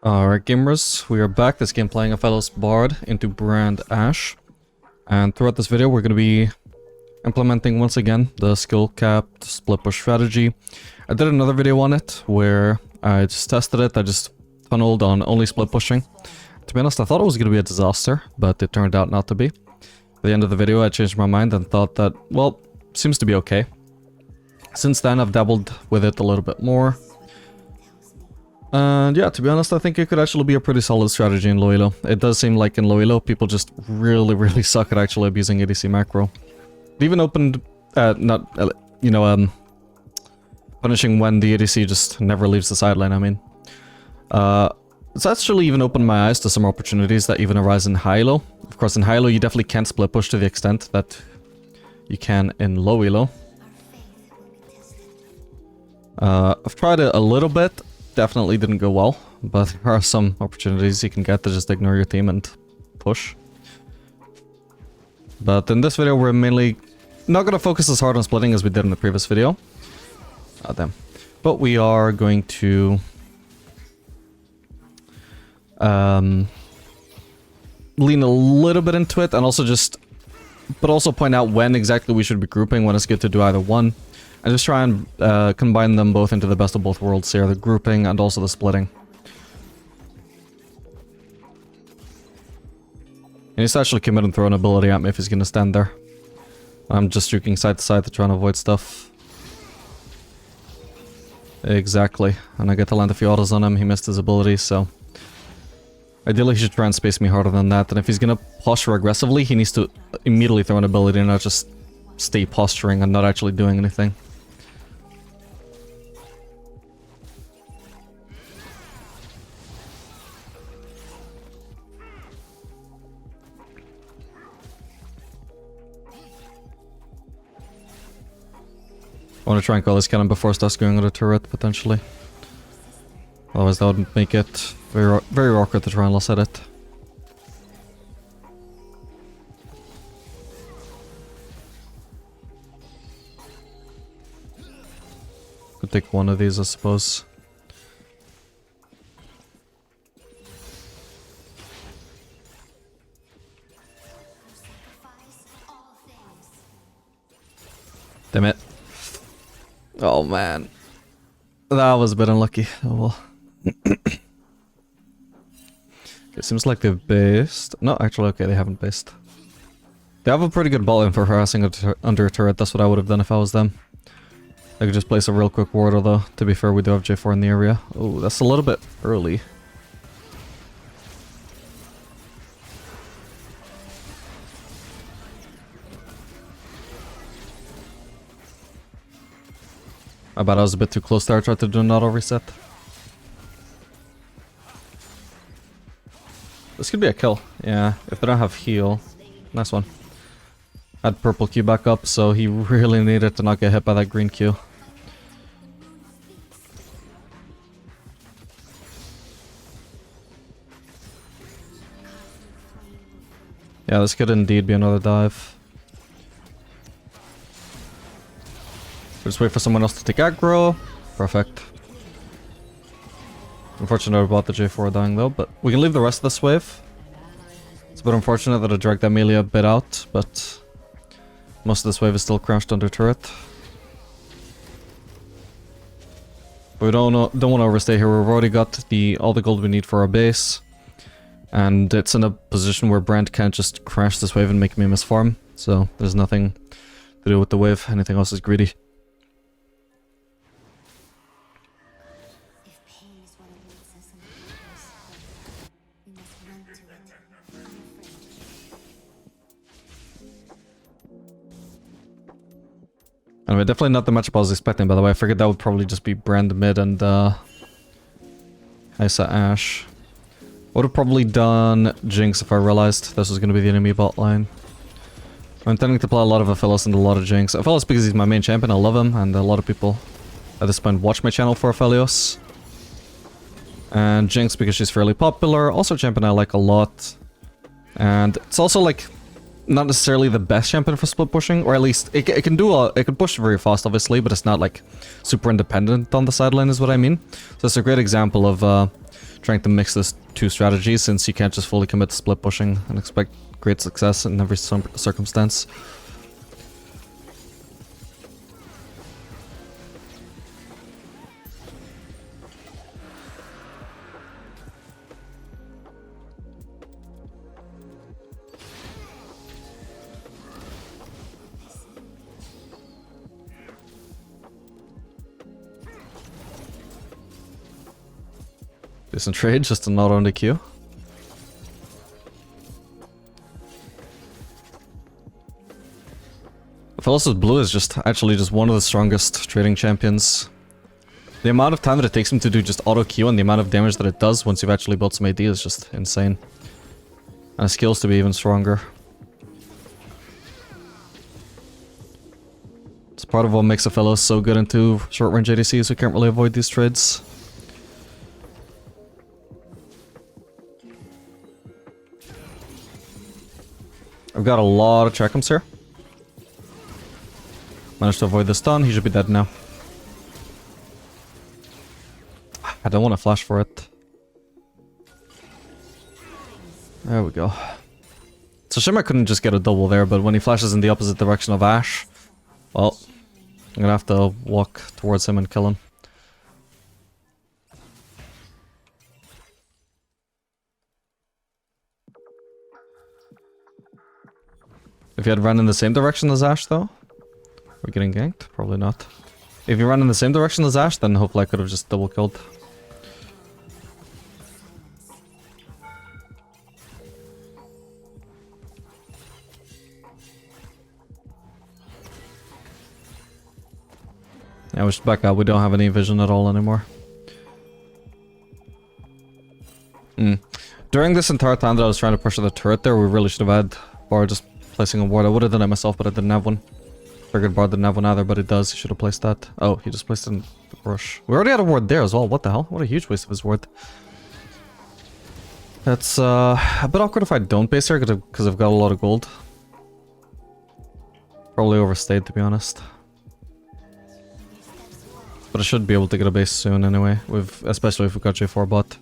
Alright gamers, we are back this game playing Aphelios Bard into Brand Ashe. And throughout this video we're going to be implementing once again the skill capped split push strategy. I did another video on it where I just tested it, I just tunneled on only split pushing. To be honest, I thought it was going to be a disaster, but it turned out not to be. At the end of the video I changed my mind and thought that, well, seems to be okay. Since then I've dabbled with it a little bit more. And yeah, to be honest, I think it could actually be a pretty solid strategy in low elo. It does seem like in low elo, people just really suck at actually abusing ADC macro. It even opened, punishing when the ADC just never leaves the sideline, I mean. It's actually even opened my eyes to some opportunities that even arise in high elo. Of course, in high elo, you definitely can't split push to the extent that you can in low elo. I've tried it a little bit. Definitely didn't go well, but there are some opportunities you can get to just ignore your team and push. But in this video we're mainly not going to focus as hard on splitting as we did in the previous video. But we are going to lean a little bit into it and also also point out when exactly we should be grouping, when it's good to do either one. And just try and combine them both into the best of both worlds here, the grouping and also the splitting. He needs to actually commit and throw an ability at me if he's going to stand there. I'm just juking side to side to try and avoid stuff. Exactly. And I get to land a few autos on him, he missed his ability, so... Ideally he should try and space me harder than that, and if he's going to posture aggressively, he needs to immediately throw an ability and not just stay posturing and not actually doing anything. I want to try and call this cannon before it starts going on the turret, potentially. Otherwise that would make it very awkward to try and loss at it. Could take one of these, I suppose. Damn it. Oh man. That was a bit unlucky. Oh well. It seems like they've based. No, actually, okay, they haven't based. They have a pretty good ball in for harassing under a turret. That's what I would have done if I was them. I could just place a real quick ward, although, to be fair, we do have J4 in the area. Oh, that's a little bit early. I bet I was a bit too close there. I tried to do an auto reset. This could be a kill. Yeah, if they don't have heal. Nice one. Had purple Q back up, so he really needed to not get hit by that green Q. Yeah, this could indeed be another dive. Just wait for someone else to take aggro. Perfect. Unfortunate about the J4 dying though, but we can leave the rest of this wave. It's a bit unfortunate that I dragged Amelia a bit out, but most of this wave is still crouched under turret. But we don't want to overstay here. We've already got all the gold we need for our base. And it's in a position where Brand can't just crash this wave and make me miss farm. So there's nothing to do with the wave. Anything else is greedy. Anyway, definitely not the matchup I was expecting, by the way. I figured that would probably just be Brand mid and Isa Ashe. Would have probably done Jinx if I realized this was going to be the enemy bot line. I'm intending to play a lot of Aphelios and a lot of Jinx. Aphelios because he's my main champion, I love him, and a lot of people at this point watch my channel for Aphelios. And Jinx because she's fairly popular, also a champion I like a lot. And it's also like, not necessarily the best champion for split pushing, or at least it can push very fast, obviously, but it's not like super independent on the sideline, is what I mean. So it's a great example of trying to mix these two strategies, since you can't just fully commit to split pushing and expect great success in every circumstance. Decent trade, just a not on the queue. Aphelios Blue is actually just one of the strongest trading champions. The amount of time that it takes him to do just auto Q and the amount of damage that it does once you've actually built some AD is just insane. And his skills to be even stronger. It's part of what makes Aphelios so good into short range ADCs who can't really avoid these trades. I've got a lot of checkums here. Managed to avoid the stun, he should be dead now. I don't want to flash for it. There we go. It's a shame I couldn't just get a double there, but when he flashes in the opposite direction of Ashe, well, I'm gonna have to walk towards him and kill him. If you had run in the same direction as Ashe, though? We're getting ganked? Probably not. If you ran in the same direction as Ashe, then hopefully I could have just double killed. Yeah, we should back out. We don't have any vision at all anymore. During this entire time that I was trying to pressure the turret there, we really should have had Bard just placing a ward. I would have done it myself, but I didn't have one. Figured Bard didn't have one either, but it does. He should have placed that. Oh, he just placed it in the brush. We already had a ward there as well. What the hell? What a huge waste of his ward. That's a bit awkward if I don't base here, because I've got a lot of gold. Probably overstayed, to be honest. But I should be able to get a base soon anyway, especially if we got J4 bot.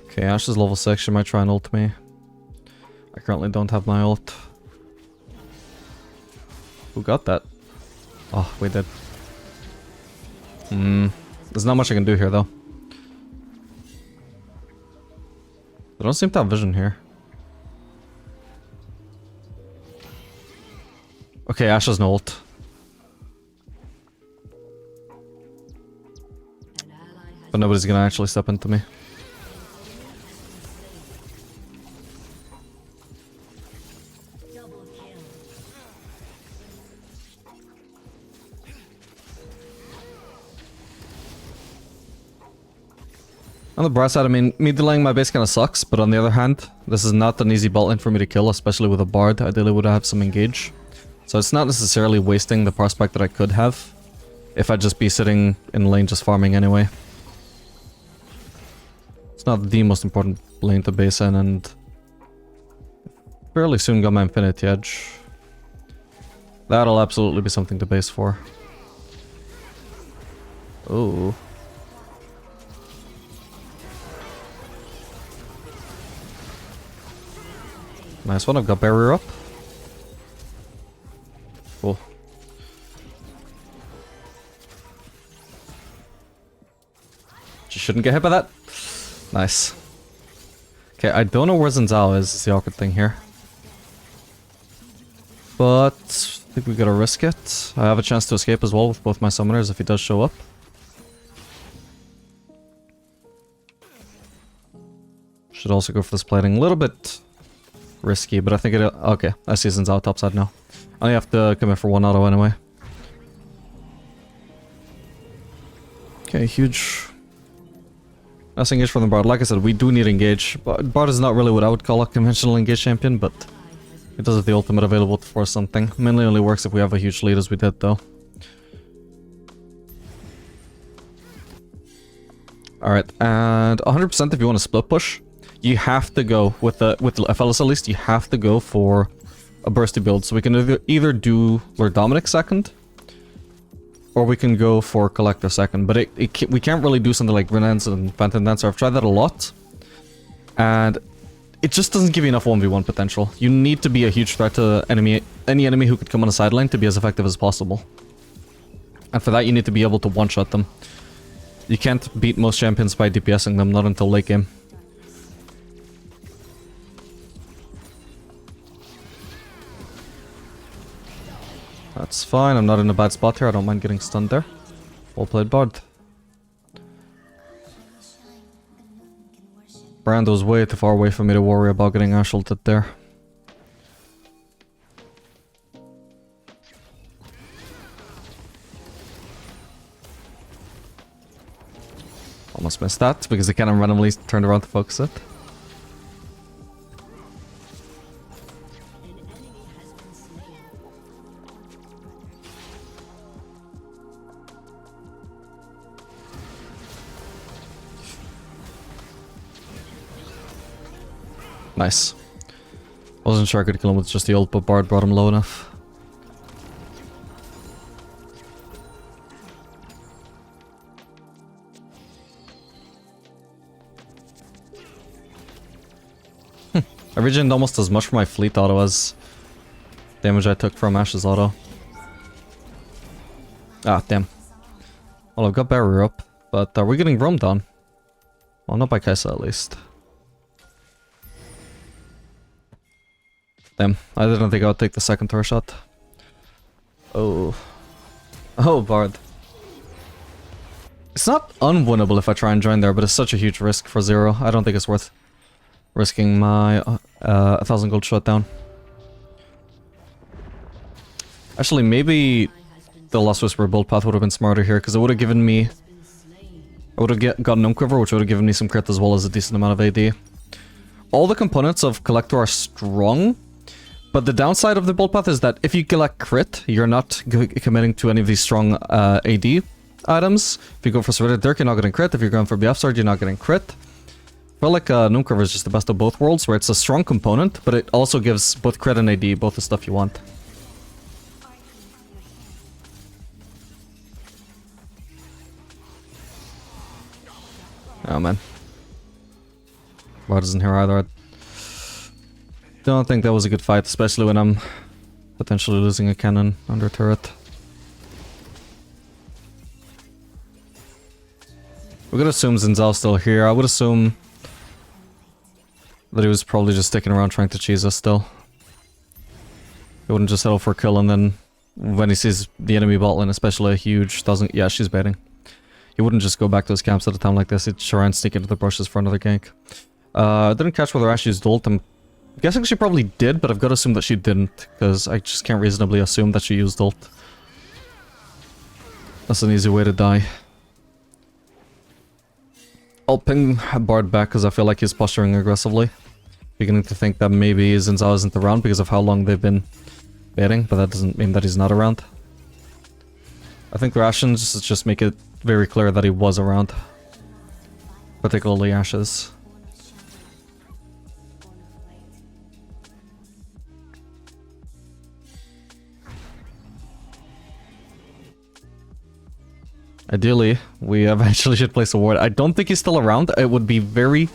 Okay, Ashe is level 6, she might try and ult me. I currently don't have my ult. Who got that? Oh, we did. There's not much I can do here though. I don't seem to have vision here. Okay, Ashe has no ult. But nobody's gonna actually step into me. On the bright side, I mean, me delaying my base kinda sucks, but on the other hand, this is not an easy bot lane for me to kill, especially with a Bard. Ideally would have some engage. So it's not necessarily wasting the prospect that I could have, if I'd just be sitting in lane just farming anyway. It's not the most important lane to base in, and fairly soon got my Infinity Edge. That'll absolutely be something to base for. Ooh. Nice one, I've got barrier up. Cool. Just shouldn't get hit by that. Nice. Okay, I don't know where Xin Zhao is the awkward thing here. But I think we gotta risk it. I have a chance to escape as well with both my summoners if he does show up. Should also go for this plating. A little bit risky, but I think it... Okay, I see Xin Zhao topside now. I only have to come in for one auto anyway. Okay, huge. Nice engage from the Bard. Like I said, we do need engage. Bard is not really what I would call a conventional engage champion, but it does have the ultimate available to force something. Mainly only works if we have a huge lead as we did though. Alright, and 100% if you want to split push, you have to go, with Aphelios at least, you have to go for a bursty build. So we can either do Lord Dominic second, or we can go for Collector second. But we can't really do something like Renance and Phantom Dancer. I've tried that a lot, and it just doesn't give you enough 1v1 potential. You need to be a huge threat to any enemy who could come on the sideline to be as effective as possible. And for that, you need to be able to one-shot them. You can't beat most champions by DPSing them, not until late game. That's fine, I'm not in a bad spot here, I don't mind getting stunned there. Well played, Bard. Brando's way too far away for me to worry about getting Ashe ulted there. Almost missed that, because the cannon randomly turned around to focus it. Nice. Wasn't sure I could kill him with just the ult, but Bard brought him low enough. I regened almost as much for my fleet auto as damage I took from Ashe's auto. Ah, damn. Well, I've got barrier up, but are we getting roamed on? Well, not by Kaisa at least. Damn, I didn't think I would take the second tower shot. Oh. Oh, Bard. It's not unwinnable if I try and join there, but it's such a huge risk for 0. I don't think it's worth risking my 1,000 gold shutdown. Actually, maybe the Lost Whisper build path would have been smarter here, because it would have given me... I would have gotten Quiver, which would have given me some crit as well as a decent amount of AD. All the components of Collector are strong, but the downside of the build path is that if you collect crit, you're not committing to any of these strong AD items. If you go for Surveyed Dirk, you're not getting crit. If you're going for BF Sword, you're not getting crit. I feel like Quiver is just the best of both worlds, where it's a strong component, but it also gives both crit and AD, both the stuff you want. Oh man. Bard isn't here either. I don't think that was a good fight, especially when I'm potentially losing a cannon under turret. We're gonna assume Zinzal's still here. I would assume that he was probably just sticking around trying to cheese us still. He wouldn't just settle for a kill and then when he sees the enemy bot lane, especially a huge doesn't... Yeah, she's baiting. He wouldn't just go back to his camps at a time like this. He'd try and sneak into the bushes for another gank. Didn't catch whether Ashe used ult. I'm guessing she probably did, but I've got to assume that she didn't, because I just can't reasonably assume that she used ult. That's an easy way to die. I'll ping Bard back because I feel like he's posturing aggressively. Beginning to think that maybe Zinzao isn't around because of how long they've been baiting, but that doesn't mean that he's not around. I think rations just make it very clear that he was around. Particularly Ashe's. Ideally, we eventually should place a ward. I don't think he's still around. It would be very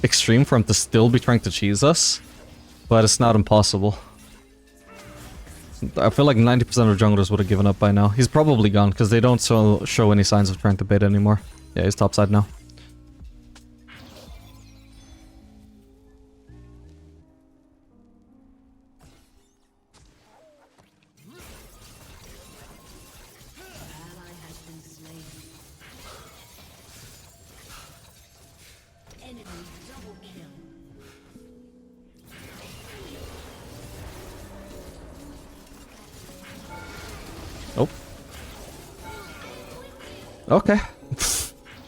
extreme for him to still be trying to cheese us, but it's not impossible. I feel like 90% of junglers would have given up by now. He's probably gone, because they don't show any signs of trying to bait anymore. Yeah, he's topside now. Oh. Okay.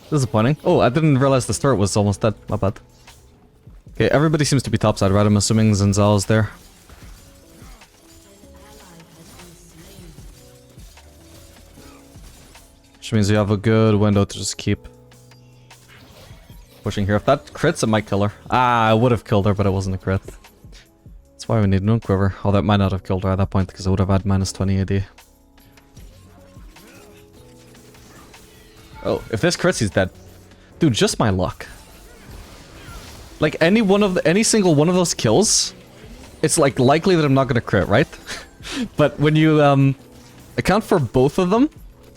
Disappointing. Oh, I didn't realize the turret was almost dead. My bad. Okay, everybody seems to be topside, right? I'm assuming Zinzal is there. Which means you have a good window to just keep. pushing here. If that crits, it might kill her. Ah, I would have killed her, but it wasn't a crit. That's why we need Moon Quiver. Oh, that might not have killed her at that point because I would have had minus 20 AD. Oh, if this crits, he's dead. Dude, just my luck. Like any single one of those kills, it's like likely that I'm not gonna crit, right? But when you account for both of them,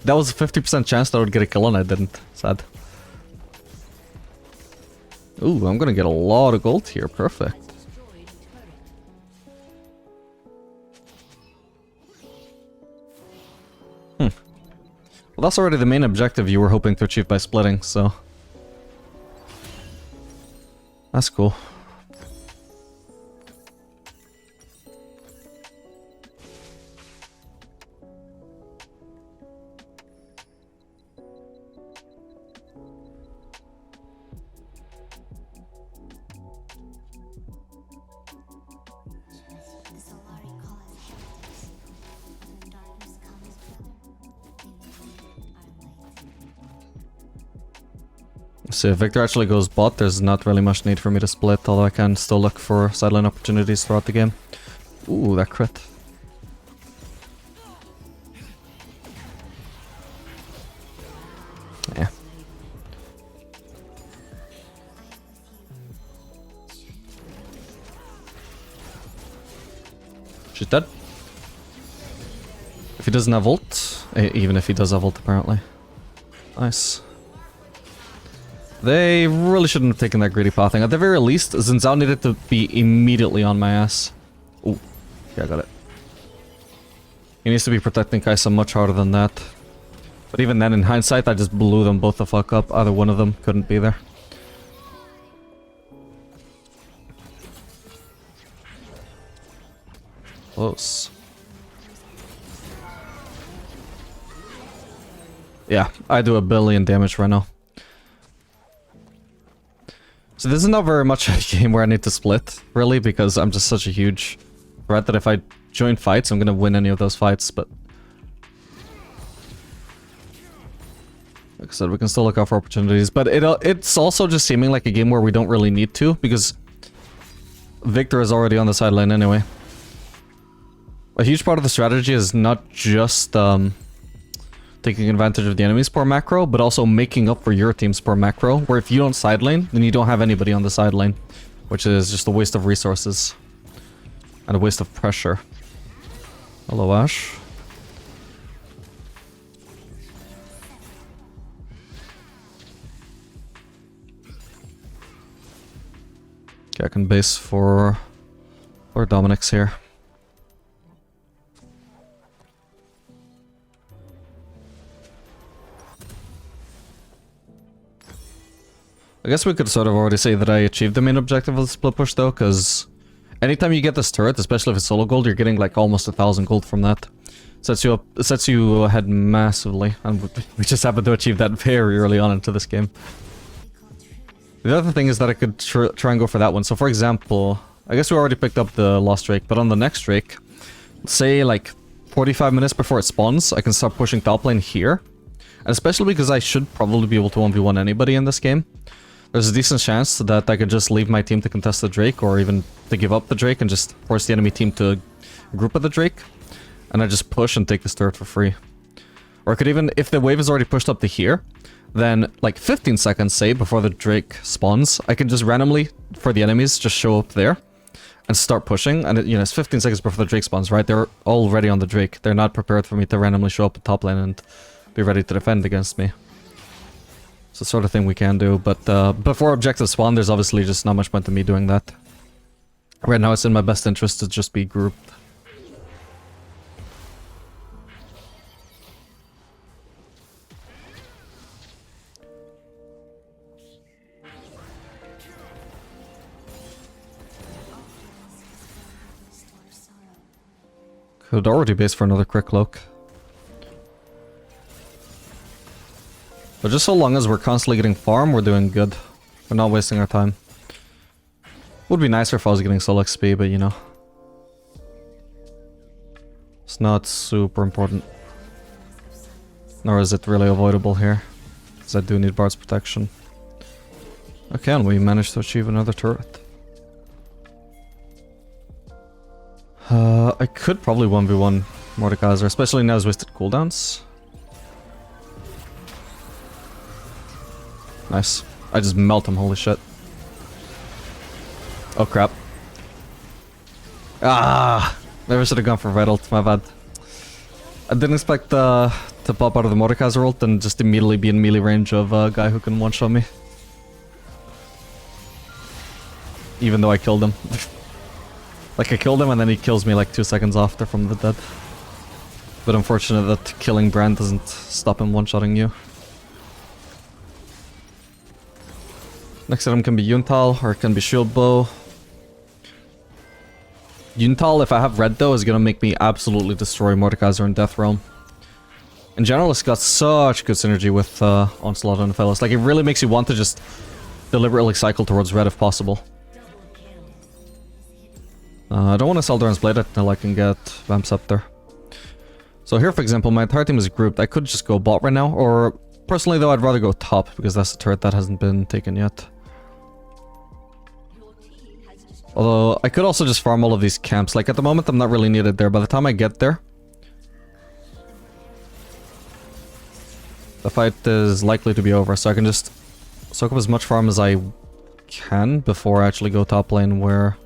that was a 50% chance that I would get a kill and I didn't. Sad. Ooh, I'm gonna get a lot of gold here. Perfect. Well, that's already the main objective you were hoping to achieve by splitting, so... That's cool. So if Victor actually goes bot, there's not really much need for me to split, although I can still look for sideline opportunities throughout the game. Ooh, that crit. Yeah. She's dead. If he doesn't have ult, even if he does have ult apparently. Nice. They really shouldn't have taken that greedy pathing. At the very least, Xin Zhao needed to be immediately on my ass. Ooh, yeah, I got it. He needs to be protecting Kai'Sa much harder than that. But even then, in hindsight, I just blew them both the fuck up. Either one of them couldn't be there. Close. Yeah, I do 1 billion damage right now. So this is not very much a game where I need to split, really, because I'm just such a huge threat that if I join fights, I'm gonna win any of those fights, but... Like I said, we can still look out for opportunities, but it's also just seeming like a game where we don't really need to, because Victor is already on the sideline anyway. A huge part of the strategy is not just taking advantage of the enemy's poor macro, but also making up for your team's poor macro, where if you don't side lane, then you don't have anybody on the side lane, which is just a waste of resources and a waste of pressure. Hello, Ash. Okay, I can base for Dominic's here. I guess we could sort of already say that I achieved the main objective of the split push though, because anytime you get this turret, especially if it's solo gold, you're getting like almost 1,000 gold from that. Sets you up, sets you ahead massively, and we just happened to achieve that very early on into this game. The other thing is that I could try and go for that one. So for example, I guess we already picked up the Lost Drake, but on the next Drake, say like 45 minutes before it spawns, I can start pushing top lane here. And especially because I should probably be able to 1v1 anybody in this game. There's a decent chance that I could just leave my team to contest the Drake, or even to give up the Drake and just force the enemy team to group with the Drake. And I just push and take this turret for free. Or I could even, if the wave is already pushed up to here, then like 15 seconds, say, before the Drake spawns, I can just randomly, for the enemies, just show up there and start pushing. And you know, it's 15 seconds before the Drake spawns, right? They're already on the Drake. They're not prepared for me to randomly show up at top lane and be ready to defend against me. It's the sort of thing we can do, but before objectives spawn, there's obviously just not much point in me doing that. Right now, it's in my best interest to just be grouped. Could already base for another quick cloak. But just so long as we're constantly getting farm, we're doing good. We're not wasting our time. Would be nicer if I was getting solo XP, but you know. It's not super important. Nor is it really avoidable here. Because I do need Bard's protection. Okay, and we managed to achieve another turret. I could probably 1v1 Mordekaiser, especially now he's wasted cooldowns. Nice. I just melt him, holy shit. Oh crap. Ah! Maybe I should have gone for Red ult, my bad. I didn't expect to pop out of the Mordekaiser ult and just immediately be in melee range of a guy who can one-shot me. Even though I killed him. Like, I killed him and then he kills me like 2 seconds after from the dead. But unfortunate that killing Brand doesn't stop him one-shotting you. Next item can be Yuntal, or it can be Shield Bow. Yuntal, if I have red though, is gonna make me absolutely destroy Mordekaiser in Death Realm. In general, it's got such good synergy with Onslaught and Aphelios. Like, it really makes you want to just deliberately cycle towards red if possible. I don't want to sell Doran's Blade until I can get Vamp Scepter. So here, for example, my entire team is grouped. I could just go bot right now, or personally though, I'd rather go top, because that's the turret that hasn't been taken yet. Although, I could also just farm all of these camps. Like, at the moment, I'm not really needed there. By the time I get there, the fight is likely to be over, so I can just soak up as much farm as I can before I actually go top lane, where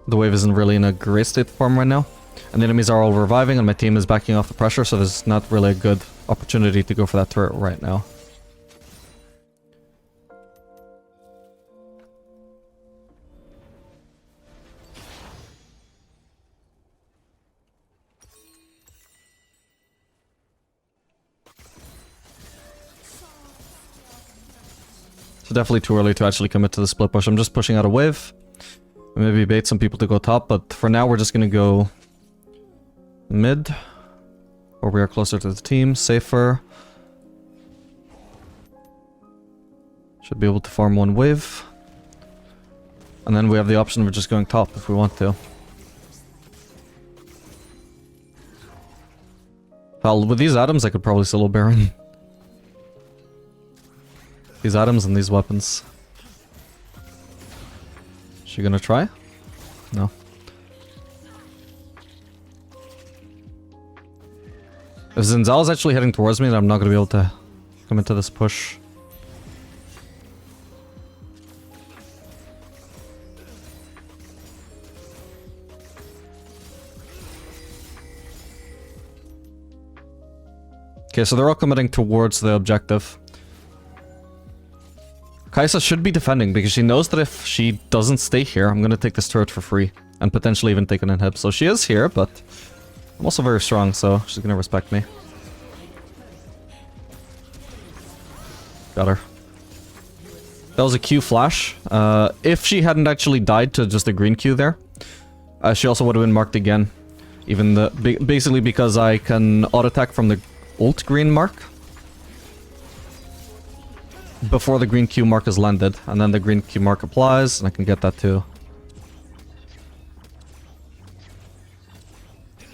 the wave isn't really in a great state to farm right now. And the enemies are all reviving, and my team is backing off the pressure, so there's not really a good opportunity to go for that turret right now. So definitely too early to actually commit to the split push. I'm just pushing out a wave. Maybe bait some people to go top, but for now we're just gonna go mid, where we are closer to the team, safer. Should be able to farm one wave. And then we have the option of just going top if we want to. Well, with these items I could probably solo Baron. These items and these weapons. Is she gonna try? No. If Zinzal is actually heading towards me, then I'm not gonna be able to come into this push. Okay, so they're all committing towards the objective. Kai'Sa should be defending, because she knows that if she doesn't stay here, I'm gonna take this turret for free. And potentially even take an inhib. So she is here, but I'm also very strong, so she's gonna respect me. Got her. That was a Q flash. If she hadn't actually died to just a green Q there, she also would have been marked again. Basically because I can auto-attack from the ult green mark before the green Q mark is landed, and then the green Q mark applies, and I can get that too.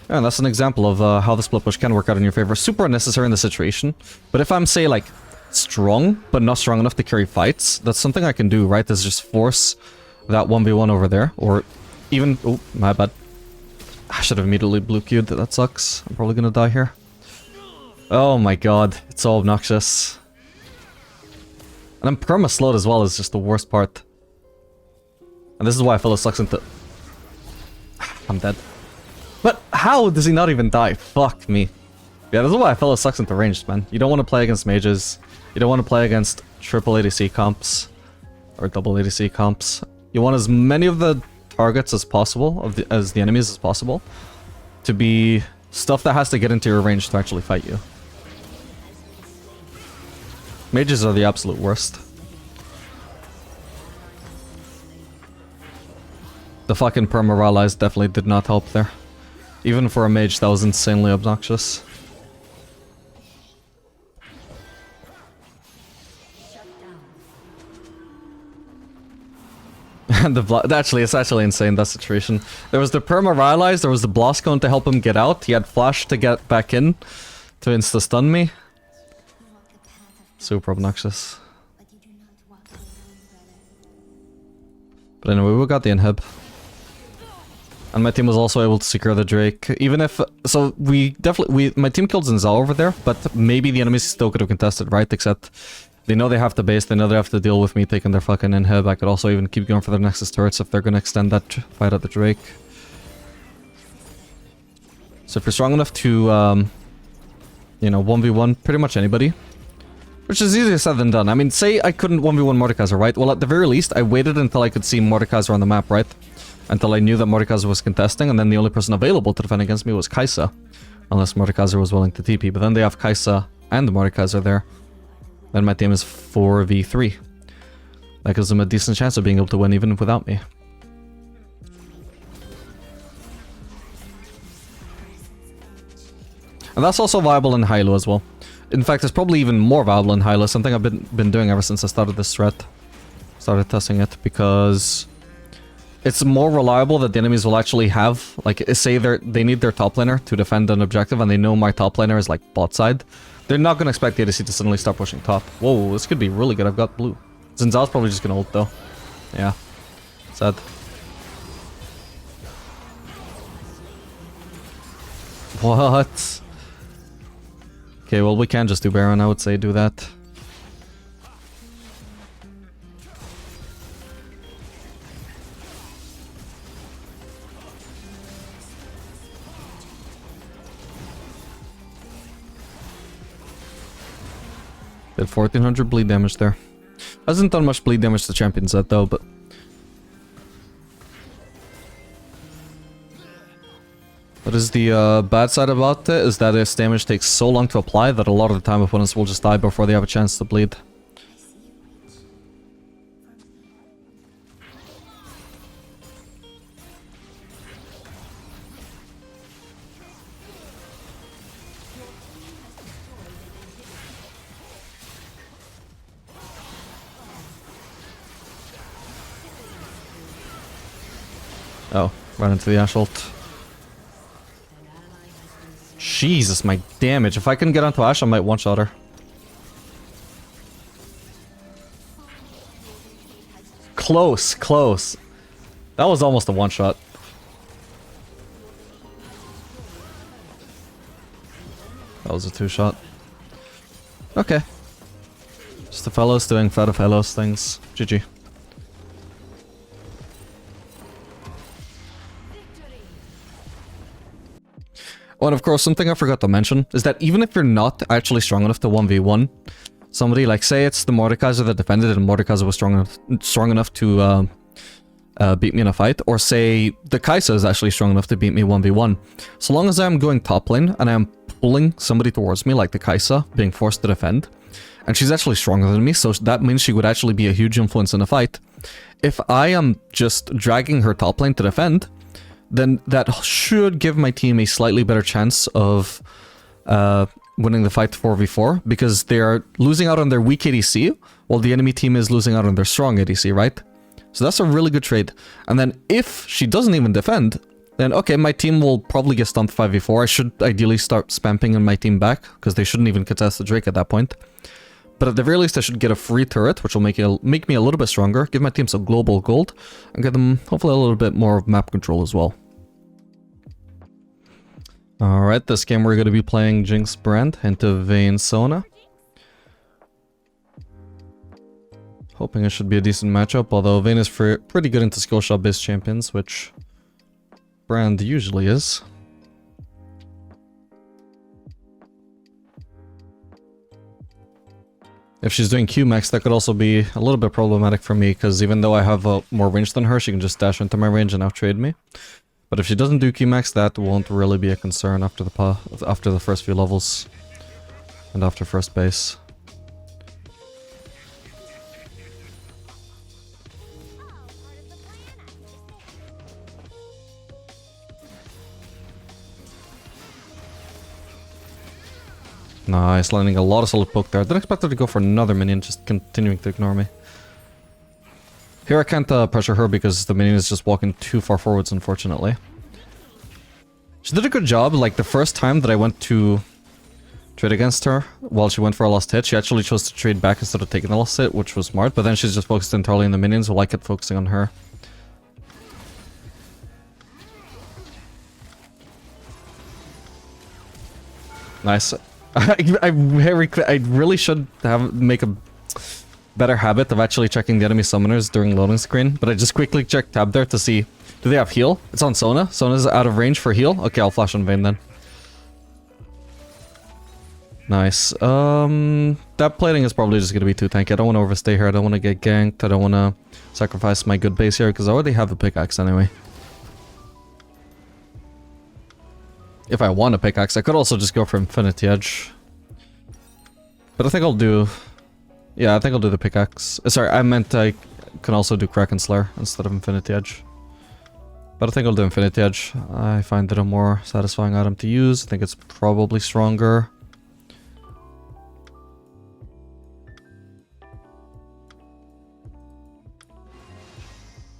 Yeah, and that's an example of how the split push can work out in your favor. Super unnecessary in the situation, but if I'm, say, like, strong, but not strong enough to carry fights, that's something I can do, right? Is just force that 1v1 over there, or even... Oh, my bad. I should have immediately blue queued. That sucks. I'm probably gonna die here. Oh my god, it's so obnoxious. And I'm perma-slowed as well, is just the worst part. And this is why Aphelios sucks into... I'm dead. But how does he not even die? Fuck me. Yeah, this is why Aphelios sucks into ranged, man. You don't want to play against mages. You don't want to play against triple ADC comps. Or double ADC comps. You want as many of the targets as possible, as the enemies as possible, to be stuff that has to get into your range to actually fight you. Mages are the absolute worst. The fucking perma-rallies definitely did not help there. Even for a mage, that was insanely obnoxious. And it's actually insane, that situation. There was the perma-rallies, there was the blast cone to help him get out, he had flash to get back in, to insta-stun me. Super obnoxious. But anyway, we got the inhib. And my team was also able to secure the Drake. Even if... So, my team killed Zinzal over there, but maybe the enemies still could have contested, right? Except they know they have to base, they know they have to deal with me taking their fucking inhib. I could also even keep going for their Nexus turrets if they're gonna extend that fight at the Drake. So if you're strong enough to, you know, 1v1 pretty much anybody, which is easier said than done. I mean, say I couldn't 1v1 Mordekaiser, right? Well, at the very least, I waited until I could see Mordekaiser on the map, right? Until I knew that Mordekaiser was contesting, and then the only person available to defend against me was Kai'Sa. Unless Mordekaiser was willing to TP, but then they have Kai'Sa and Mordekaiser there. Then my team is 4v3. That gives them a decent chance of being able to win even without me. And that's also viable in Hylo as well. In fact, it's probably even more valuable in Hylo, something I've been doing ever since I started this threat. Started testing it, because it's more reliable that the enemies will actually have, like, say they need their top laner to defend an objective, and they know my top laner is, like, bot side. They're not gonna expect the ADC to suddenly start pushing top. Whoa, this could be really good. I've got blue. Zinzal's probably just gonna ult, though. Yeah. Sad. What? Okay, well, we can just do Baron, I would say, do that. Did 1400 bleed damage there. Hasn't done much bleed damage to champions yet, though, but... What is the bad side about it is that its damage takes so long to apply that a lot of the time opponents will just die before they have a chance to bleed. Oh, ran into the Ashe ult. Jesus, my damage. If I can get onto Ashe, I might one-shot her. Close, close. That was almost a one-shot. That was a two-shot. Okay. Just the fellows doing Aphelios things. GG. Oh, and of course, something I forgot to mention is that even if you're not actually strong enough to 1v1 somebody, like say it's the Mordekaiser that defended and Mordekaiser was strong enough to beat me in a fight, or say the Kai'Sa is actually strong enough to beat me 1v1. So long as I'm going top lane and I'm pulling somebody towards me, like the Kai'Sa, being forced to defend, and she's actually stronger than me, so that means she would actually be a huge influence in a fight. If I am just dragging her top lane to defend, then that should give my team a slightly better chance of winning the fight 4v4, because they are losing out on their weak ADC, while the enemy team is losing out on their strong ADC, right? So that's a really good trade. And then if she doesn't even defend, then okay, my team will probably get stumped 5v4. I should ideally start spamming on my team back, because they shouldn't even contest the Drake at that point. But at the very least, I should get a free turret, which will make me a little bit stronger, give my team some global gold, and get them hopefully a little bit more map control as well. Alright, this game we're going to be playing Jinx Brand into Vayne Sona. Hoping it should be a decent matchup, although Vayne is pretty good into skill shot based champions, which Brand usually is. If she's doing Q-Max, that could also be a little bit problematic for me, because even though I have more range than her, she can just dash into my range and out-trade me. But if she doesn't do Q-Max, that won't really be a concern after the first few levels. And after first base. Nice, landing a lot of solid poke there. I didn't expect her to go for another minion, just continuing to ignore me. Here I can't pressure her because the minion is just walking too far forwards, unfortunately. She did a good job. Like, the first time that I went to trade against her while she went for a last hit, she actually chose to trade back instead of taking the last hit, which was smart. But then she's just focused entirely on the minions while I kept focusing on her. Nice. I really should make a better habit of actually checking the enemy summoners during loading screen, but I just quickly checked tab there to see, do they have heal? It's on Sona. Sona's out of range for heal. Okay, I'll flash on Vayne then. Nice. That plating is probably just gonna be too tanky. I don't want to overstay here. I don't want to get ganked. I don't want to sacrifice my good base here because I already have a pickaxe anyway. If I want a pickaxe, I could also just go for Infinity Edge. But I think I'll do... Yeah, I think I'll do the pickaxe. Sorry, I meant I can also do Kraken Slayer instead of Infinity Edge. But I think I'll do Infinity Edge. I find it a more satisfying item to use. I think it's probably stronger.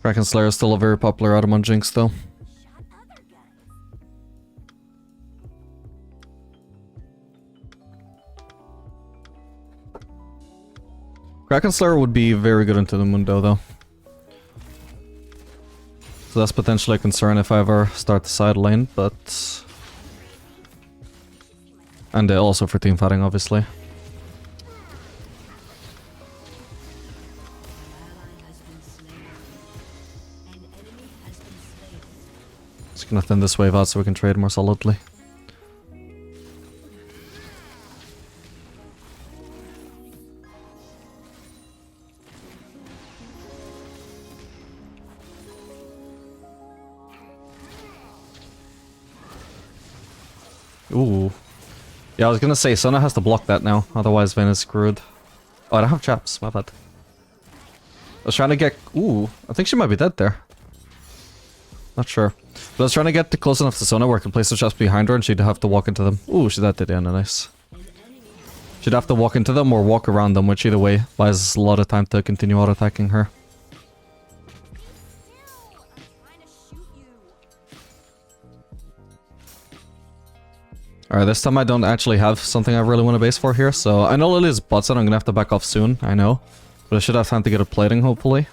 Kraken Slayer is still a very popular item on Jinx though. Kraken Slayer would be very good into the Mundo though. So that's potentially a concern if I ever start the side lane, but... And also for team fighting, obviously. Just gonna thin this wave out so we can trade more solidly. Ooh. Yeah, I was gonna say, Sona has to block that now, otherwise Vayne is screwed. Oh, I don't have chaps, my bad. I was trying to get... Ooh, I think she might be dead there. Not sure. But I was trying to get close enough to Sona where I could place the chaps behind her and she'd have to walk into them. Ooh, she's dead, yeah, nice. She'd have to walk into them or walk around them, which either way buys a lot of time to continue auto-attacking her. Alright, this time I don't actually have something I really want to base for here, so I know Lily's bot side, I'm gonna have to back off soon, I know. But I should have time to get a plating, hopefully.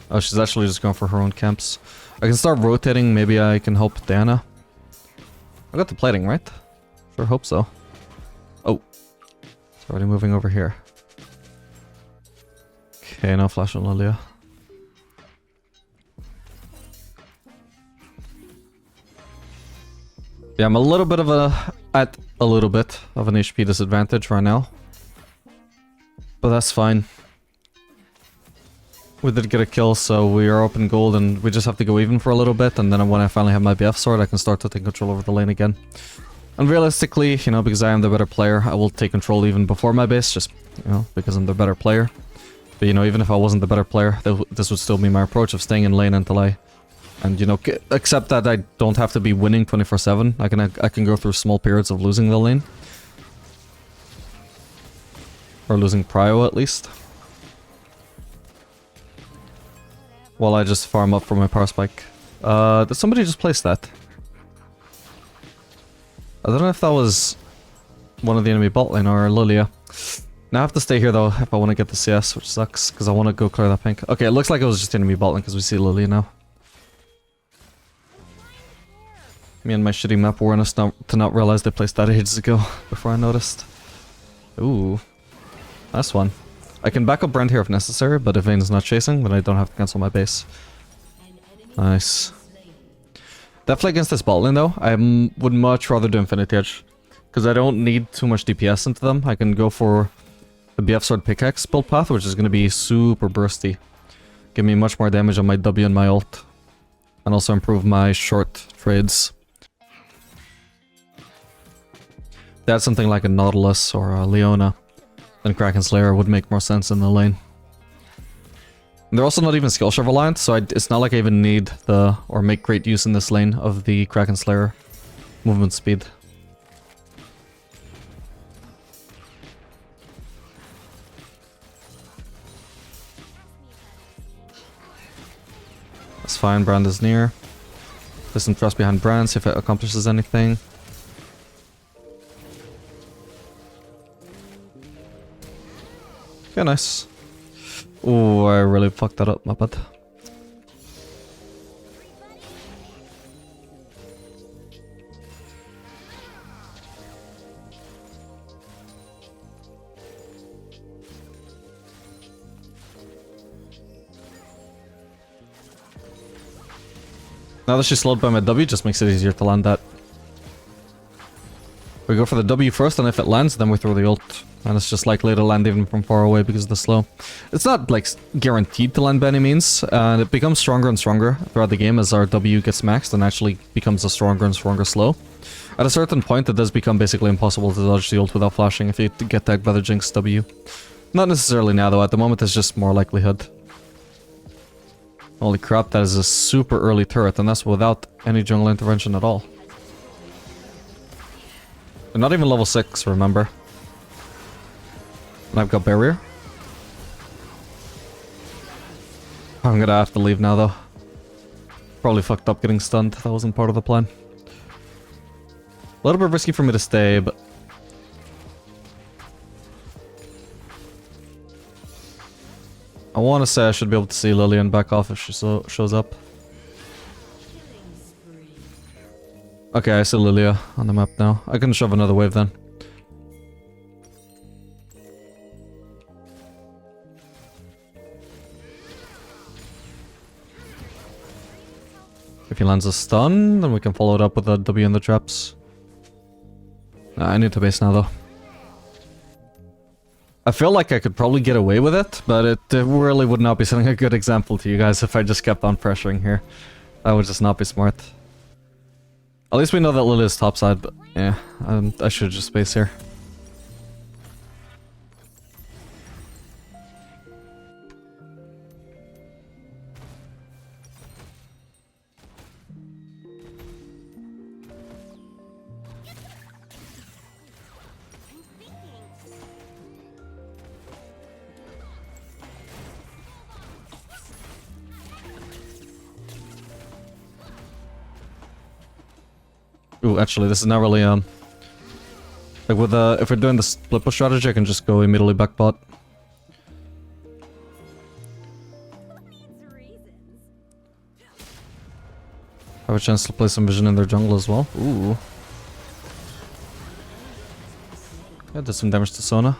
Oh, she's actually just going for her own camps. I can start rotating, maybe I can help Diana. I got the plating, right? Sure hope so. Oh. It's already moving over here. Okay, now flash on Lilia. Yeah, I'm a little bit of an HP disadvantage right now. But that's fine. We did get a kill, so we are up in gold and we just have to go even for a little bit, and then when I finally have my BF sword, I can start to take control over the lane again. And realistically, you know, because I am the better player, I will take control even before my base, just, you know, because I'm the better player. But, you know, even if I wasn't the better player, this would still be my approach of staying in lane until I... And, you know, accept that I don't have to be winning 24/7. I can go through small periods of losing the lane. Or losing prio, at least. While I just farm up for my power spike. Did somebody just place that? I don't know if that was one of the enemy bot lane or Lilia. Now I have to stay here though if I want to get the CS, which sucks, because I want to go clear that pink. Okay, it looks like it was just enemy bot lane because we see Lilia now. Me and my shitty map awareness to not realize they placed that ages ago before I noticed. Ooh. Nice one. I can back up Brand here if necessary, but if Vayne's not chasing, then I don't have to cancel my base. Nice. Definitely against this bot lane though, I would much rather do Infinity Edge. Because I don't need too much DPS into them. I can go for the BF Sword Pickaxe build path, which is going to be super bursty. Give me much more damage on my W and my ult. And also improve my short trades. That's something like a Nautilus or a Leona. Then Kraken Slayer would make more sense in the lane. And they're also not even skill share reliant, so it's not like I even need the, or make great use in this lane of the Kraken Slayer movement speed. That's fine, Brand is near. There's some trust behind Brand, see if it accomplishes anything. Okay, nice. Ooh, I really fucked that up, my bad. Now that she's slowed by my W, just makes it easier to land that. We go for the W first, and if it lands, then we throw the ult. And it's just likely to land even from far away because of the slow. It's not, like, guaranteed to land by any means, and it becomes stronger and stronger throughout the game as our W gets maxed and actually becomes a stronger and stronger slow. At a certain point, it does become basically impossible to dodge the ult without flashing if you get tagged by the Jinx W. Not necessarily now, though. At the moment, it's just more likelihood. Holy crap, that is a super early turret, and that's without any jungle intervention at all. They're not even level 6, remember? And I've got barrier. I'm gonna have to leave now, though. Probably fucked up getting stunned. That wasn't part of the plan. A little bit risky for me to stay, but... I want to say I should be able to see Lillian back off if she shows up. Okay, I see Lilia on the map now. I can shove another wave then. If he lands a stun, then we can follow it up with a W in the traps. Nah, I need to base now though. I feel like I could probably get away with it, but it really would not be setting a good example to you guys if I just kept on pressuring here. That would just not be smart. At least we know that Lily is topside, but yeah, I should just base here. Ooh, actually, this is not really, like with, if we're doing the split push strategy, I can just go immediately back bot. Have a chance to play some vision in their jungle as well. Ooh. Yeah, did some damage to Sona.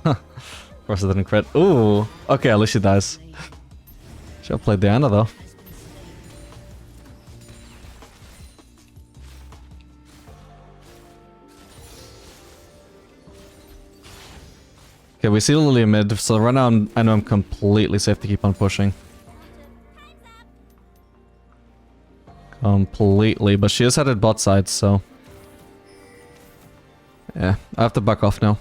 Of course I didn't crit. Ooh. Okay, at least she dies. Should've played Diana though. Okay, we see Lily mid, so right now I know I'm completely safe to keep on pushing. Completely, but she is headed bot side, so... yeah, I have to back off now.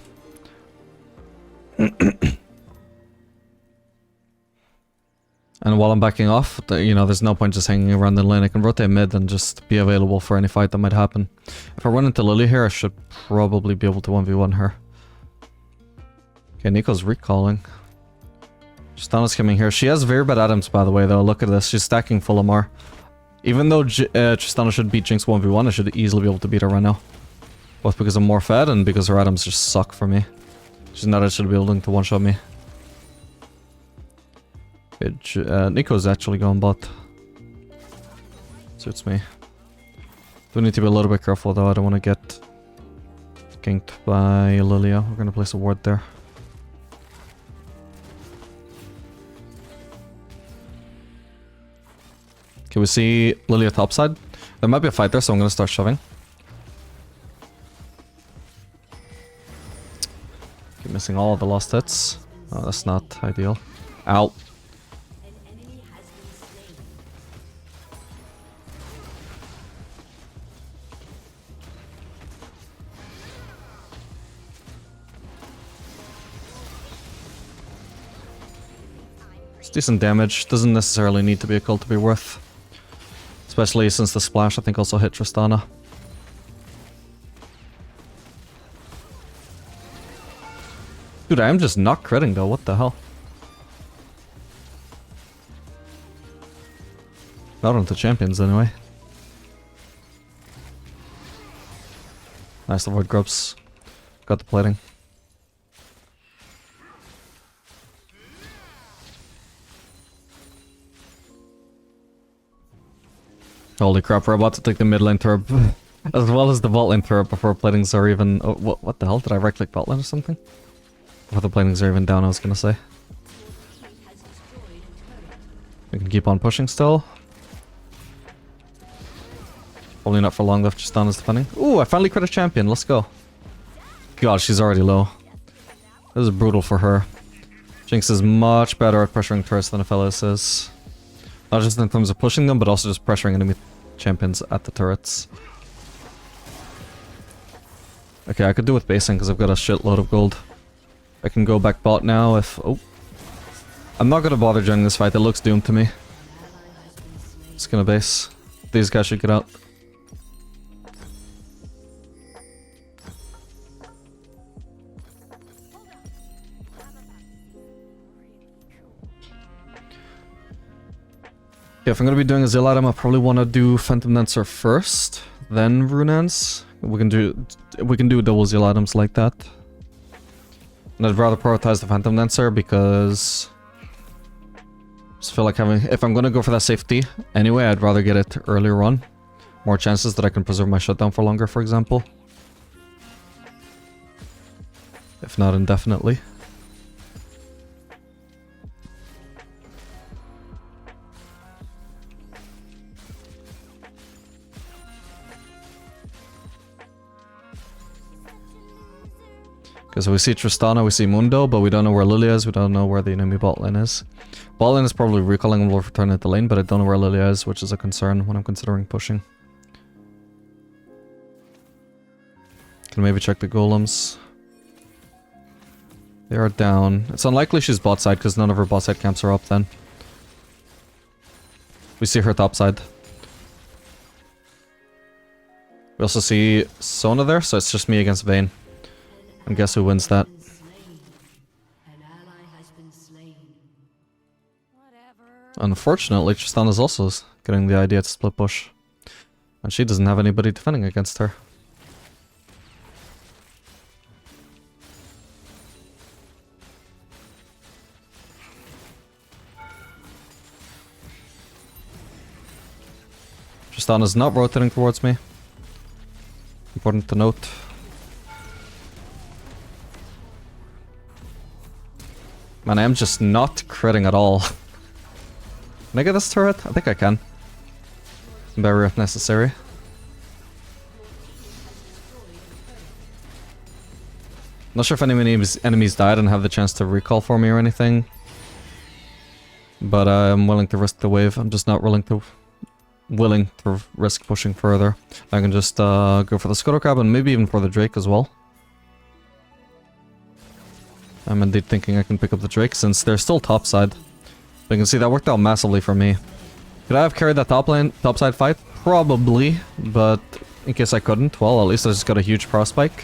And while I'm backing off, you know, there's no point just hanging around the lane. I can rotate mid and just be available for any fight that might happen. If I run into Lily here, I should probably be able to 1v1 her. Okay, Nico's recalling. Tristana's coming here. She has very bad items, by the way, though. Look at this. She's stacking full MR. Even though Tristana should beat Jinx 1v1, I should easily be able to beat her right now. Both because I'm more fed and because her items just suck for me. She's not actually willing to one-shot me. Okay, Nico's actually going bot. Suits me. Do need to be a little bit careful though, I don't want to get ganked by Lilia. We're gonna place a ward there. Okay, we see Lilia topside. There might be a fight there, so I'm gonna start shoving. Keep missing all of the lost hits. Oh, that's not ideal. Ow. It's decent damage. Doesn't necessarily need to be a kill to be worth. Especially since the splash I think also hit Tristana. Dude, I am just not critting though, what the hell? Not onto champions anyway. Nice avoid grubs. Got the plating. Holy crap, we're about to take the mid lane turb. As well as the bot lane turb before platings are even... oh, what the hell? Did I right click bot lane or something? Before the planings are even down, I was gonna say. We can keep on pushing still. Probably not for long though if Tristana's defending. Ooh, I finally crit a champion, let's go. God, she's already low. This is brutal for her. Jinx is much better at pressuring turrets than Aphelios is. Not just in terms of pushing them, but also just pressuring enemy champions at the turrets. Okay, I could do with basing because I've got a shitload of gold. I can go back bot now if... Oh. I'm not gonna bother joining this fight, it looks doomed to me. Just gonna base. These guys should get out. Yeah, if I'm gonna be doing a Zeal item, I probably want to do Phantom Dancer first, then Runeance. We can do double Zeal items like that. And I'd rather prioritize the Phantom Dancer because I just feel like having, if I'm gonna go for that safety anyway, I'd rather get it earlier on. More chances that I can preserve my shutdown for longer, for example. If not indefinitely. So we see Tristana, we see Mundo, but we don't know where Lilia is, we don't know where the enemy bot lane is. Bot lane is probably recalling and will return at the lane, but I don't know where Lilia is, which is a concern when I'm considering pushing. Can maybe check the golems. They are down. It's unlikely she's bot side because none of her bot side camps are up then. We see her top side. We also see Sona there, so it's just me against Vayne. And guess who wins that? Unfortunately, Tristana's also getting the idea to split push. And she doesn't have anybody defending against her. Tristana's not rotating towards me. Important to note. Man, I am just not critting at all. Can I get this turret? I think I can. Barrier if necessary. Not sure if any enemies died and have the chance to recall for me or anything. But I'm willing to risk the wave. I'm just not willing to risk pushing further. I can just go for the Scuttle Crab and maybe even for the Drake as well. I'm indeed thinking I can pick up the Drake since they're still topside. But you can see that worked out massively for me. Could I have carried that topside fight? Probably, but in case I couldn't, well, at least I just got a huge pro spike.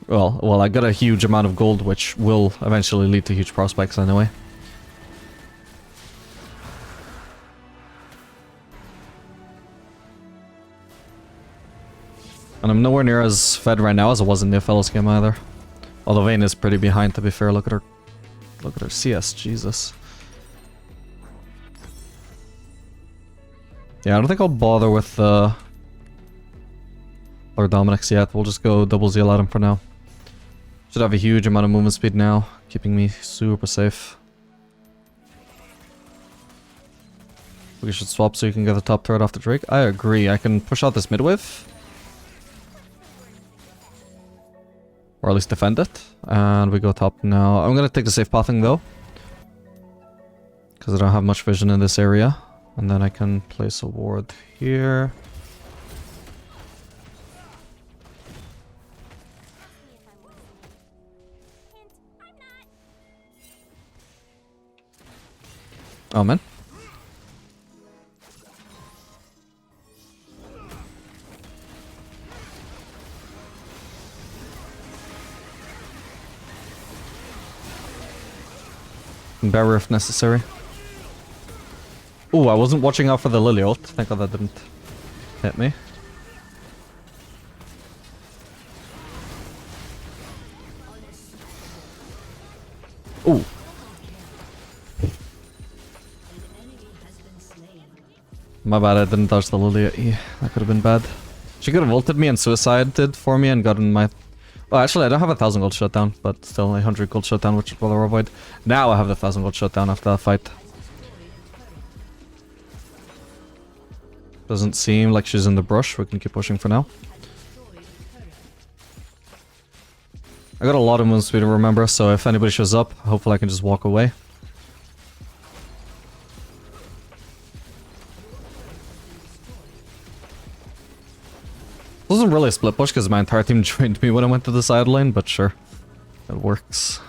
Well, I got a huge amount of gold, which will eventually lead to huge pro spikes anyway. And I'm nowhere near as fed right now as I was in the Aphelios game either. Although Vayne is pretty behind, to be fair. Look at her CS, Jesus. Yeah, I don't think I'll bother with Lord Dominic's yet. We'll just go double Zeal at him for now. Should have a huge amount of movement speed now, keeping me super safe. We should swap so you can get the top turret off the Drake. I agree, I can push out this mid-wave. Or at least defend it. And we go top now. I'm gonna take the safe pathing though. Because I don't have much vision in this area. And then I can place a ward here. Oh man. Barrier if necessary. Ooh, I wasn't watching out for the Lily ult. Thank god that didn't hit me. Ooh. My bad, I didn't dodge the Lily. Yeah, that could have been bad. She could have ulted me and suicided for me and gotten my Oh, actually, I don't have a 1000 gold shutdown, but still 100 gold shutdown, which I'd rather avoid. Now I have the 1000 gold shutdown after that fight. Doesn't seem like she's in the brush. We can keep pushing for now. I got a lot of movement speed to remember, so if anybody shows up, hopefully I can just walk away. This wasn't really a split push because my entire team joined me when I went to the side lane, but sure. It works.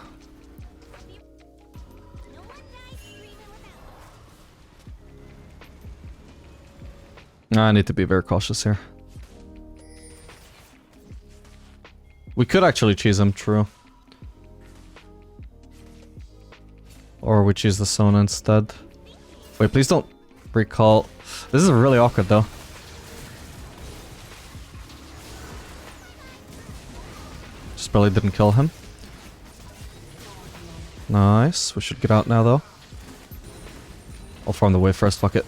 I need to be very cautious here. We could actually choose him, true. Or we choose the Sona instead. Wait, please don't recall. This is really awkward though. Just barely didn't kill him. Nice. We should get out now though. I'll farm the wave first, fuck it.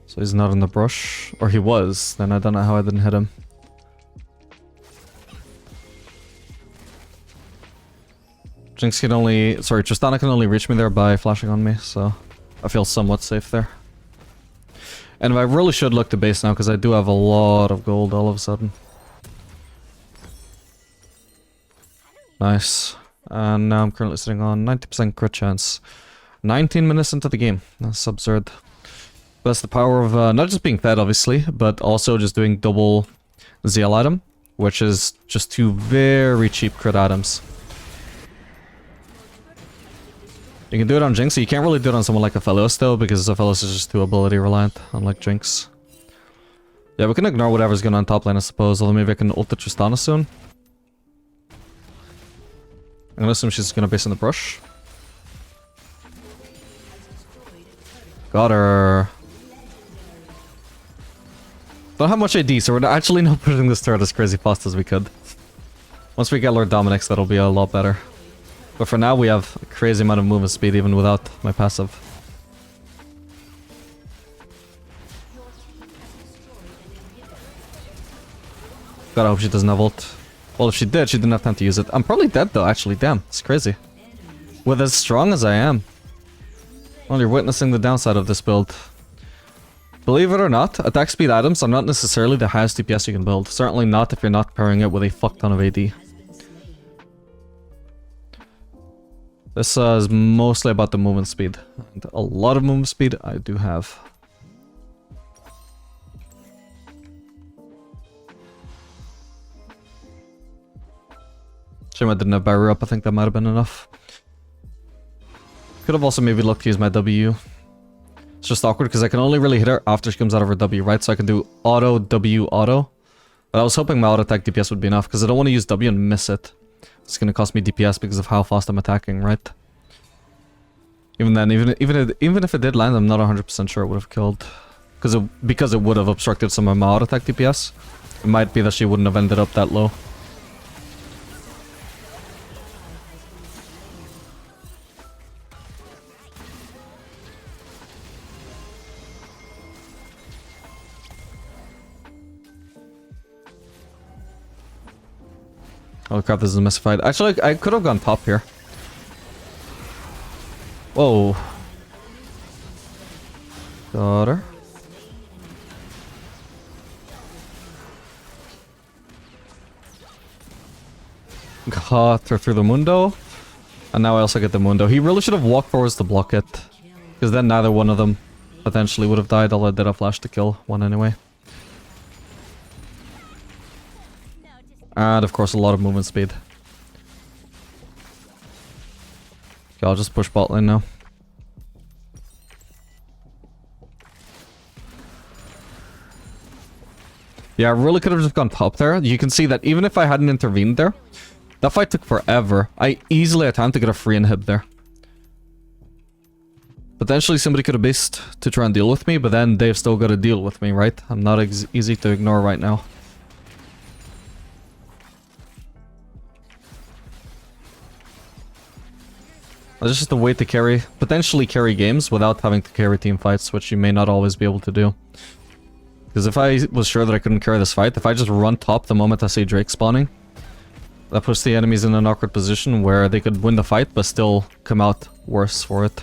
So he's not in the brush. Or he was. Then I don't know how I didn't hit him. Jinx can only... Sorry, Tristana can only reach me there by flashing on me, so... I feel somewhat safe there. And I really should look to base now, because I do have a lot of gold all of a sudden. Nice. And now I'm currently sitting on 90% crit chance. 19 minutes into the game. That's absurd. That's the power of not just being fed, obviously, but also just doing double Zeal item, which is just two very cheap crit items. You can do it on Jinx, so you can't really do it on someone like Aphelios though, because Aphelios is just too ability reliant, unlike Jinx. Yeah, we can ignore whatever's going on top lane, I suppose, although maybe I can ult the Tristana soon. I'm gonna assume she's gonna base in the brush. Got her. Don't have much AD, so we're actually not pushing this turret as crazy fast as we could. Once we get Lord Dominic's, that'll be a lot better. But for now, we have a crazy amount of movement speed even without my passive. God, I hope she doesn't have ult. Well, if she did, she didn't have time to use it. I'm probably dead though, actually. Damn, it's crazy. With as strong as I am. Well, you're witnessing the downside of this build. Believe it or not, attack speed items are not necessarily the highest DPS you can build. Certainly not if you're not pairing it with a fuck ton of AD. This is mostly about the movement speed. And a lot of movement speed I do have. Shame I didn't have barrier up, I think that might have been enough. Could have also maybe looked to use my W. It's just awkward because I can only really hit her after she comes out of her W, right? So I can do auto, W, auto. But I was hoping my auto attack DPS would be enough because I don't want to use W and miss it. It's going to cost me DPS because of how fast I'm attacking, right? Even then, even if it did land, I'm not 100% sure it would have killed. Because it would have obstructed some of my auto attack DPS. It might be that she wouldn't have ended up that low. Oh crap, this is mystified. Actually, I could have gone top here. Whoa. Got her. Got her through the Mundo. And now I also get the Mundo. He really should have walked forwards to block it. Because then neither one of them potentially would have died, although I did have flash to kill one anyway. And of course a lot of movement speed. Okay, I'll just push bot lane now. Yeah, I really could have just gone top there. You can see that even if I hadn't intervened there, that fight took forever. I easily had time to get a free inhib there. Potentially somebody could have based to try and deal with me, but then they've still got to deal with me, right? I'm not easy to ignore right now. It's just a way to carry, potentially carry games without having to carry team fights, which you may not always be able to do. Because if I was sure that I couldn't carry this fight, if I just run top the moment I see Drake spawning, that puts the enemies in an awkward position where they could win the fight but still come out worse for it.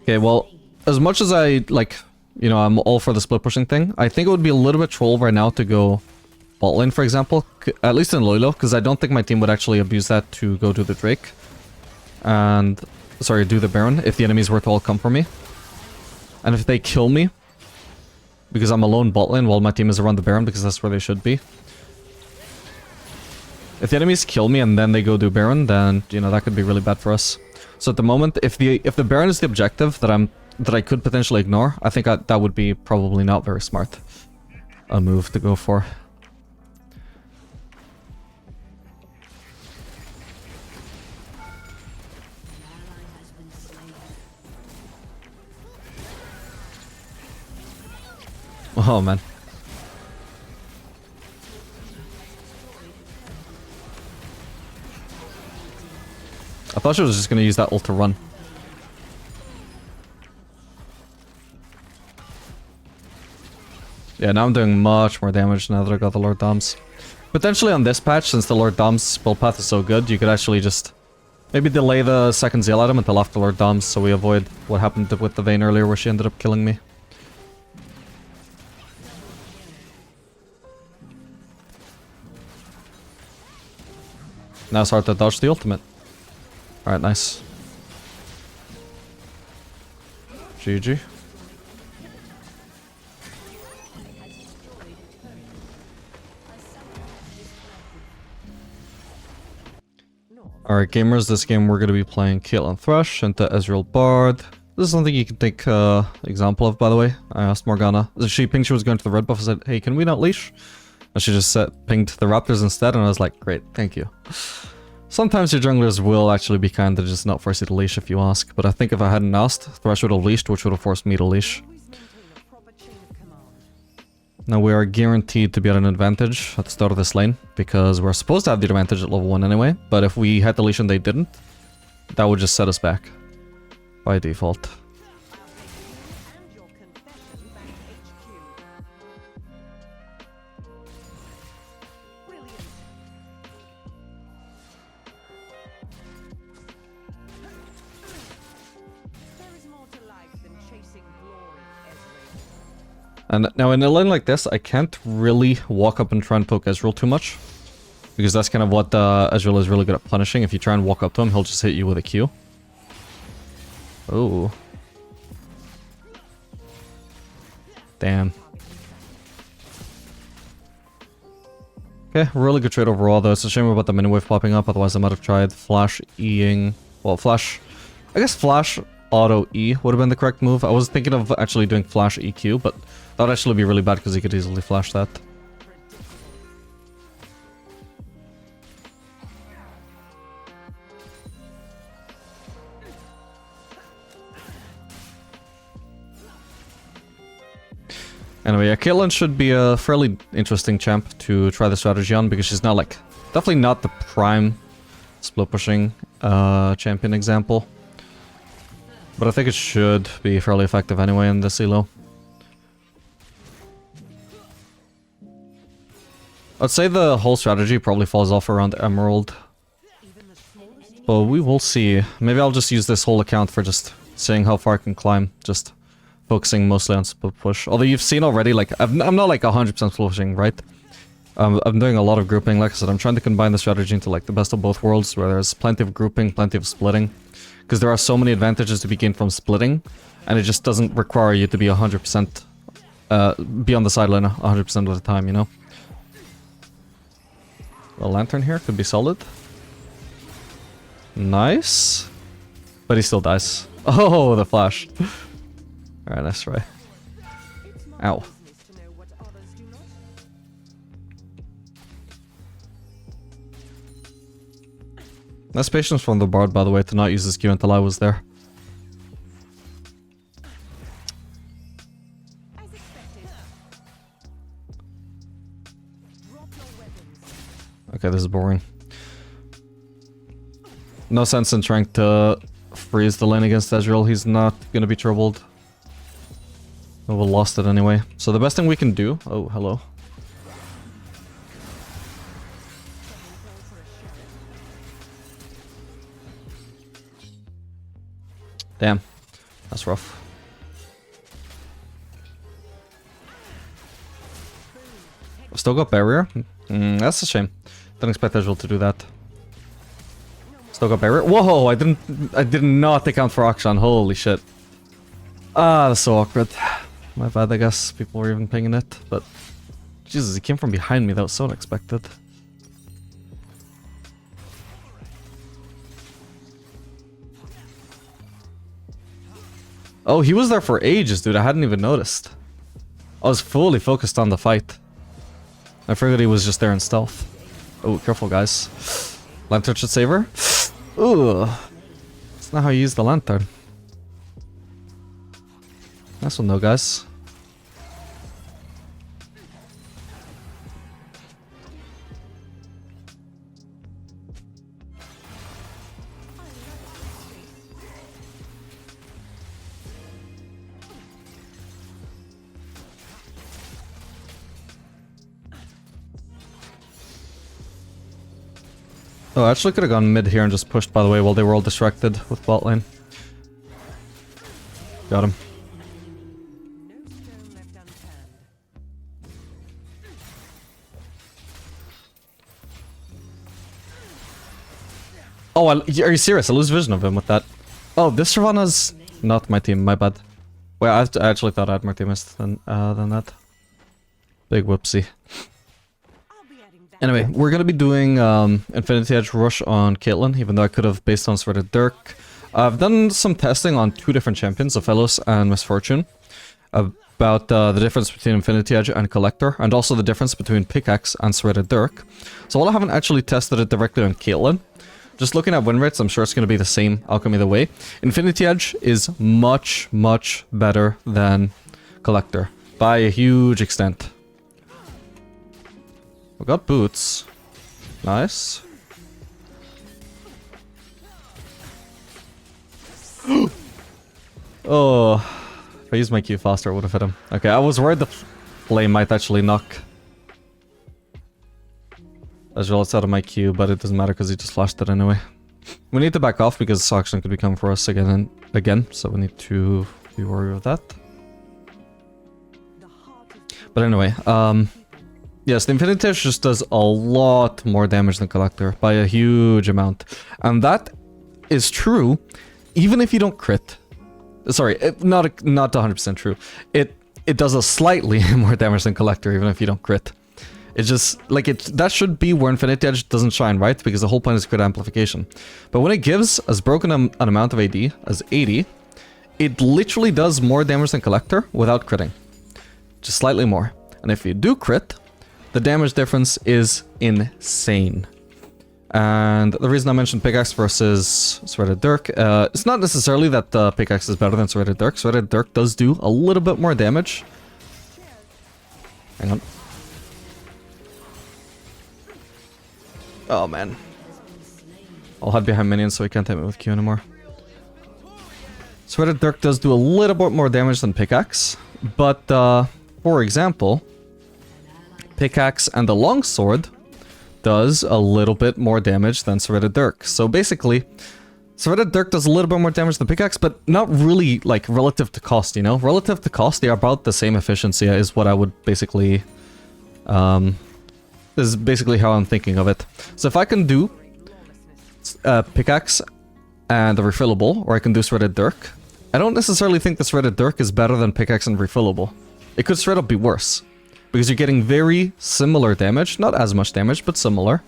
Okay, well, as much as I, like, you know, I'm all for the split pushing thing, I think it would be a little bit troll right now to go bot lane, for example. At least in Loylo, because I don't think my team would actually abuse that to go do the Drake. And, sorry, do the Baron, if the enemies were to all come for me. And if they kill me, because I'm alone bot lane while my team is around the Baron, because that's where they should be. If the enemies kill me and then they go do Baron, then, you know, that could be really bad for us. So at the moment, if the Baron is the objective that I could potentially ignore, I think that would be probably not very smart a move to go for. Oh man. I thought she was just gonna use that ult to run. Yeah, now I'm doing much more damage now that I got the Lord Doms. Potentially on this patch, since the Lord Doms build path is so good, you could actually just maybe delay the second Zeal item until after Lord Doms so we avoid what happened with the Vayne earlier where she ended up killing me. Now it's hard to dodge the ultimate. Alright, nice. GG. Alright gamers, this game we're going to be playing Caitlyn Thresh into Ezreal Bard. This is something you can take example of, by the way. I asked Morgana. She pinged she was going to the red buff. I said, hey, can we not leash? And she just pinged the Raptors instead, and I was like, great, thank you. Sometimes your junglers will actually be kind to just not force you to leash if you ask, but I think if I hadn't asked, Thresh would have leashed, which would have forced me to leash. Now we are guaranteed to be at an advantage at the start of this lane, because we're supposed to have the advantage at level 1 anyway, but if we had the leash and they didn't, that would just set us back. By default. And now in a lane like this, I can't really walk up and try and poke Ezreal too much. Because that's kind of what Ezreal is really good at punishing. If you try and walk up to him, he'll just hit you with a Q. Oh. Damn. Okay, really good trade overall though. It's a shame about the mini wave popping up, otherwise I might have tried flash E-ing. Well, flash... I guess flash auto E would have been the correct move. I was thinking of actually doing flash EQ, but that would actually be really bad because he could easily flash that. Anyway, yeah, Caitlyn should be a fairly interesting champ to try the strategy on because she's not like... Definitely not the prime split pushing champion example. But I think it should be fairly effective anyway in this elo. I'd say the whole strategy probably falls off around Emerald. But we will see. Maybe I'll just use this whole account for just seeing how far I can climb. Just focusing mostly on split push. Although you've seen already, like, I'm not like 100% split pushing, right? I'm doing a lot of grouping. Like I said, I'm trying to combine the strategy into like the best of both worlds, where there's plenty of grouping, plenty of splitting. Because there are so many advantages to be gained from splitting, and it just doesn't require you to be 100%, be on the sideline 100% of the time, you know? A lantern here could be solid. Nice. But he still dies. Oh, the flash. Alright, nice try. Ow. Nice patience from the Bard, by the way, to not use this Q until I was there. Okay, this is boring. No sense in trying to freeze the lane against Ezreal. He's not gonna be troubled. We will lost it anyway. So the best thing we can do... Oh, hello. Damn. That's rough. Still got barrier? That's a shame. Didn't expect Ezreal to do that. Still got barrier. Whoa! I did not account for Akshan. Holy shit. Ah, that's so awkward. My bad, I guess. People were even pinging it, but... Jesus, he came from behind me. That was so unexpected. Oh, he was there for ages, dude. I hadn't even noticed. I was fully focused on the fight. I figured he was just there in stealth. Oh, careful, guys. Lantern should save her. Ooh. That's not how you use the lantern. Nice one, though, guys. Oh, I actually could have gone mid here and just pushed, by the way, while they were all distracted with bot lane. Got him. Oh, are you serious? I lose vision of him with that. Oh, this Shyvana's not my team, my bad. Wait, I actually thought I had more teammates than that. Big whoopsie. Anyway, we're gonna be doing Infinity Edge Rush on Caitlyn, even though I could have based on Sweated Dirk. I've done some testing on two different champions, Aphelios and Misfortune, about the difference between Infinity Edge and Collector, and also the difference between Pickaxe and Sweated Dirk. So while I haven't actually tested it directly on Caitlyn, just looking at win rates, I'm sure it's going to be the same outcome either way. Infinity Edge is much, much better than Collector, by a huge extent. We got boots. Nice. Oh, if I used my Q faster, I would have hit him. Okay, I was worried the flame might actually knock Ezreal outside of my Q, but it doesn't matter because he just flashed it anyway. We need to back off because Sakshan could be coming for us again and again, so we need to be worried of that. But anyway, yes, the Infinity Edge just does a lot more damage than Collector, by a huge amount. And that is true, even if you don't crit. Sorry, not 100% true. It does a slightly more damage than Collector, even if you don't crit. It's just, like, that should be where Infinity Edge doesn't shine, right? Because the whole point is crit amplification. But when it gives as broken an amount of AD as 80, it literally does more damage than Collector without critting. Just slightly more. And if you do crit, the damage difference is insane. And the reason I mentioned Pickaxe versus Sweated Dirk, it's not necessarily that Pickaxe is better than Sweated Dirk. Sweated Dirk does do a little bit more damage. Hang on. Oh man. I'll hide behind minions so he can't hit me with Q anymore. Sweated Dirk does do a little bit more damage than Pickaxe, but for example, Pickaxe and the Longsword does a little bit more damage than Sweated Dirk. So basically, Sweated Dirk does a little bit more damage than Pickaxe, but not really, like, relative to cost, you know? Relative to cost, they are about the same efficiency, is what I would basically... this is basically how I'm thinking of it. So if I can do Pickaxe and the Refillable, or I can do Sweated Dirk, I don't necessarily think the Sweated Dirk is better than Pickaxe and Refillable. It could straight up be worse. Because you're getting very similar damage, not as much damage, but similar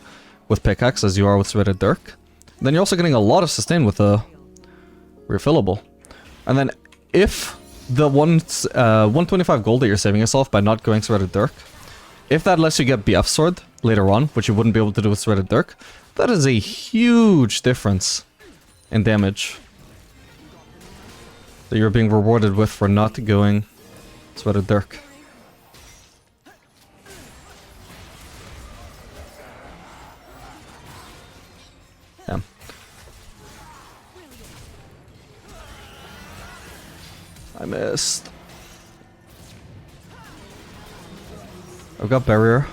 with Pickaxe as you are with Sweated Dirk. Then you're also getting a lot of sustain with the Refillable. And then if the 125 gold that you're saving yourself by not going Sweated Dirk, if that lets you get BF Sword later on, which you wouldn't be able to do with Sweated Dirk, that is a huge difference in damage that you're being rewarded with for not going Sweated Dirk. I missed. I've got barrier.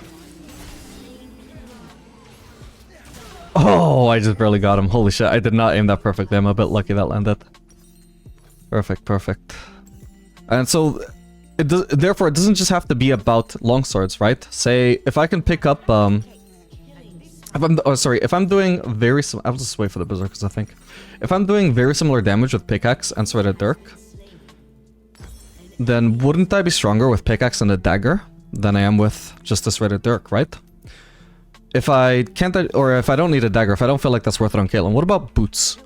Oh, I just barely got him. Holy shit, I did not aim that perfectly. I'm a bit lucky that landed. Perfect, perfect. And so, therefore, it doesn't just have to be about longswords, right? Say, if I can pick up, if I'm doing very I'll just wait for the berserkers, I think. If I'm doing very similar damage with pickaxe and Threaded Dirk, then wouldn't I be stronger with pickaxe and a dagger than I am with just a Threaded Dirk, right? If I can't, or if I don't need a dagger, if I don't feel like that's worth it on Caitlyn, what about boots?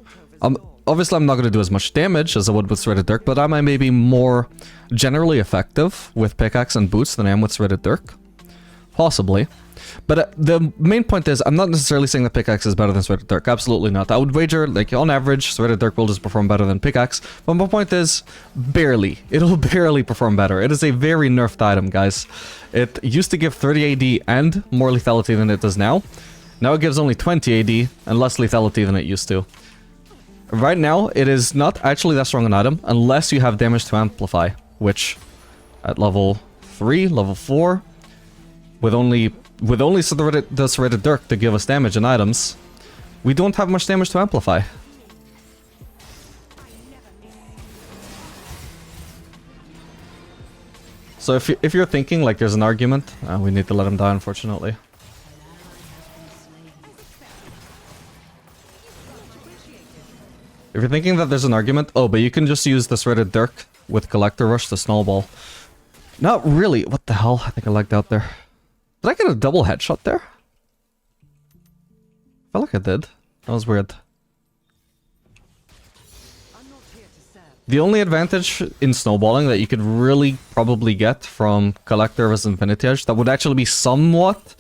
Obviously I'm not going to do as much damage as I would with Threaded Dirk, but I might be more generally effective with pickaxe and boots than I am with Threaded Dirk. Possibly. But the main point is, I'm not necessarily saying that pickaxe is better than Threaded Dirk. Absolutely not. I would wager, like, on average, Threaded Dirk will just perform better than pickaxe. But my point is, barely. It'll barely perform better. It is a very nerfed item, guys. It used to give 30 AD and more lethality than it does now. Now it gives only 20 AD and less lethality than it used to. Right now, it is not actually that strong an item, unless you have damage to amplify, which, at level 3, level 4, with only the Threaded Dirk to give us damage and items, we don't have much damage to amplify. So if you're thinking like there's an argument, we need to let him die, unfortunately. If you're thinking that there's an argument, oh, but you can just use the Threaded Dirk with Collector Rush to snowball. Not really. What the hell? I think I lagged out there. Did I get a double headshot there? I felt like I did. That was weird. The only advantage in snowballing that you could really probably get from Collector versus Infinity Edge that would actually be somewhat,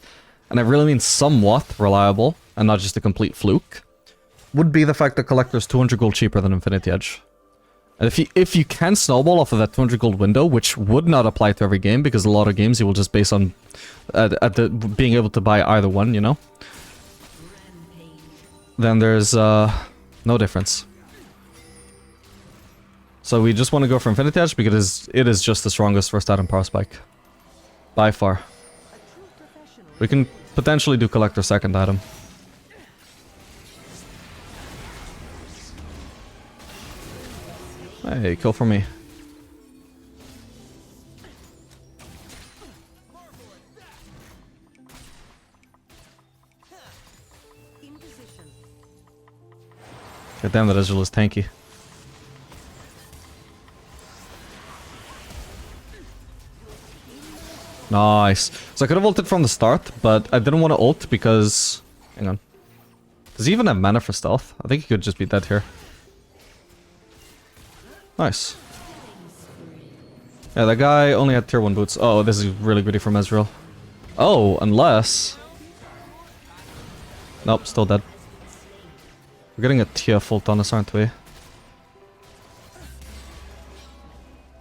and I really mean somewhat, reliable, and not just a complete fluke, would be the fact that Collector is 200 gold cheaper than Infinity Edge. And if you can snowball off of that 200 gold window, which would not apply to every game, because a lot of games you will just base on being able to buy either one, you know? Then there's no difference. So we just want to go for Infinity Edge because it is just the strongest first item power spike. By far. We can potentially do Collector second item. Hey, kill for me. God damn, that Ezreal is tanky. Nice. So I could have ulted from the start, but I didn't want to ult because... Hang on. Does he even have mana for stealth? I think he could just be dead here. Nice. Yeah, that guy only had tier 1 boots. Oh, this is really greedy from Ezreal. Oh, unless... Nope, still dead. We're getting a TF ult on us, aren't we?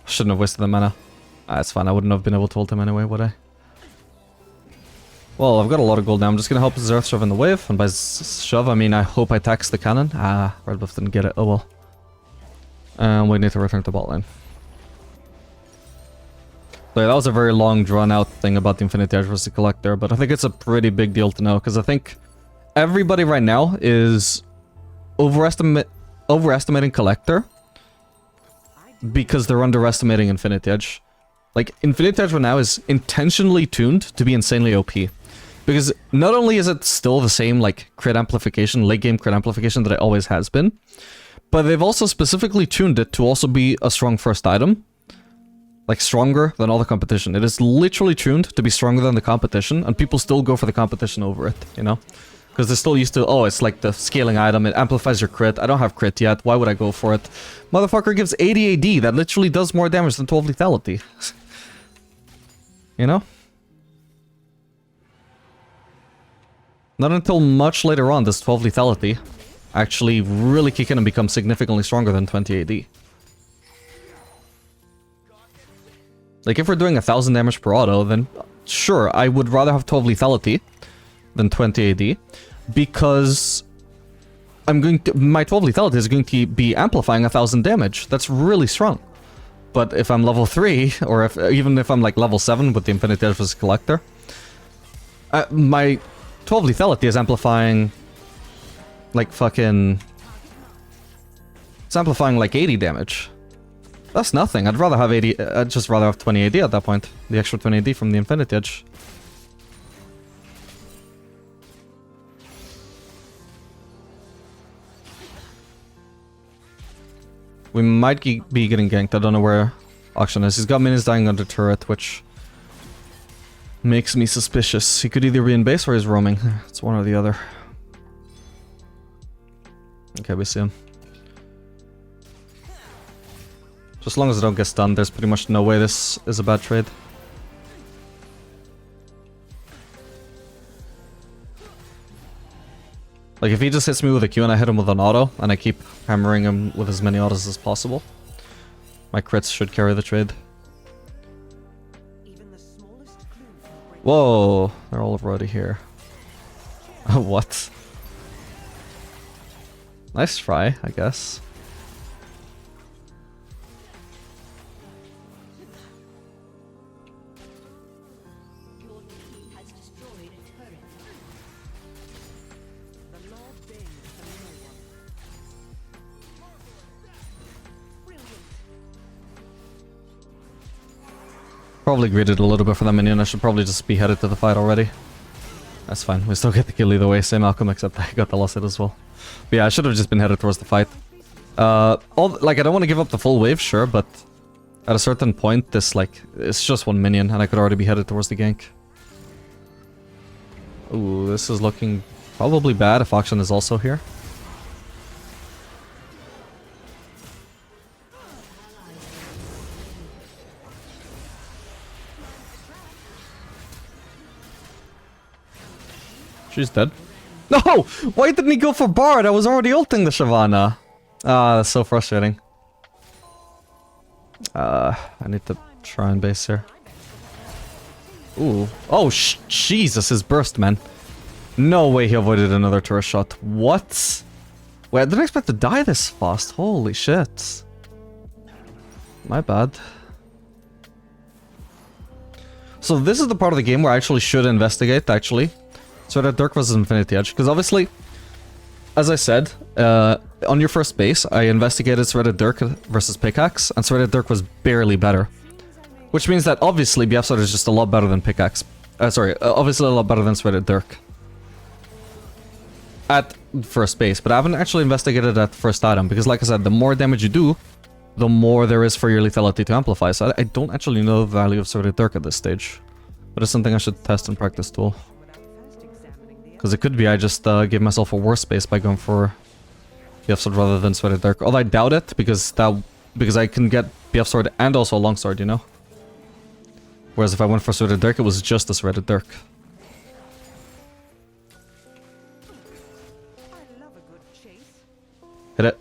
Shouldn't have wasted the mana. Ah, it's fine, I wouldn't have been able to ult him anyway, would I? Well, I've got a lot of gold now. I'm just gonna help Zerth shove in the wave, and by shove, I mean I hope I tax the cannon. Ah, Red Buff didn't get it, oh well. And we need to return to bot lane. So yeah, that was a very long, drawn-out thing about the Infinity Edge versus the Collector, but I think it's a pretty big deal to know, because I think everybody right now is overestimating Collector because they're underestimating Infinity Edge. Like, Infinity Edge right now is intentionally tuned to be insanely OP. Because not only is it still the same, like, crit amplification, late-game crit amplification that it always has been, but they've also specifically tuned it to also be a strong first item. Like, stronger than all the competition. It is literally tuned to be stronger than the competition, and people still go for the competition over it, you know? Because they're still used to, oh, it's like the scaling item, it amplifies your crit, I don't have crit yet, why would I go for it? Motherfucker gives 80 AD, that literally does more damage than 12 lethality. You know? Not until much later on does 12 lethality actually really kick in and become significantly stronger than 20 AD. Like, if we're doing 1000 damage per auto, then sure, I would rather have 12 lethality than 20 AD, because my 12 lethality is going to be amplifying 1000 damage. That's really strong. But if I'm level 3, or even if I'm like level 7 with the Infinity Edge as a Collector, my 12 lethality is amplifying like fucking... It's amplifying like 80 damage. That's nothing. I'd rather have 80... I'd just rather have 20 AD at that point. The extra 20 AD from the Infinity Edge. We might be getting ganked. I don't know where Auction is. He's got minions dying under turret, which makes me suspicious. He could either be in base or he's roaming. It's one or the other. Okay, we see him. Just as long as I don't get stunned, there's pretty much no way this is a bad trade. Like, if he just hits me with a Q and I hit him with an auto, and I keep hammering him with as many autos as possible, my crits should carry the trade. Whoa, they're all already here. What? Nice try, I guess. Probably greeted a little bit for that minion. I should probably just be headed to the fight already. That's fine. We still get the kill either way. Same outcome, except I got the last hit as well. But yeah, I should have just been headed towards the fight. I don't want to give up the full wave, sure, but at a certain point, this, like, it's just one minion, and I could already be headed towards the gank. Ooh, this is looking probably bad if Auction is also here. She's dead. No! Why didn't he go for Bard? I was already ulting the Shyvana. Ah, that's so frustrating. I need to try and base here. Ooh. Oh, Jesus, his burst, man. No way he avoided another turret shot. What? Wait, I didn't expect to die this fast. Holy shit. My bad. So this is the part of the game where I actually should investigate, actually. So that Dirk versus Infinity Edge, because obviously, as I said, on your first base, I investigated Threaded Dirk versus Pickaxe, and Threaded Dirk was barely better. Which means that obviously BF Sword is just a lot better than Pickaxe. Obviously a lot better than Threaded Dirk. At first base, but I haven't actually investigated that first item, because like I said, the more damage you do, the more there is for your lethality to amplify, so I don't actually know the value of Threaded Dirk at this stage. But it's something I should test and practice tool. Because it could be I just gave myself a worse base by going for BF Sword rather than Threaded Dirk. Although I doubt it, because I can get BF Sword and also a Longsword, you know? Whereas if I went for Threaded Dirk, it was just a Threaded Dirk. Hit it.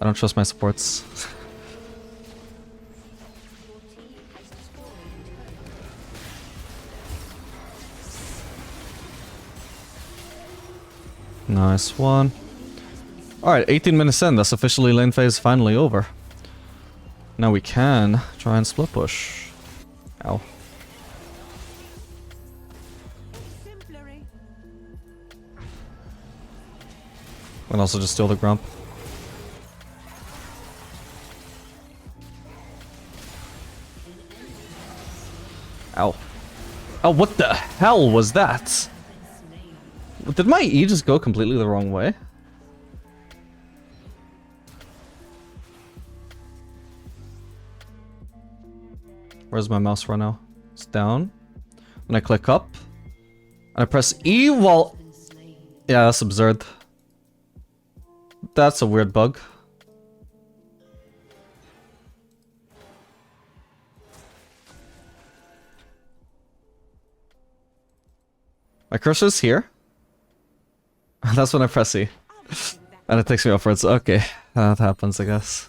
I don't trust my supports. Nice one. Alright, 18 minutes in. That's officially lane phase finally over. Now we can try and split push. Ow. We can also just steal the Grump. Ow. Oh, what the hell was that? Did my E just go completely the wrong way? Where's my mouse right now? It's down. When I click up, and I press E while... Yeah, that's absurd. That's a weird bug. My cursor's here. That's when I press E. And it takes me upwards. Okay, that happens, I guess.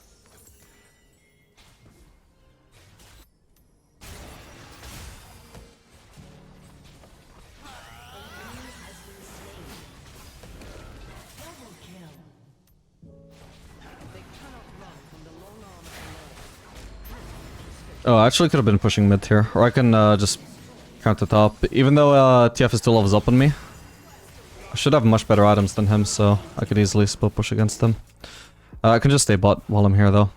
Oh, I actually could have been pushing mid here. Or I can just counter top. Even though TF is 2 levels up on me. I should have much better items than him, so I could easily split push against him. I can just stay bot while I'm here though.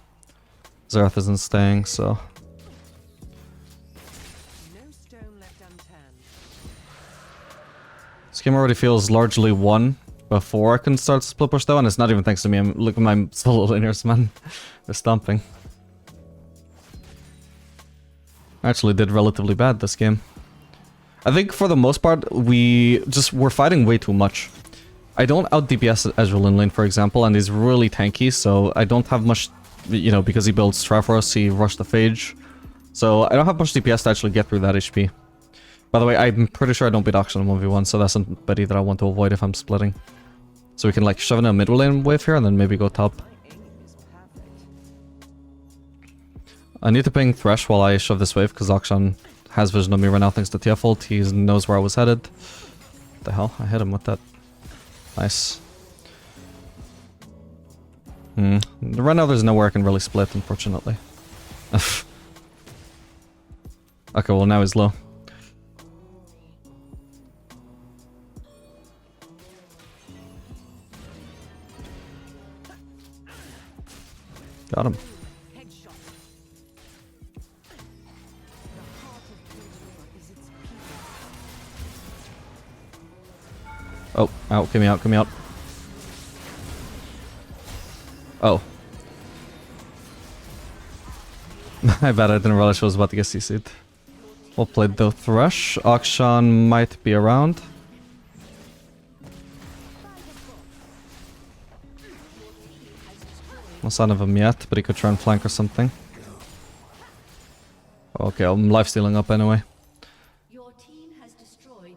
Xerath isn't staying, so... This game already feels largely won before I can start split push though, and it's not even thanks to me. Look at my solo laners, man. They're stomping. I actually did relatively bad this game. I think for the most part, we're fighting way too much. I don't out DPS Ezreal in lane, for example, and he's really tanky, so I don't have much, you know, because he builds Triforce, he rushed the Phage. So I don't have much DPS to actually get through that HP. By the way, I'm pretty sure I don't beat Auction in 1v1, so that's somebody that I want to avoid if I'm splitting. So we can like shove in a mid lane wave here and then maybe go top. I need to ping Thresh while I shove this wave because Auction has vision on me right now thanks to TF ult. He knows where I was headed. What the hell? I hit him with that. Nice. Right now there's nowhere I can really split, unfortunately. Okay, well now he's low. Got him. Oh, out, get me out, get me out. Oh. I bet I didn't realize I was about to get CC'd. Well played though, Thresh. Auction might be around. No sign of him yet, but he could try and flank or something. Okay, I'm lifestealing up anyway.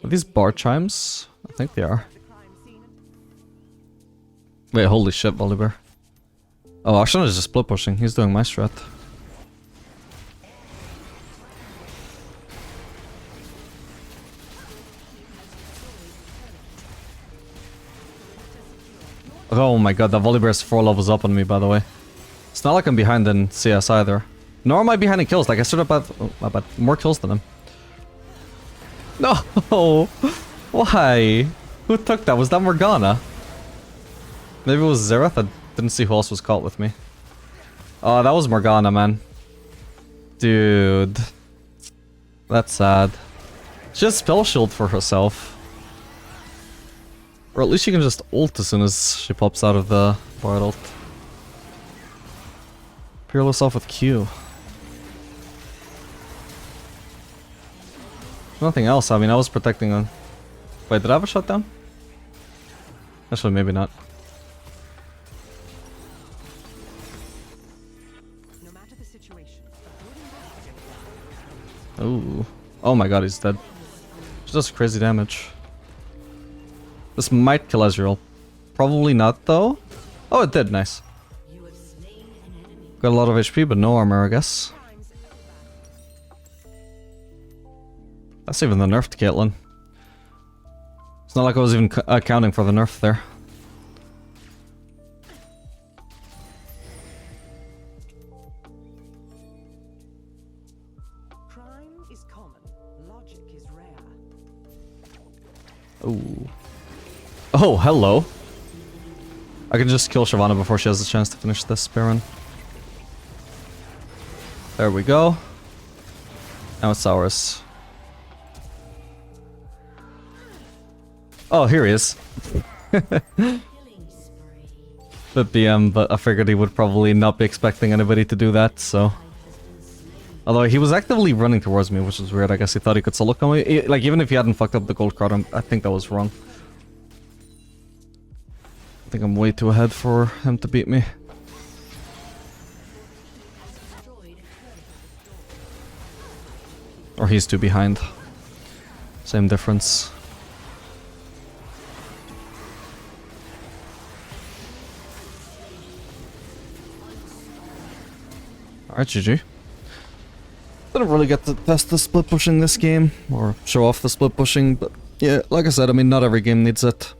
Are these bar chimes? I think they are. Wait, holy shit, Volibear. Oh, Auction is just split pushing. He's doing my strat. Oh my god, that Volibear is 4 levels up on me, by the way. It's not like I'm behind in CS either. Nor am I behind in kills. Like, I stood up at... Oh, my bad. More kills than him. No! Why? Who took that? Was that Morgana? Maybe it was Xerath? I didn't see who else was caught with me. Oh, that was Morgana, man. Dude. That's sad. She has spell shield for herself. Or at least she can just ult as soon as she pops out of the Bard ult. Peerless off with Q. Nothing else. I mean, I was protecting on... Wait, did I have a shutdown? Actually, maybe not. Ooh. Oh my god, he's dead. She does crazy damage. This might kill Ezreal. Probably not, though. Oh, it did. Nice. Got a lot of HP, but no armor, I guess. That's even the nerf to Caitlyn. It's not like I was even accounting for the nerf there. Crime is common. Logic is rare. Ooh. Oh, hello. I can just kill Shyvana before she has a chance to finish this Baron. There we go. Now it's ours. Oh, here he is. The BM, but I figured he would probably not be expecting anybody to do that, so... Although he was actively running towards me, which is weird. I guess he thought he could solo kill me. Like, even if he hadn't fucked up the gold card, I think that was wrong. I think I'm way too ahead for him to beat me. Or he's too behind. Same difference. Alright, GG. Didn't really get to test the split pushing this game, or show off the split pushing, but yeah, like I said, I mean, not every game needs it.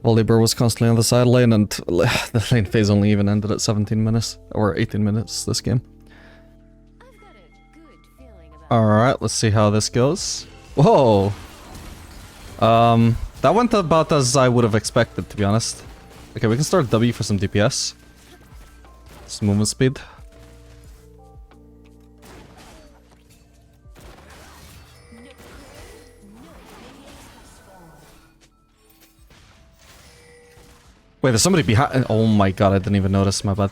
Volibear was constantly on the side lane, and the lane phase only even ended at 17 minutes, or 18 minutes this game. I've got a good Alright, let's see how this goes. Whoa! That went about as I would have expected, to be honest. Okay, we can start W for some DPS. Some movement speed. Wait, there's somebody behind. Oh my god, I didn't even notice, my bad.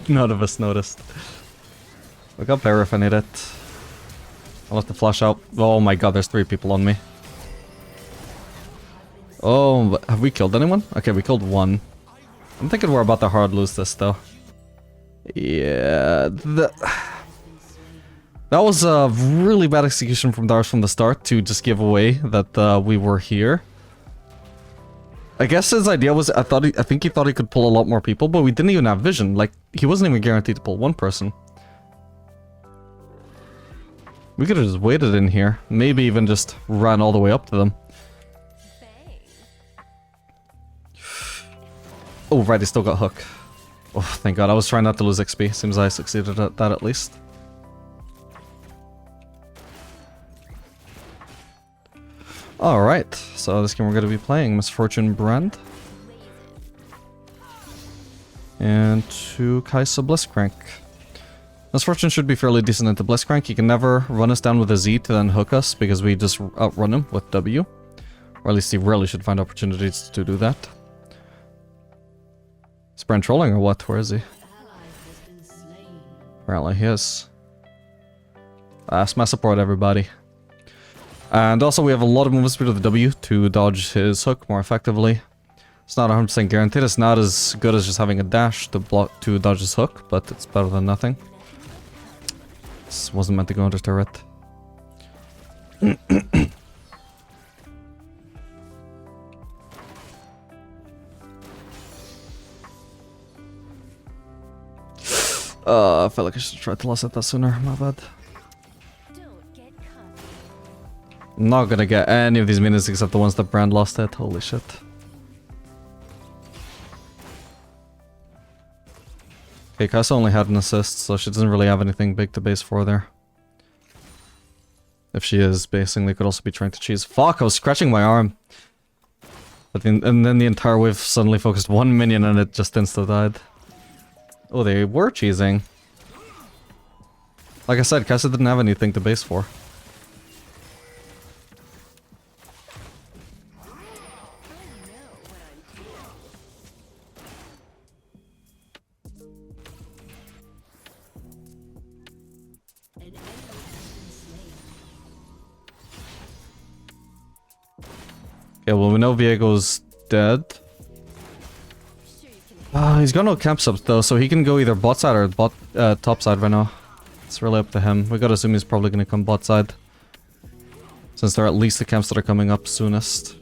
None of us noticed. We got better if I need it. I'll have to flash out. Oh my god, there's 3 people on me. Oh, have we killed anyone? Okay, we killed 1. I'm thinking we're about to hard lose this though. Yeah, that was a really bad execution from Dars from the start to just give away that we were here. I guess his idea was, I think he thought he could pull a lot more people, but we didn't even have vision. Like, he wasn't even guaranteed to pull 1 person. We could have just waited in here. Maybe even just ran all the way up to them. Oh, right, he still got hook. Oh, thank god. I was trying not to lose XP. Seems I succeeded at that at least. Alright, so this game we're going to be playing Misfortune Brand. And to Kaisa Blitzcrank. Misfortune should be fairly decent into Blitzcrank. He can never run us down with a Z to then hook us because we just outrun him with W. Or at least he rarely should find opportunities to do that. Is Brand trolling or what? Where is he? Apparently he is. That's my support, everybody. And also we have a lot of movement speed with the W to dodge his hook more effectively. It's not 100% guaranteed. It's not as good as just having a dash to block to dodge his hook, but it's better than nothing. This wasn't meant to go under turret. I felt like I should have tried to last at that sooner. My bad. I'm not gonna get any of these minions except the ones that Brand lost at. Holy shit. Okay, Kasa only had an assist, so she doesn't really have anything big to base for there. If she is basing, they could also be trying to cheese. Fuck, I was scratching my arm. But and then the entire wave suddenly focused 1 minion and it just insta-died. Oh, they were cheesing. Like I said, Kasa didn't have anything to base for. Okay, well we know Viego's dead. He's got no camp subs though, so he can go either bot side or top side right now. It's really up to him. We gotta assume he's probably gonna come bot side. Since they're at least the camps that are coming up soonest.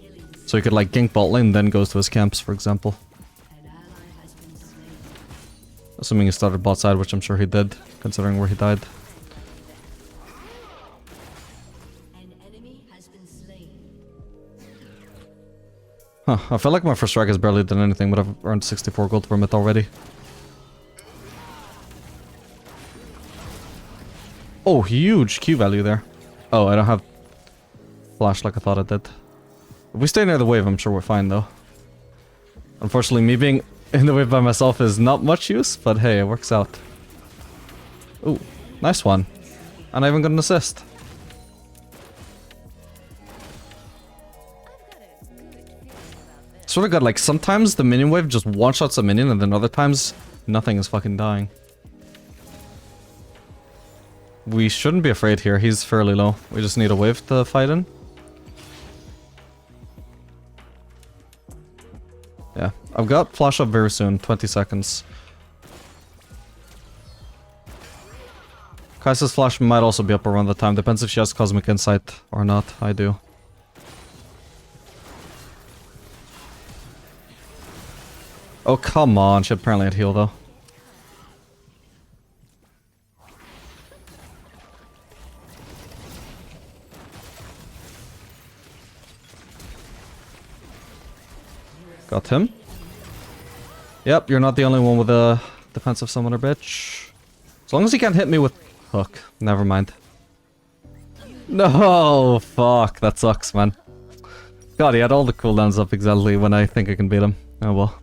So he could like gank bot lane, then goes to his camps, for example. Assuming he started bot side, which I'm sure he did, considering where he died. Huh, I feel like my first strike has barely done anything, but I've earned 64 gold from it already. Oh, huge Q value there. Oh, I don't have flash like I thought I did. If we stay near the wave, I'm sure we're fine though. Unfortunately, me being in the wave by myself is not much use, but hey, it works out. Ooh, nice one. And I even got an assist. Sort of got like, sometimes the minion wave just one-shots a minion and then other times nothing is fucking dying. We shouldn't be afraid here, he's fairly low. We just need a wave to fight in. Yeah, I've got flash up very soon, 20 seconds. Kaisa's flash might also be up around the time, depends if she has Cosmic Insight or not, I do. Oh, come on. She apparently had heal, though. Got him. Yep, you're not the only one with a defensive summoner, bitch. As long as he can't hit me with Hook. Never mind. No! Fuck, that sucks, man. God, he had all the cooldowns up exactly when I think I can beat him. Oh well.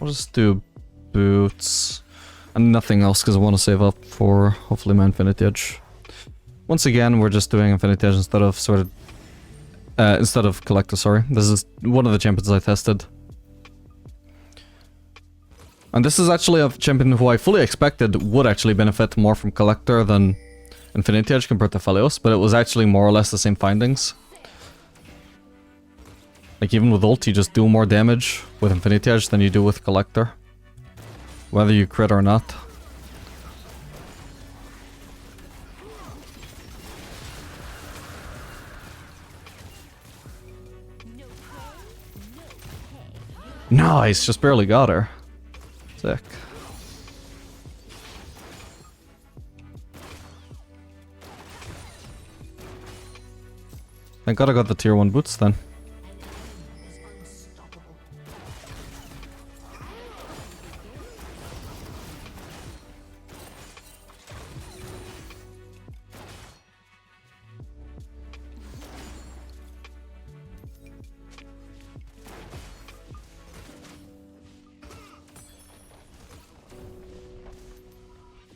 I'll just do boots. And nothing else because I want to save up for hopefully my Infinity Edge. Once again, we're just doing Infinity Edge instead of Collector, sorry. This is one of the champions I tested. And this is actually a champion who I fully expected would actually benefit more from Collector than Infinity Edge compared to Aphelios, but it was actually more or less the same findings. Like even with ult, you just do more damage with Infinity Edge than you do with Collector. Whether you crit or not. Nice, just barely got her. Sick. Thank God I got the tier 1 boots then.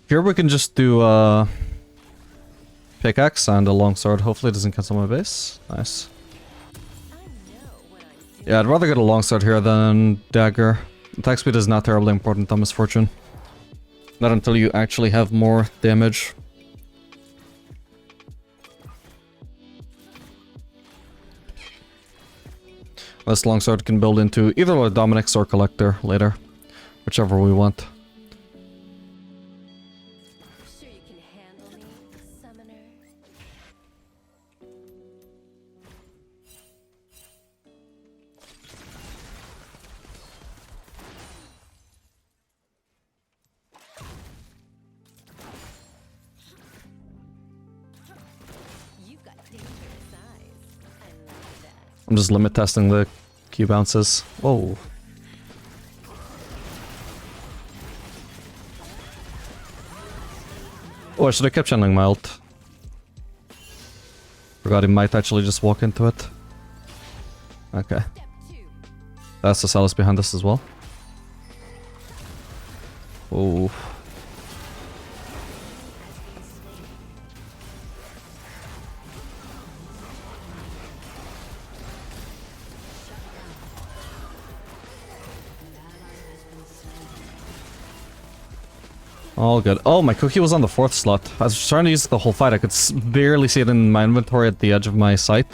Here we can just do pickaxe and a longsword. Hopefully it doesn't cancel my base. Nice. Yeah, I'd rather get a longsword here than dagger. Attack speed is not terribly important on Misfortune. Not until you actually have more damage. This longsword can build into either a Dominic's or Collector later. Whichever we want. I'm just limit testing the Q bounces. Whoa. Oh, I should have kept channeling my ult. Forgot he might actually just walk into it. Okay. That's the Salas behind us as well. Oh. All good. Oh, my cookie was on the 4th slot. I was trying to use it the whole fight. I could barely see it in my inventory at the edge of my sight.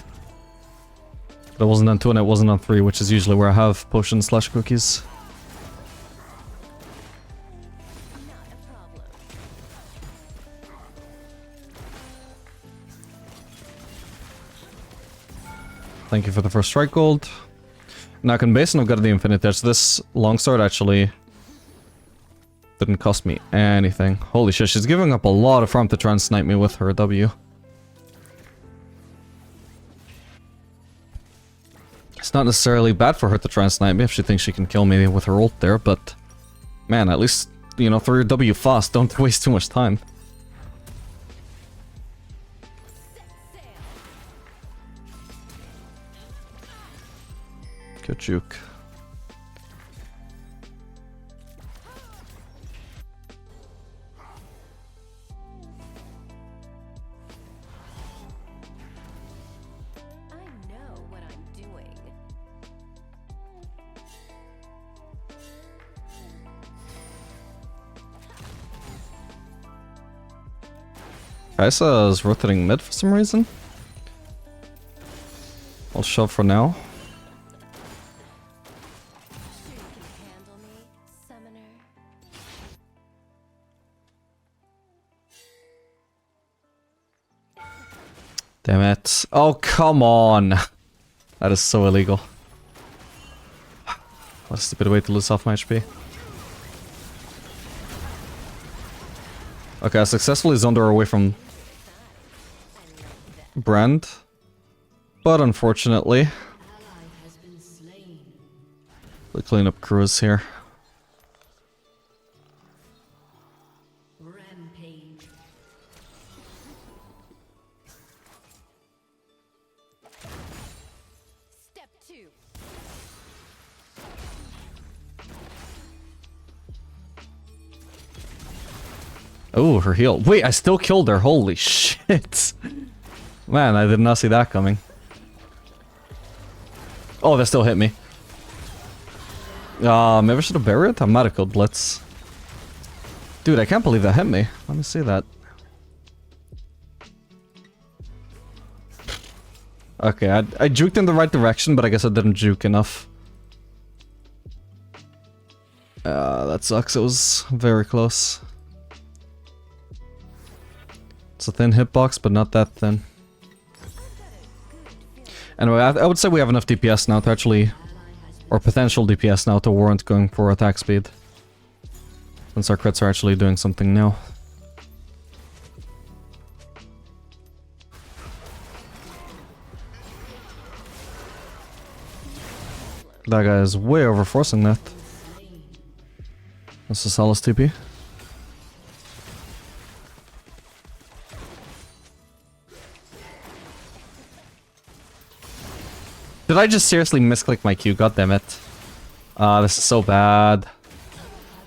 But it wasn't on 2 and it wasn't on 3, which is usually where I have potions / cookies. Thank you for the first strike gold. Now I can base and I've got the Infinity Edge. This longsword actually didn't cost me anything. Holy shit, she's giving up a lot of farm to try and snipe me with her W. It's not necessarily bad for her to try and snipe me if she thinks she can kill me with her ult there, but man, at least, you know, throw your W fast, don't waste too much time. Good juke. Kaisa is rotating mid for some reason. I'll shove for now. Damn it. Oh, come on. That is so illegal. What a stupid way to lose half my HP. Okay, I successfully zoned her away from Brand, but unfortunately, the cleanup crew is here. Oh, her heal. Wait, I still killed her. Holy shit. Man, I did not see that coming. Oh, that still hit me. Maybe I should have buried? I might have killed Blitz. Dude, I can't believe that hit me. Let me see that. Okay, I juked in the right direction, but I guess I didn't juke enough. That sucks. It was very close. It's a thin hitbox, but not that thin. Anyway, I would say we have enough DPS now to actually... Or potential DPS now to warrant going for attack speed. Since our crits are actually doing something now. That guy is way overforcing that. That's a Salus TP. Did I just seriously misclick my Q? God damn it. This is so bad.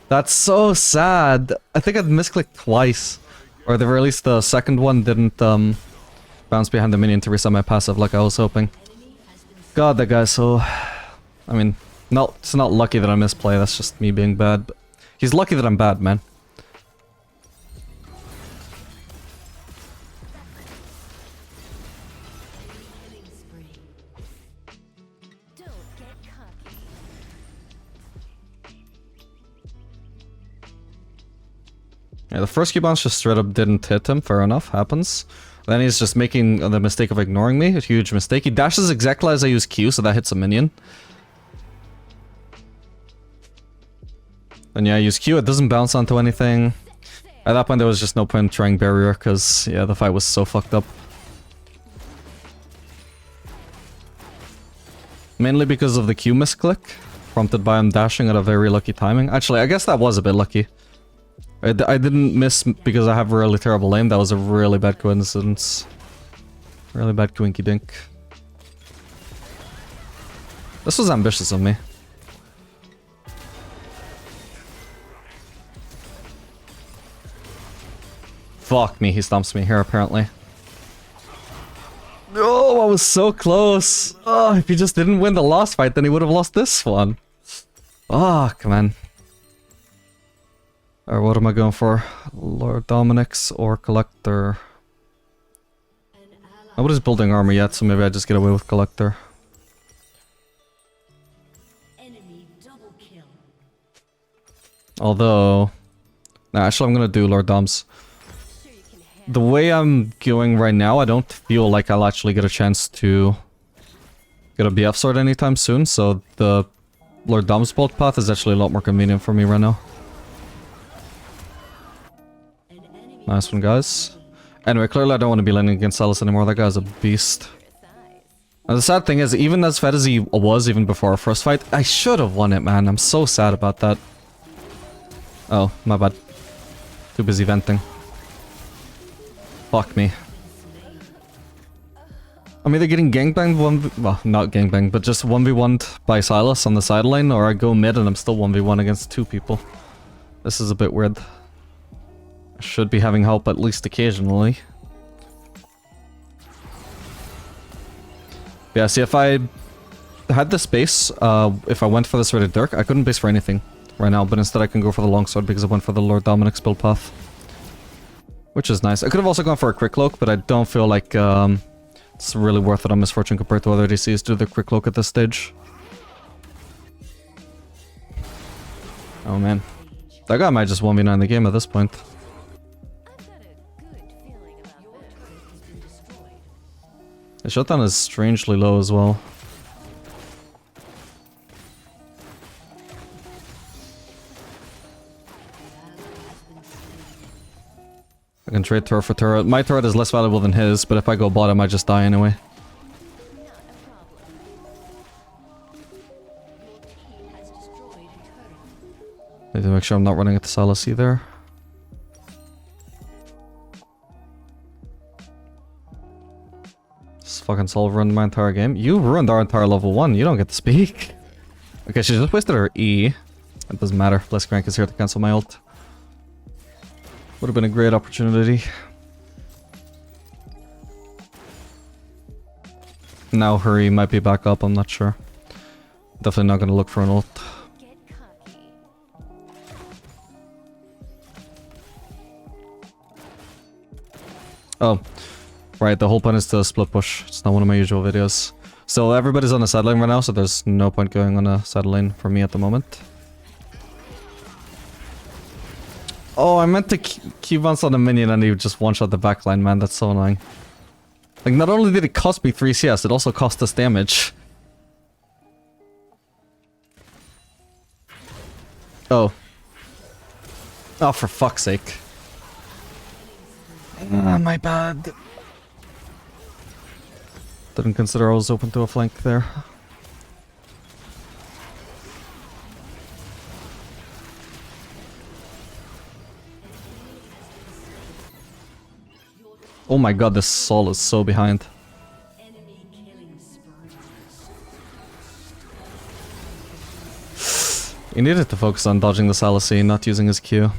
That's so sad. I think I'd misclicked twice. Or at the very least the second one didn't bounce behind the minion to reset my passive like I was hoping. God, that guy's so... I mean, no, it's not lucky that I misplay, that's just me being bad. But he's lucky that I'm bad, man. Yeah, the first Q bounce just straight up didn't hit him, fair enough, happens. Then he's just making the mistake of ignoring me, a huge mistake. He dashes exactly as I use Q, so that hits a minion. And yeah, I use Q, it doesn't bounce onto anything. At that point there was just no point trying barrier, because yeah, the fight was so fucked up. Mainly because of the Q misclick, prompted by him dashing at a very lucky timing. Actually, I guess that was a bit lucky. I didn't miss because I have really terrible aim, that was a really bad coincidence. Really bad coinky dink. This was ambitious of me. Fuck me, he stomps me here apparently. Oh, I was so close. Oh, if he just didn't win the last fight, then he would have lost this one. Oh, come on. Or what am I going for? Lord Dominic's or Collector? Nobody's building armor yet, so maybe I just get away with Collector. Although... Nah, actually I'm gonna do Lord Dom's. The way I'm going right now, I don't feel like I'll actually get a chance to get a BF sword anytime soon, so the Lord Dom's bolt path is actually a lot more convenient for me right now. Nice one, guys. Anyway, clearly I don't want to be laning against Salus anymore. That guy's a beast. And the sad thing is, even as fed as he was even before our first fight, I should have won it, man. I'm so sad about that. Oh, my bad. Too busy venting. Fuck me. I'm either getting gangbanged well, not gangbanged, but just 1v1'd by Silas on the side lane, or I go mid and I'm still 1v1 against two people. This is a bit weird. I should be having help at least occasionally. Yeah, see, if I had the space, if I went for this Reddit Dirk, I couldn't base for anything right now, but instead I can go for the longsword because I went for the Lord Dominic's build path. Which is nice. I could have also gone for a quick cloak, but I don't feel like it's really worth it on Misfortune compared to other DCs to do the quick cloak at this stage. Oh man. That guy might just 1v9 the game at this point. The shutdown is strangely low as well. I can trade turret for turret. My turret is less valuable than his, but if I go bot I might just die anyway. Need to make sure I'm not running into Salus either. Fucking Sol ruined my entire game. You ruined our entire level 1. You don't get to speak. Okay, she just wasted her E. It doesn't matter. Blitzcrank is here to cancel my ult. Would have been a great opportunity. Now Hurry might be back up, I'm not sure. Definitely not gonna look for an ult. Oh, right, the whole point is to split push. It's not one of my usual videos. So everybody's on the side lane right now, so there's no point going on a side lane for me at the moment. Oh, I meant to Q bounce on a minion and he just one-shot the backline, man. That's so annoying. Like, not only did it cost me 3 CS, it also cost us damage. Oh. Oh, for fuck's sake. Ah, my bad. Didn't consider I was open to a flank there. Oh my god, this Sol is so behind. He needed to focus on dodging the Salicine, not using his Q.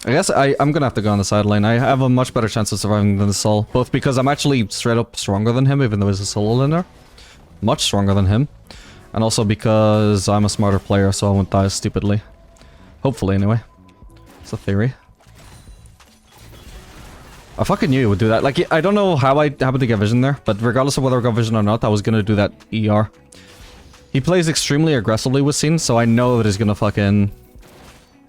I guess I'm gonna have to go on the side lane. I have a much better chance of surviving than the Sol. Both because I'm actually straight up stronger than him, even though he's a solo laner. Much stronger than him. And also because I'm a smarter player, so I won't die stupidly. Hopefully, anyway. It's a theory. I fucking knew he would do that. Like, I don't know how I happened to get vision there, but regardless of whether I got vision or not, I was gonna do that ER. He plays extremely aggressively with Scene, so I know that he's gonna fucking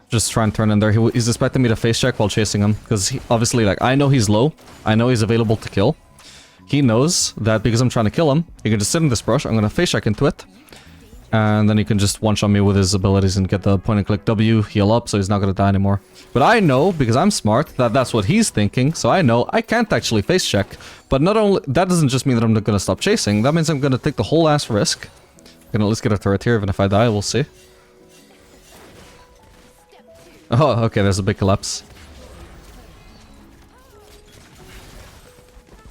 just try and turn in there. He's expecting me to face check while chasing him, because obviously, like, I know he's low. I know he's available to kill. He knows that because I'm trying to kill him, he can just sit in this brush, I'm gonna face check into it, and then he can just one-shot me with his abilities and get the point-and-click W, heal up, so he's not gonna die anymore. But I know, because I'm smart, that that's what he's thinking, so I know I can't actually face check. But not only that doesn't just mean that I'm not gonna stop chasing, that means I'm gonna take the whole ass risk. Gonna at least get a turret here, even if I die, we'll see. Oh, okay, there's a big collapse.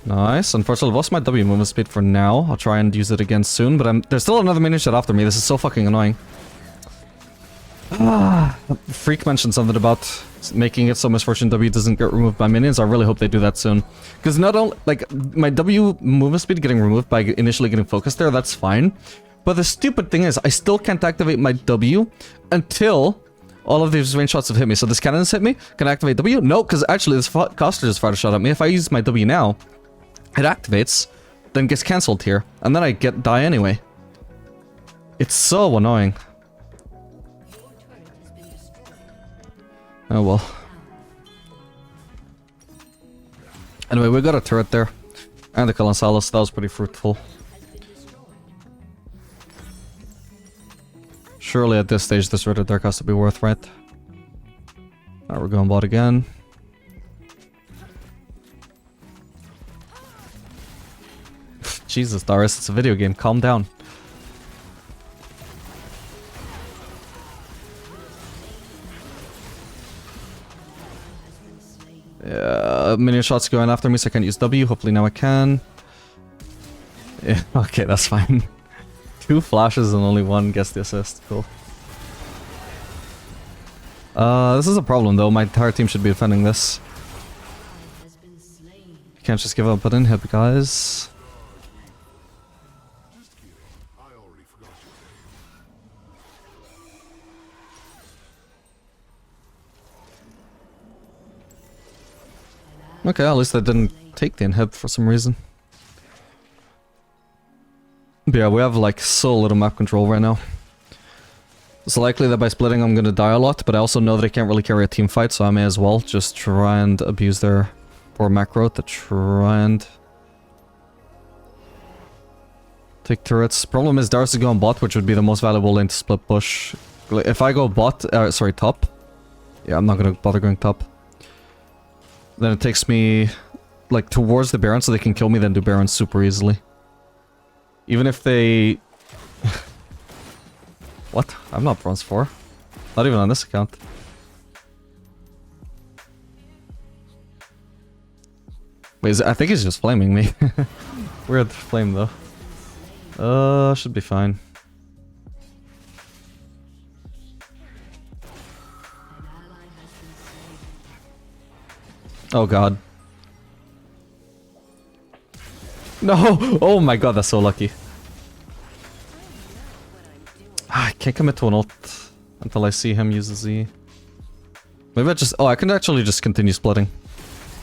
Nice. Unfortunately, I've lost my W movement speed for now. I'll try and use it again soon, but there's still another minion shot after me. This is so fucking annoying. Freak mentioned something about making it so Misfortune W doesn't get removed by minions. I really hope they do that soon. Because not only, like, my W movement speed getting removed by initially getting focused there, that's fine. But the stupid thing is, I still can't activate my W until all of these range shots have hit me. So this cannon has hit me. Can I activate W? No, because actually this caster just fired a shot at me. If I use my W now, it activates, then gets cancelled here. And then I die anyway. It's so annoying. Oh well. Anyway, we got a turret there. And the kill on Salas, that was pretty fruitful. Surely at this stage this Ritter Dark has to be worth, right? Now we're going bot again. Jesus, Darius, it's a video game, calm down. Yeah, minion shots going after me, so I can't use W. Hopefully now I can. Yeah, okay, that's fine. 2 flashes and only 1 gets the assist. Cool. This is a problem though. My entire team should be defending this. You can't just give up an inhib, guys. Okay, at least I didn't take the inhib for some reason. But yeah, we have like so little map control right now. It's likely that by splitting I'm gonna die a lot, but I also know that I can't really carry a team fight, so I may as well just try and abuse their poor macro to try and take turrets. Problem is Darius is going bot, which would be the most valuable lane to split push. If I go bot, sorry, top. Yeah, I'm not gonna bother going top. Then it takes me like towards the Baron so they can kill me, then do Baron super easily. Even if they... What? I'm not bronze 4. Not even on this account. Wait, I think he's just flaming me. Weird flame though. Should be fine. Oh god. No! Oh my god, that's so lucky. I can't commit to an ult until I see him use a Z. Maybe I just... Oh, I can actually just continue splitting.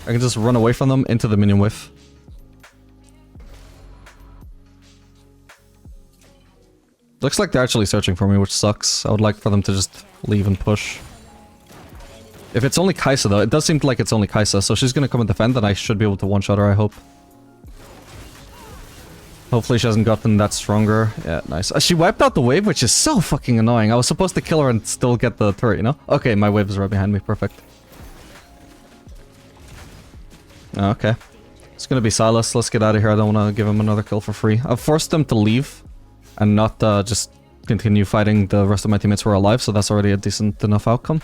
I can just run away from them into the minion whiff. Looks like they're actually searching for me, which sucks. I would like for them to just leave and push. If it's only Kai'Sa though, it does seem like it's only Kai'Sa, so she's gonna come and defend and I should be able to one-shot her, I hope. Hopefully she hasn't gotten that stronger. Yeah, nice. She wiped out the wave, which is so fucking annoying. I was supposed to kill her and still get the turret, you know? Okay, my wave is right behind me, perfect. Okay. It's gonna be Silas, let's get out of here, I don't wanna give him another kill for free. I've forced him to leave and not just continue fighting the rest of my teammates who are alive, so that's already a decent enough outcome.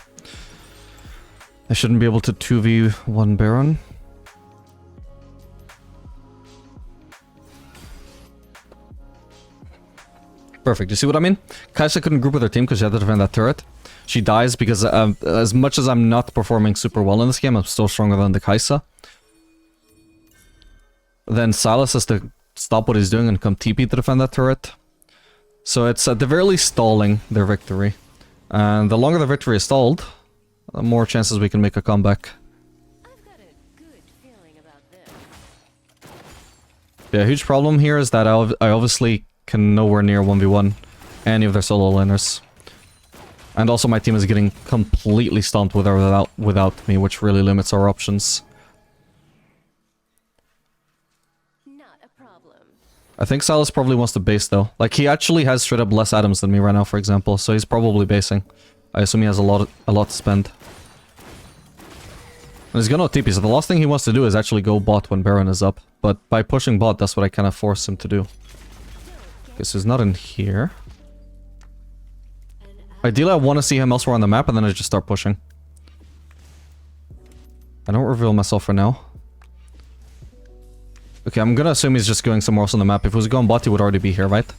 I shouldn't be able to 2v1 Baron. Perfect, you see what I mean? Kai'Sa couldn't group with her team because she had to defend that turret. She dies because as much as I'm not performing super well in this game, I'm still stronger than the Kai'Sa. Then Silas has to stop what he's doing and come TP to defend that turret. So it's at the very least stalling their victory. And the longer the victory is stalled, the more chances we can make a comeback. I've got a good feeling about this. Yeah, a huge problem here is that I obviously can nowhere near 1v1 any of their solo laners. And also my team is getting completely stomped with or without me, which really limits our options. Not a problem. I think Silas probably wants to base though. Like he actually has straight up less items than me right now, for example, so he's probably basing. I assume he has a lot to spend. And he's gonna TP, so the last thing he wants to do is actually go bot when Baron is up. But by pushing bot, that's what I kind of force him to do. Okay, so he's not in here. Ideally, I want to see him elsewhere on the map, and then I just start pushing. I don't reveal myself for now. Okay, I'm gonna assume he's just going somewhere else on the map. If he was going bot, he would already be here, right?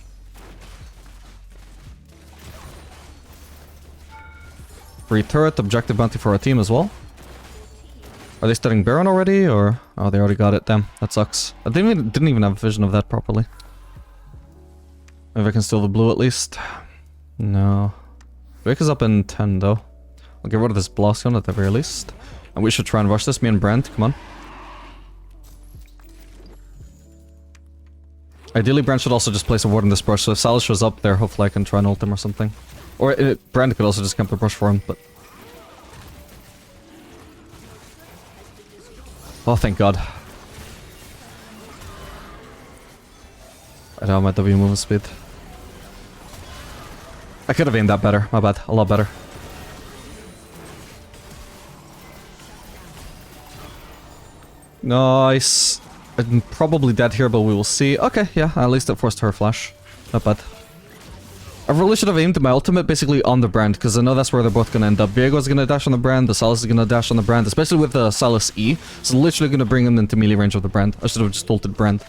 Free turret, objective bounty for our team as well. Are they studying Baron already, or... Oh, they already got it. Damn, that sucks. I didn't even have vision of that properly. Maybe I can steal the blue at least. No. Wake is up in 10 though. I'll get rid of this Blossom at the very least. And we should try and rush this, me and Brent, come on. Ideally, Brent should also just place a ward in this brush, so if Silas shows up there, hopefully I can try and ult him or something. Or Brent could also just camp the brush for him, but... Oh, thank god. I don't have my W movement speed. I could have aimed that better, my bad, a lot better. Nice. I'm probably dead here, but we will see. Okay, yeah, at least it forced her flash. Not bad. I really should have aimed my ultimate basically on the brand, because I know that's where they're both gonna end up. Viego's gonna dash on the brand, the Silas is gonna dash on the brand, especially with the Silas E. It's literally gonna bring him into melee range of the brand. I should have just ulted brand.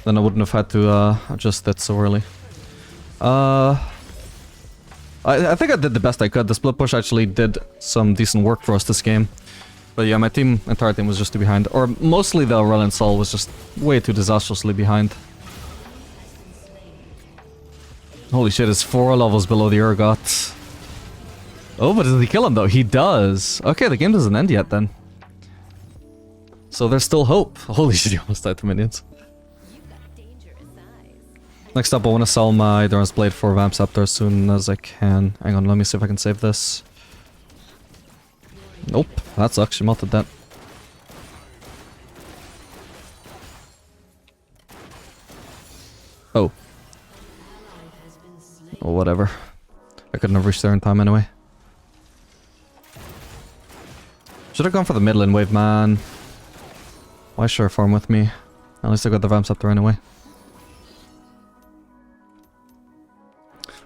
Then I wouldn't have had to adjust that so early. I think I did the best I could. The split push actually did some decent work for us this game. But yeah, my entire team was just too behind. Or mostly the Aurelion Sol was just way too disastrously behind. Holy shit, it's 4 levels below the Urgot. Oh, but does he kill him though? He does. Okay, the game doesn't end yet then. So there's still hope. Holy shit, he almost died to minions. Next up, I want to sell my Doran's Blade for Vamp Scepter as soon as I can. Hang on, let me see if I can save this. Nope, that sucks. She melted that. Oh. Oh, whatever. I couldn't have reached there in time anyway. Should have gone for the mid lane wave, man. Why share farm with me? At least I got the Vamp Scepter anyway.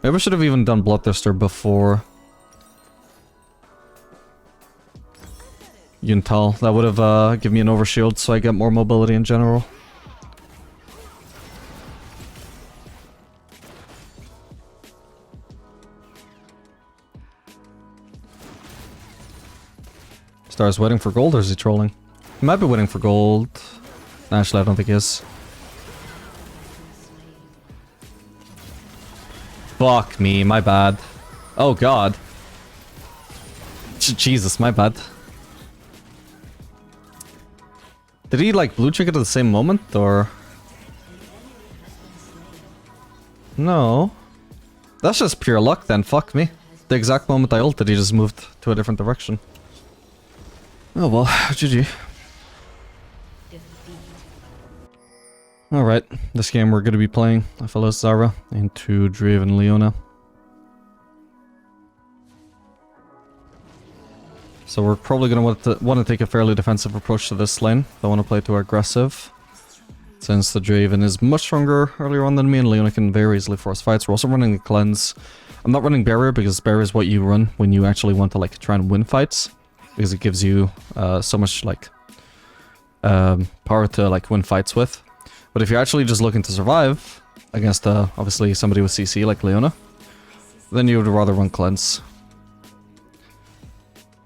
Maybe I should have even done Bloodthirster before Yuntal. That would have given me an overshield so I get more mobility in general. Star's waiting for gold, or is he trolling? He might be waiting for gold. Nah, actually, I don't think he is. Fuck me, my bad. Oh god. Jesus, my bad. Did he like blue trinket at the same moment, or? No. That's just pure luck then, fuck me. The exact moment I ulted, he just moved to a different direction. Oh well, GG. Alright, this game we're gonna be playing Aphelios Zara into Draven Leona. So we're probably gonna want to take a fairly defensive approach to this lane. Don't want to play too aggressive, since the Draven is much stronger earlier on than me, and Leona can very easily force fights. We're also running the cleanse. I'm not running barrier because barrier is what you run when you actually want to like try and win fights, because it gives you so much like power to like win fights with. But if you're actually just looking to survive against obviously somebody with CC like Leona, then you would rather run cleanse.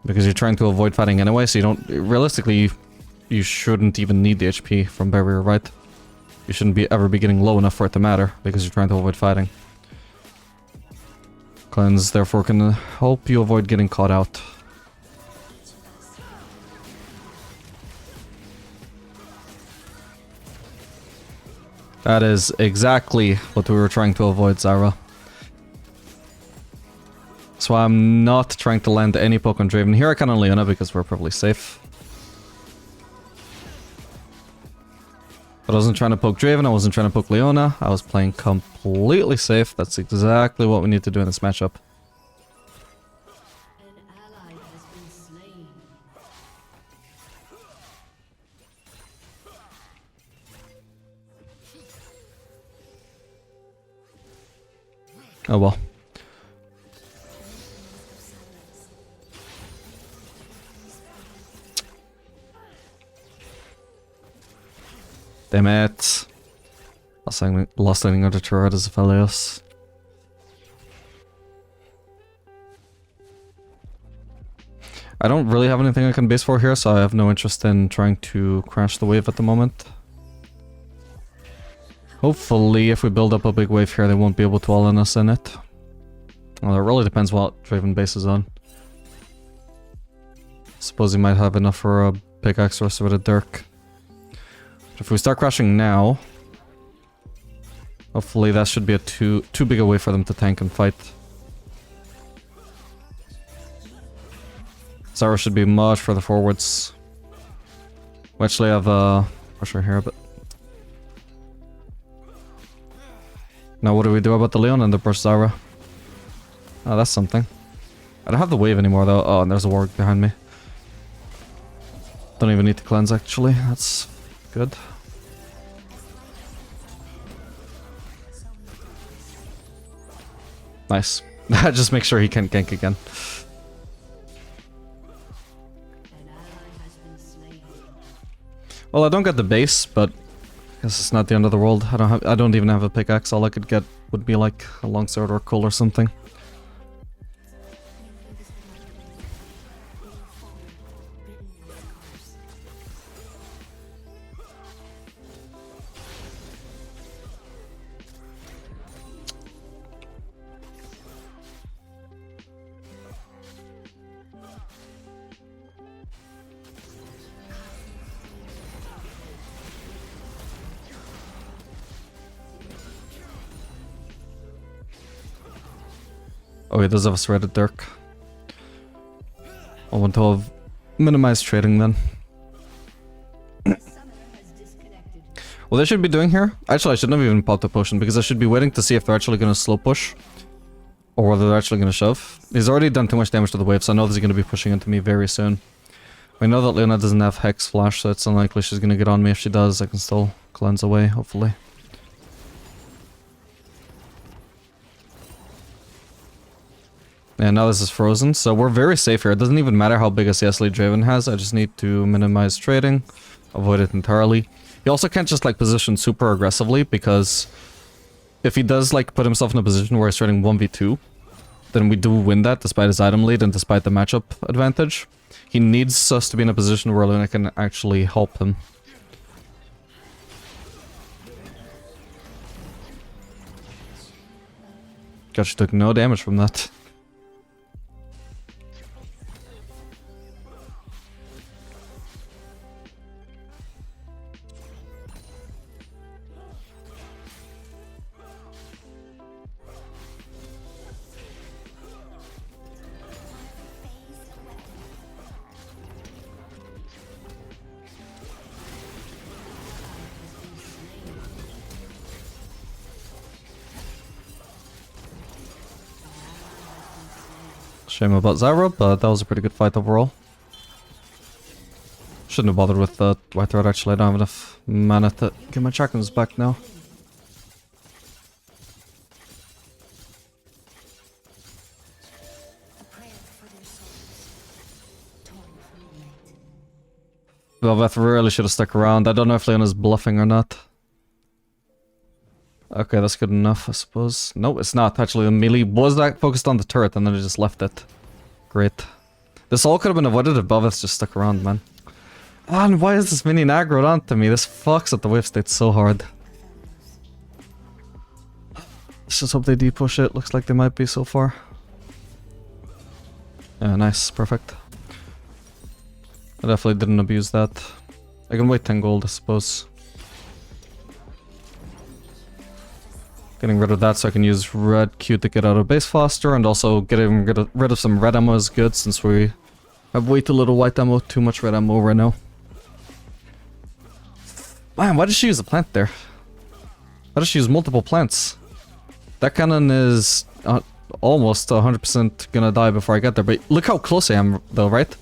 Because you're trying to avoid fighting anyway, so you don't... Realistically, you shouldn't even need the HP from barrier, right? You shouldn't ever be getting low enough for it to matter, because you're trying to avoid fighting. Cleanse, therefore, can help you avoid getting caught out. That is exactly what we were trying to avoid, Zara. So I'm not trying to land any poke on Draven. Here I can on Leona because we're probably safe. But I wasn't trying to poke Draven, I wasn't trying to poke Leona. I was playing completely safe. That's exactly what we need to do in this matchup. An ally has been slain. Oh well. Damn it. Lost landing under turret as Aphelios. I don't really have anything I can base for here, so I have no interest in trying to crash the wave at the moment. Hopefully, if we build up a big wave here, they won't be able to all-in us in it. Well, it really depends what Draven base is on. Suppose he might have enough for a pickaxe or a with a dirk. If we start crashing now, hopefully that should be a too big a way for them to tank and fight. Zara should be much further forwards. We actually have pressure here, but now what do we do about the Leon and the brush Zara? Oh, that's something. I don't have the wave anymore though. Oh, and there's a warg behind me. Don't even need to cleanse actually. That's good. Nice. Just make sure he can't gank again. Well, I don't get the base, but I guess it's not the end of the world. I don't even have a pickaxe. All I could get would be like a longsword or a coal or something. Oh, he does have a shredded dirk. I want to have minimized trading then. What they should be doing here... Actually, I shouldn't have even popped a potion, because I should be waiting to see if they're actually going to slow push. Or whether they're actually going to shove. He's already done too much damage to the wave, so I know that he's going to be pushing into me very soon. I know that Leona doesn't have Hex Flash, so it's unlikely she's going to get on me. If she does, I can still cleanse away, hopefully. And now this is frozen, so we're very safe here. It doesn't even matter how big a CS lead Draven has, I just need to minimize trading, avoid it entirely. He also can't just like position super aggressively, because if he does like put himself in a position where he's trading 1v2, then we do win that despite his item lead and despite the matchup advantage. He needs us to be in a position where Luna can actually help him. God, she took no damage from that. Shame about Zyra, but that was a pretty good fight overall. Shouldn't have bothered with the white thread actually, I don't have enough mana to get my chakrams back now. Velvet really should have stuck around. I don't know if Leona's bluffing or not. Okay, that's good enough, I suppose. No, it's not. Actually, the melee was that focused on the turret, and then it just left it. Great. This all could have been avoided if Velvet's just stuck around, man. Ah, and why is this minion aggroed onto me? This fucks at the wave state so hard. Let's just hope they de-push it. Looks like they might be so far. Yeah, nice. Perfect. I definitely didn't abuse that. I can wait 10 gold, I suppose. Getting rid of that so I can use red Q to get out of base faster, and also getting rid of some red ammo is good since we have way too little white ammo, too much red ammo right now. Man, why did she use a plant there? Why did she use multiple plants? That cannon is almost 100% gonna die before I get there, but look how close I am though, right?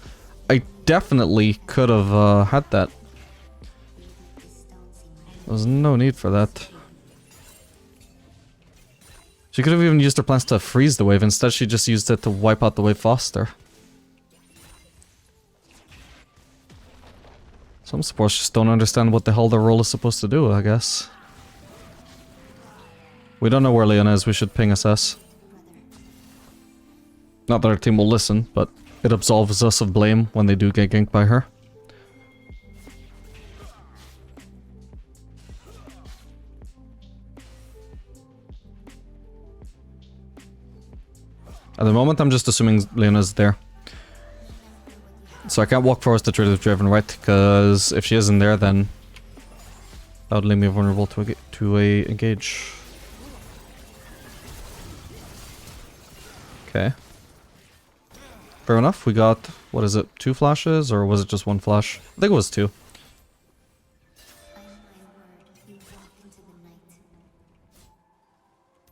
I definitely could have had that. There's no need for that. She could have even used her plants to freeze the wave. Instead, she just used it to wipe out the wave faster. Some supports just don't understand what the hell their role is supposed to do, I guess. We don't know where Leona is. We should ping SS. Not that our team will listen, but it absolves us of blame when they do get ganked by her. At the moment, I'm just assuming Leona's there. So I can't walk forward to trade with Draven, right? Because if she isn't there, then that would leave me vulnerable to a engage. Okay. Fair enough. We got, what is it, 2 flashes? Or was it just 1 flash? I think it was 2.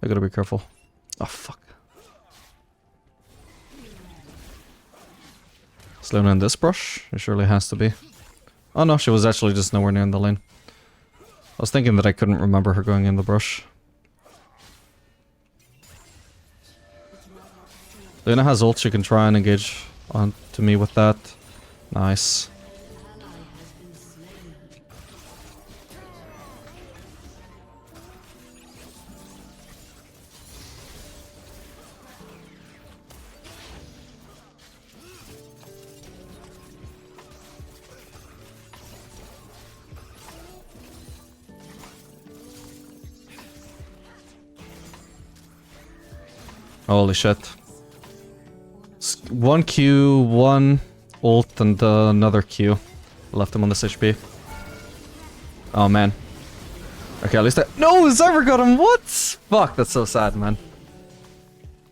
I gotta be careful. Oh, fuck. Is Leona in this brush? It surely has to be. Oh no, she was actually just nowhere near in the lane. I was thinking that I couldn't remember her going in the brush. Leona has ult, she can try and engage onto me with that. Nice. Holy shit. 1 Q, 1 ult, and another Q. Left him on this HP. Oh man. Okay, at least No! Zyra got him! What? Fuck, that's so sad, man.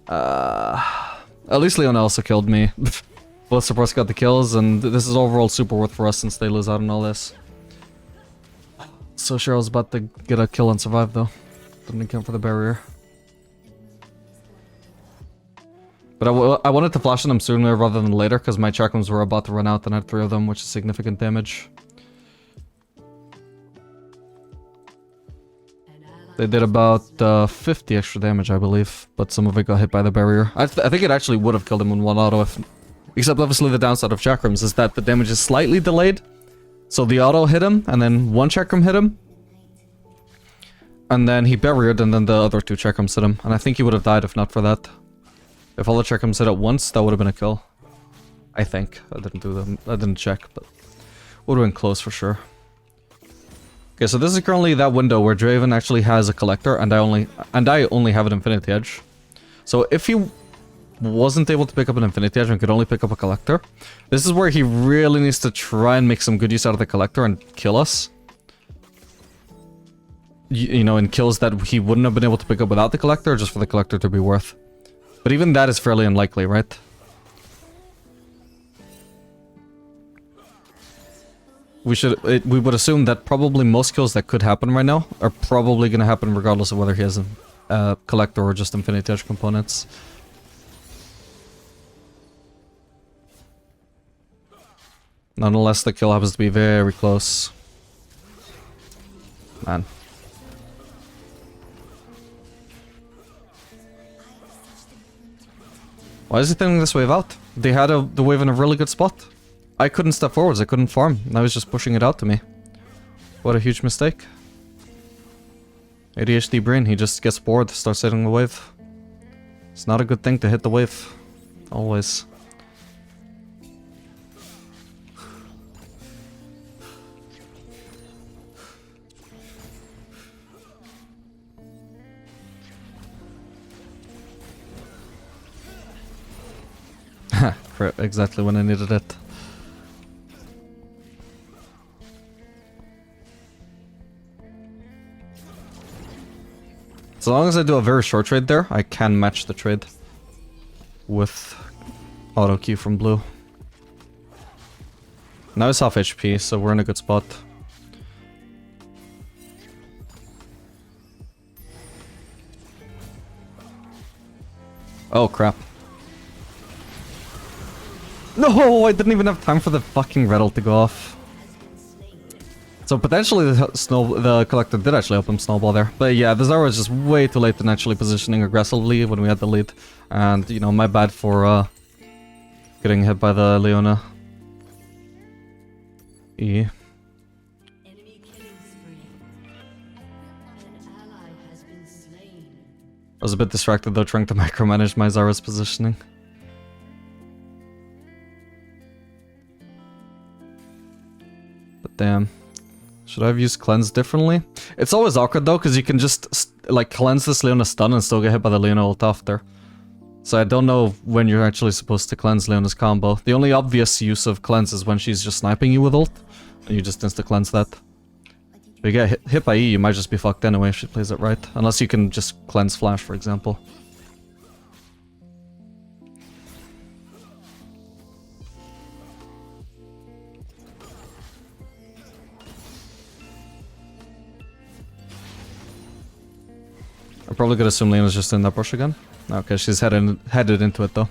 At least Leona also killed me. Both supports got the kills, and this is overall super worth for us since they lose out on all this. So Cheryl's about to get a kill and survive, though. Didn't account for the barrier. But I wanted to flash on them sooner rather than later, because my chakrams were about to run out and I had 3 of them, which is significant damage. They did about 50 extra damage, I believe, but some of it got hit by the barrier. I think it actually would have killed him in 1 auto, except obviously the downside of chakrams is that the damage is slightly delayed. So the auto hit him, and then 1 chakram hit him. And then he barriered, and then the other 2 chakrams hit him. And I think he would have died if not for that. If all the chakrams hit at once, that would have been a kill. I think. I didn't do them. I didn't check, but would have been close for sure. Okay, so this is currently that window where Draven actually has a collector, and I only have an Infinity Edge. So if he wasn't able to pick up an Infinity Edge and could only pick up a collector, this is where he really needs to try and make some good use out of the collector and kill us. You know, in kills that he wouldn't have been able to pick up without the collector, just for the collector to be worth. But even that is fairly unlikely, right? We would assume that probably most kills that could happen right now are probably going to happen regardless of whether he has a collector or just Infinity Edge components. Not unless the kill happens to be very close. Man. Why is he thinning this wave out? They had the wave in a really good spot. I couldn't step forwards, I couldn't farm. Now he's just pushing it out to me. What a huge mistake. ADHD brain, he just gets bored, starts hitting the wave. It's not a good thing to hit the wave. Always. Crap, exactly when I needed it. As long as I do a very short trade there, I can match the trade with auto Q from blue. Now it's half HP, so we're in a good spot. Oh crap. No, I didn't even have time for the fucking rattle to go off. So potentially the collector did actually help him snowball there. But yeah, the Zara was just way too late in actually positioning aggressively when we had the lead. And, you know, my bad for getting hit by the Leona. E. Enemy killing spree. An ally has been slain. I was a bit distracted though, trying to micromanage my Zara's positioning. But damn. Should I have used cleanse differently? It's always awkward though, because you can just like cleanse this Leona stun and still get hit by the Leona ult after. So I don't know when you're actually supposed to cleanse Leona's combo. The only obvious use of cleanse is when she's just sniping you with ult, and you just insta-cleanse that. If you get hit by E, you might just be fucked anyway if she plays it right. Unless you can just cleanse flash, for example. I'm probably gonna assume Leona's just in that bush again. Okay, she's headed into it though.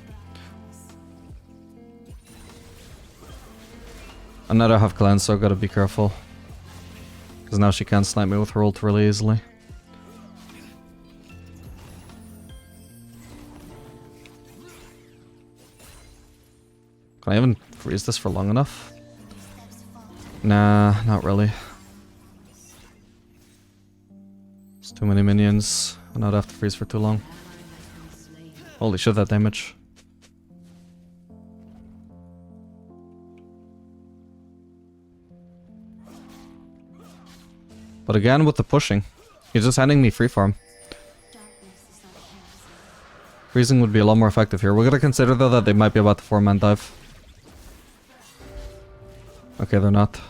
And now I have cleanse, so I've gotta be careful. Because now she can't snipe me with her ult really easily. Can I even freeze this for long enough? Nah, not really. It's too many minions. I not have to freeze for too long. Holy shit, that damage. But again, with the pushing, he's just handing me free farm. Freezing would be a lot more effective here. We're gonna consider though that they might be about to 4-man dive. Okay, they're not.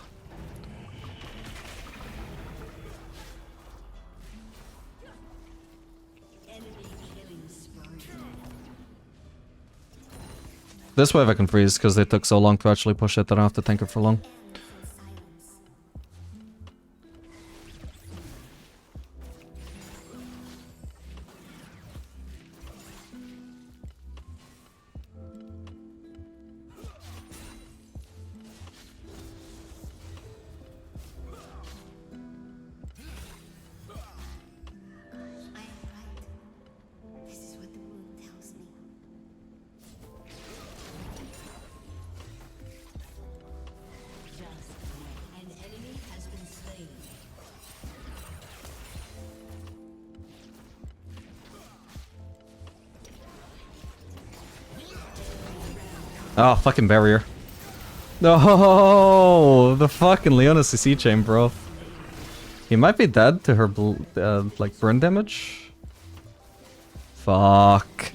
This wave I can freeze because they took so long to actually push it that I don't have to tank it for long. Oh, fucking barrier. No, the fucking Leona CC chain, bro. He might be dead to her, like, burn damage. Fuck.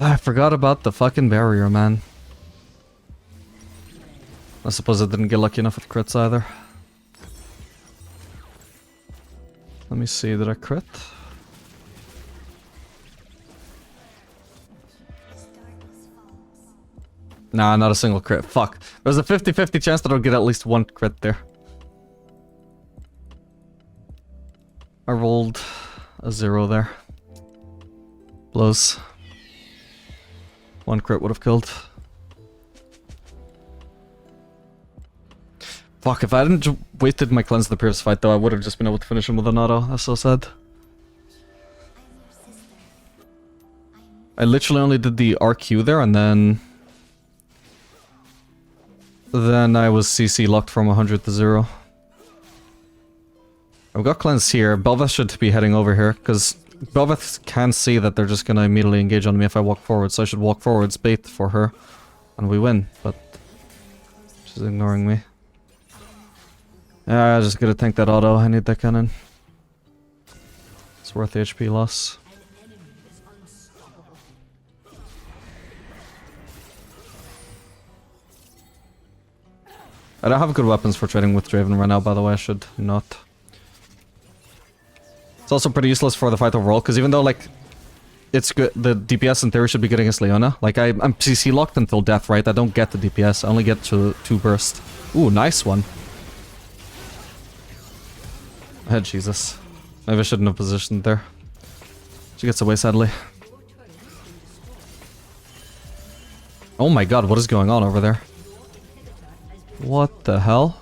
I forgot about the fucking barrier, man. I suppose I didn't get lucky enough with crits either. Let me see, did I crit? Nah, not a single crit. Fuck. There's a 50-50 chance that I'll get at least one crit there. I rolled a 0 there. Blows. One crit would have killed. Fuck, if I hadn't wasted my cleanse in the previous fight though, I would have just been able to finish him with an auto. That's so sad. I literally only did the RQ there and then I was CC locked from 100 to 0. I've got cleanse here. Belveth should be heading over here, because Belveth can see that they're just gonna immediately engage on me if I walk forward, so I should walk forwards, bait for her, and we win, but she's ignoring me. Yeah, I just gotta tank that auto. I need that cannon. It's worth the HP loss. I don't have good weapons for trading with Draven right now, by the way. I should not. It's also pretty useless for the fight overall, because even though, like, it's good, the DPS in theory should be good against Leona. Like, I'm CC locked until death, right? I don't get the DPS. I only get to 2 burst. Ooh, nice one. Oh, Jesus. Maybe I shouldn't have positioned there. She gets away, sadly. Oh my god, what is going on over there? What the hell?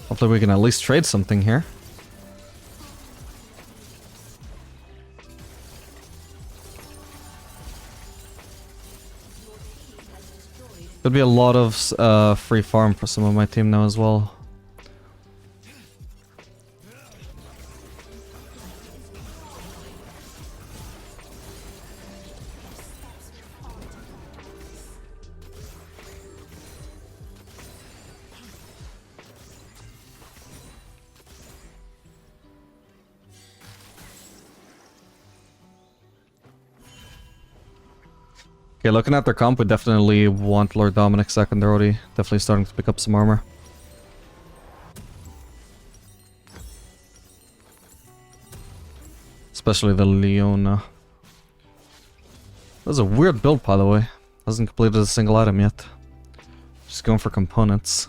Hopefully we can at least trade something here. Could be a lot of free farm for some of my team now as well. Okay, looking at their comp, we definitely want Lord Dominic second. They're already definitely starting to pick up some armor. Especially the Leona. That's a weird build, by the way. Hasn't completed a single item yet. Just going for components.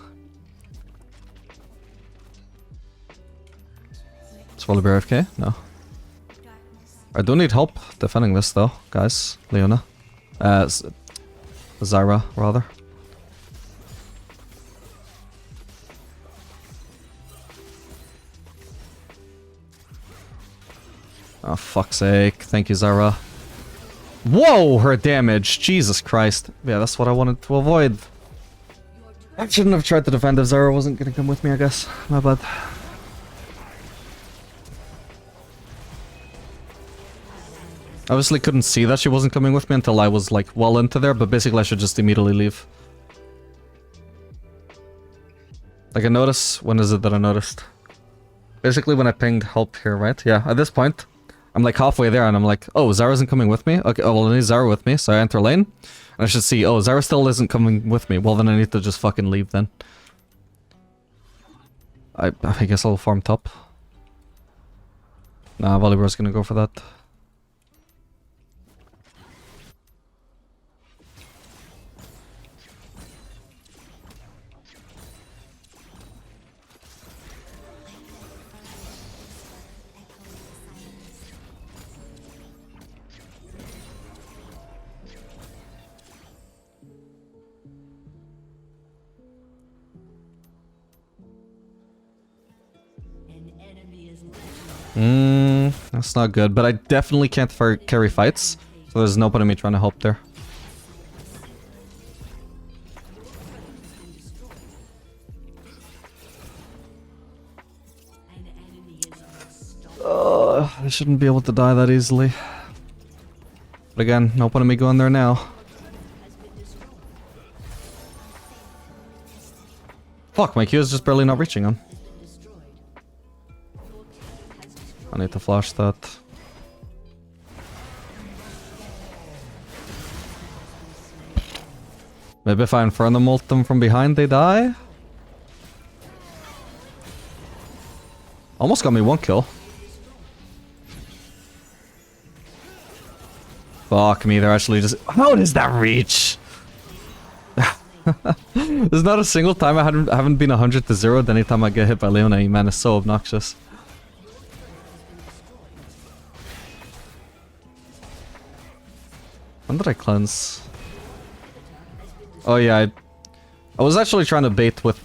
Swallow Bear AFK? No. I do need help defending this though, guys. Leona. Zyra, rather. Oh, fuck's sake. Thank you, Zyra. Whoa, her damage. Jesus Christ. Yeah, that's what I wanted to avoid. I shouldn't have tried to defend if Zyra wasn't gonna come with me, I guess. My bad. Obviously couldn't see that she wasn't coming with me until I was like well into there, but basically I should just immediately leave. Like I notice, when is it that I noticed? Basically when I pinged help here, right? Yeah, at this point, I'm like halfway there and I'm like, oh, Zara isn't coming with me? Okay, oh, well I need Zara with me, so I enter lane. And I should see, oh, Zara still isn't coming with me. Well then I need to just fucking leave then. I guess I'll farm top. Nah, Volibear's gonna go for that. That's not good, but I definitely can't carry fights, so there's no point in me trying to help there. I shouldn't be able to die that easily. But again, no point in me going there now. Fuck, my Q is just barely not reaching him. I need to flash that. Maybe if I Inferno Molt them from behind, they die? Almost got me 1 kill. Fuck me, they're actually just... How does that reach? There's not a single time I haven't been 100 to 0 and anytime I get hit by Leona, man, it's so obnoxious. When did I cleanse? Oh yeah, I was actually trying to bait with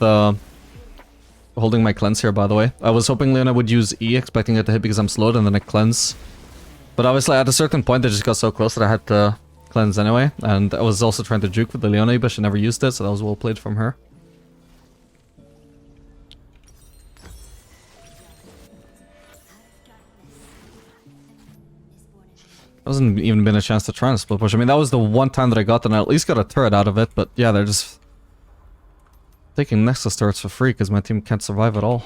holding my cleanse here, by the way. I was hoping Leona would use E, expecting it to hit because I'm slowed, and then I cleanse. But obviously at a certain point, they just got so close that I had to cleanse anyway. And I was also trying to juke with the Leona, but she never used it, so that was well played from her. Hasn't even been a chance to try and split push. I mean, that was the one time that I got, and I at least got a turret out of it. But yeah, they're just taking Nexus turrets for free because my team can't survive at all.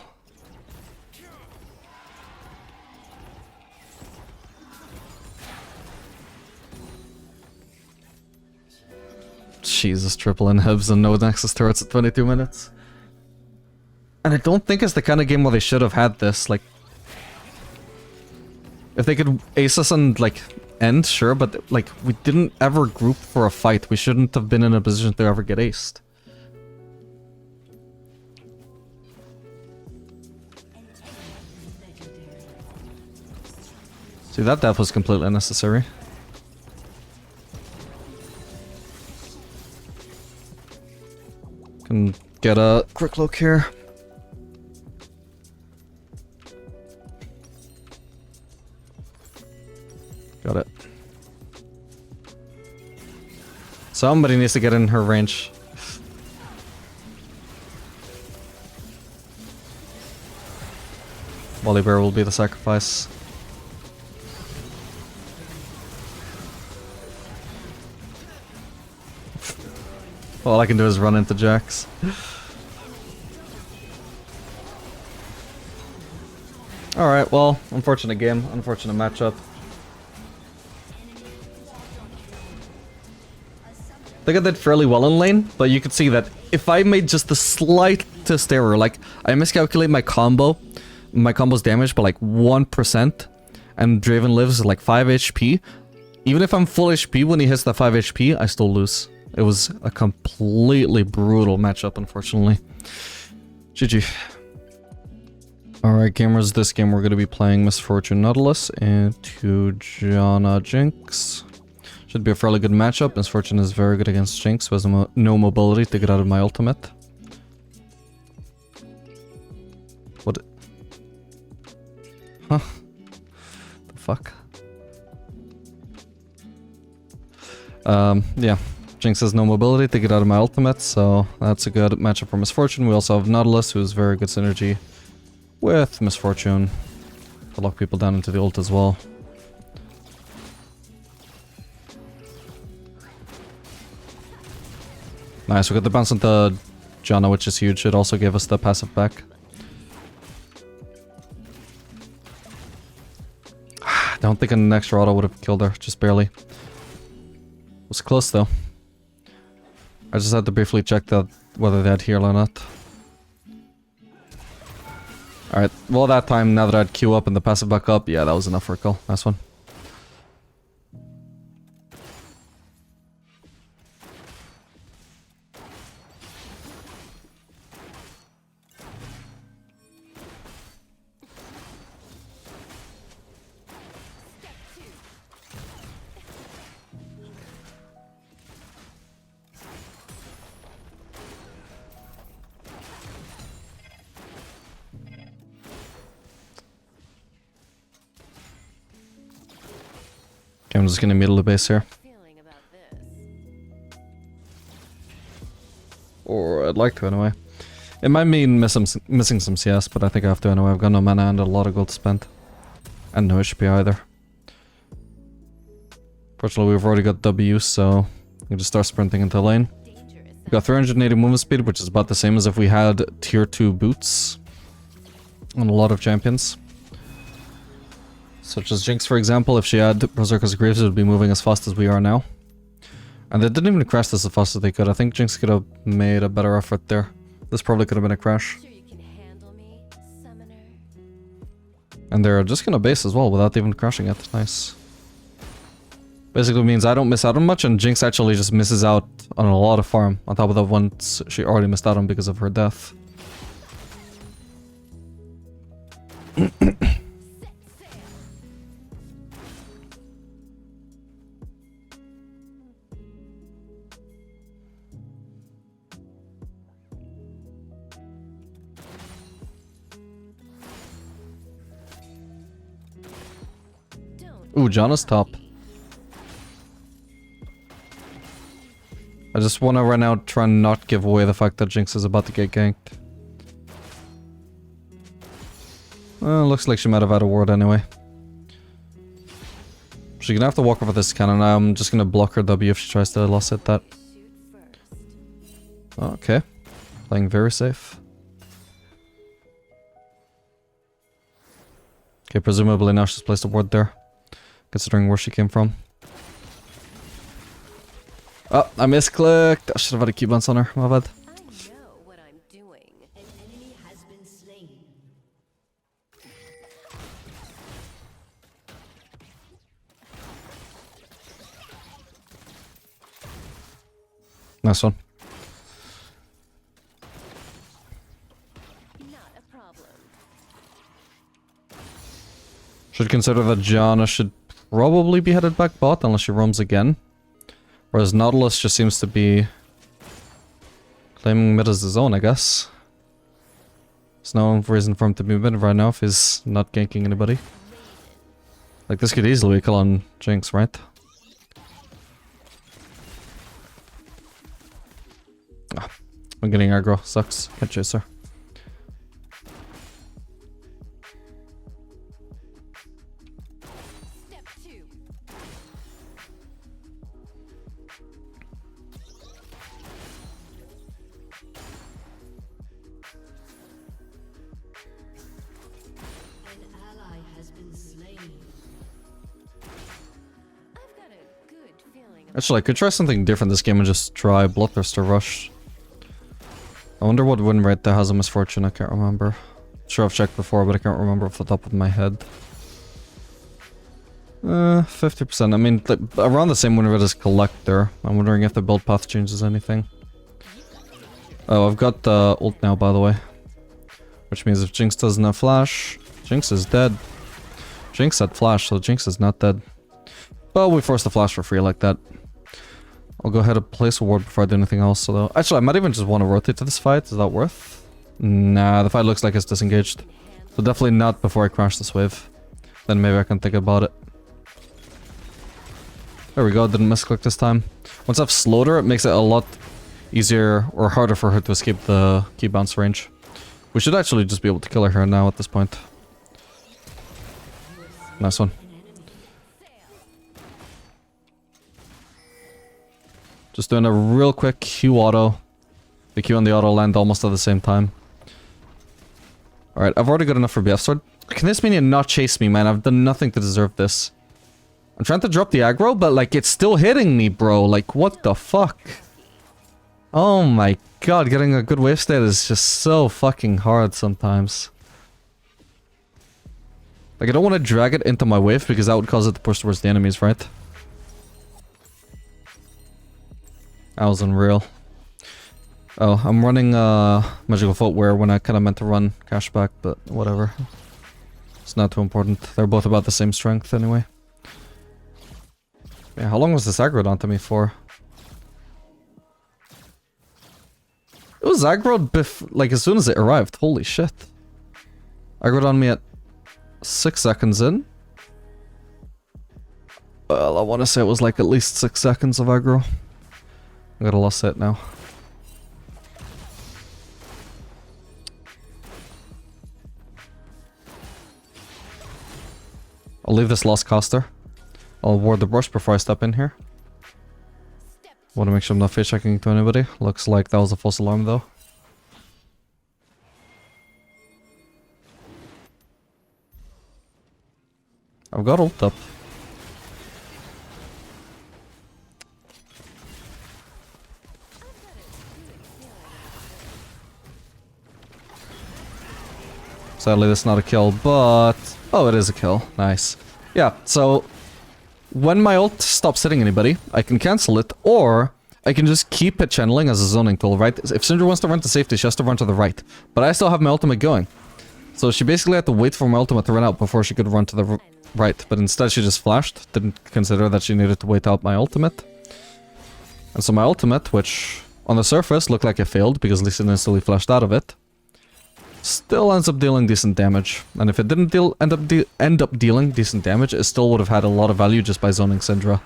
Jesus, triple inhibs and no Nexus turrets at 22 minutes. And I don't think it's the kind of game where they should have had this. Like, if they could ace us and like end, sure, but like we didn't ever group for a fight. We shouldn't have been in a position to ever get aced. See, that death was completely unnecessary. Can get a quick look here. Got it. Somebody needs to get in her range. Wally Bear will be the sacrifice. All I can do is run into Jax. Alright, well, unfortunate game, unfortunate matchup. I think I did fairly well in lane, but you could see that if I made just the slightest error, like I miscalculate my combo's damage by like 1%, and Draven lives at like 5 HP, even if I'm full HP when he hits that 5 HP, I still lose. It was a completely brutal matchup, unfortunately. GG. Alright, gamers, this game we're going to be playing Misfortune Nautilus into Janna Jinx. Should be a fairly good matchup. Misfortune is very good against Jinx, who has no mobility to get out of my ultimate. What? Huh? The fuck? Yeah. Jinx has no mobility to get out of my ultimate, so that's a good matchup for Misfortune. We also have Nautilus, who is very good synergy with Misfortune to lock people down into the ult as well. Nice, we got the bounce onto Janna, which is huge. It also gave us the passive back. I don't think an extra auto would have killed her, just barely. It was close though. I just had to briefly check that whether they had heal or not. Alright, well that time, now that I'd queue up and the passive back up, yeah, that was enough for a kill. Nice one. I'm just gonna middle the base here. Feeling about this. Or I'd like to anyway. It might mean missing some CS, but I think I have to anyway. I've got no mana and a lot of gold spent. And no HP either. Fortunately, we've already got W, so we can just start sprinting into lane. Dangerous. We got 380 movement speed, which is about the same as if we had tier 2 boots on a lot of champions. Such as Jinx, for example. If she had Berserker's Greaves, it would be moving as fast as we are now. And they didn't even crash this as fast as they could. I think Jinx could have made a better effort there. This probably could have been a crash. Sure you can handle me, summoner. And they're just gonna base as well without even crashing it. Nice. Basically means I don't miss out on much, and Jinx actually just misses out on a lot of farm. On top of the ones she already missed out on because of her death. Ooh, Janna's top. I just want to right now try and not give away the fact that Jinx is about to get ganked. Looks like she might have had a ward anyway. She's gonna have to walk over this cannon. I'm just gonna block her W if she tries to loss hit that. Okay. Playing very safe. Okay, presumably now she's placed a ward there. Considering where she came from. Oh, I misclicked. I should have had a key bounce on her. My bad. I know what I'm doing. An enemy has been slain. Nice one. Not a problem. Should consider that Janna should probably be headed back bot unless she roams again. Whereas Nautilus just seems to be claiming mid as his own, I guess. There's no reason for him to be mid right now if he's not ganking anybody. Like, this could easily kill on Jinx, right? Ah, I'm getting aggro. Sucks. Can't chase her. Step 2. An ally has been slain. I've got a good feeling about Actually, I could try something different this game and just try Bloodthirster Rush. I wonder what win rate that has a Misfortune. I can't remember. Sure, I've checked before, but I can't remember off the top of my head. 50%. I mean, like, around the same win rate as Collector. I'm wondering if the build path changes anything. Oh, I've got the ult now, by the way. Which means if Jinx doesn't have flash, Jinx is dead. Jinx had flash, so Jinx is not dead. But we forced the flash for free like that. I'll go ahead and place a ward before I do anything else, although... Actually, I might even just want to rotate to this fight. Is that worth? Nah, the fight looks like it's disengaged. So definitely not before I crash this wave. Then maybe I can think about it. There we go, didn't misclick this time. Once I've slowed her, it makes it a lot easier or harder for her to escape the key bounce range. We should actually just be able to kill her now at this point. Nice one. Just doing a real quick Q auto. The Q and the auto land almost at the same time. Alright, I've already got enough for BF Sword. Can this minion not chase me, man? I've done nothing to deserve this. I'm trying to drop the aggro, but like, it's still hitting me, bro. Like, what the fuck? Oh my god, getting a good wave state is just so fucking hard sometimes. Like, I don't want to drag it into my wave because that would cause it to push towards the enemies, right? That was unreal. Oh, I'm running Magical Footwear when I kind of meant to run Cashback, but whatever. It's not too important. They're both about the same strength anyway. Yeah, how long was this aggroed onto me for? It was aggroed like as soon as it arrived. Holy shit. Aggroed on me at 6 seconds in. Well, I want to say it was like at least 6 seconds of aggro. I got a lost set now. I'll leave this lost caster. I'll ward the brush before I step in here. Want to make sure I'm not face checking to anybody. Looks like that was a false alarm though. I've got ult up. Sadly, that's not a kill, but... Oh, it is a kill. Nice. Yeah, so... When my ult stops hitting anybody, I can cancel it, or... I can just keep it channeling as a zoning tool, right? If Syndra wants to run to safety, she has to run to the right. But I still have my ultimate going. So she basically had to wait for my ultimate to run out before she could run to the right. But instead she just flashed. Didn't consider that she needed to wait out my ultimate. And so my ultimate, which on the surface looked like it failed because Lee Sin instantly flashed out of it, still ends up dealing decent damage. And if it didn't end up dealing decent damage, it still would have had a lot of value just by zoning Syndra.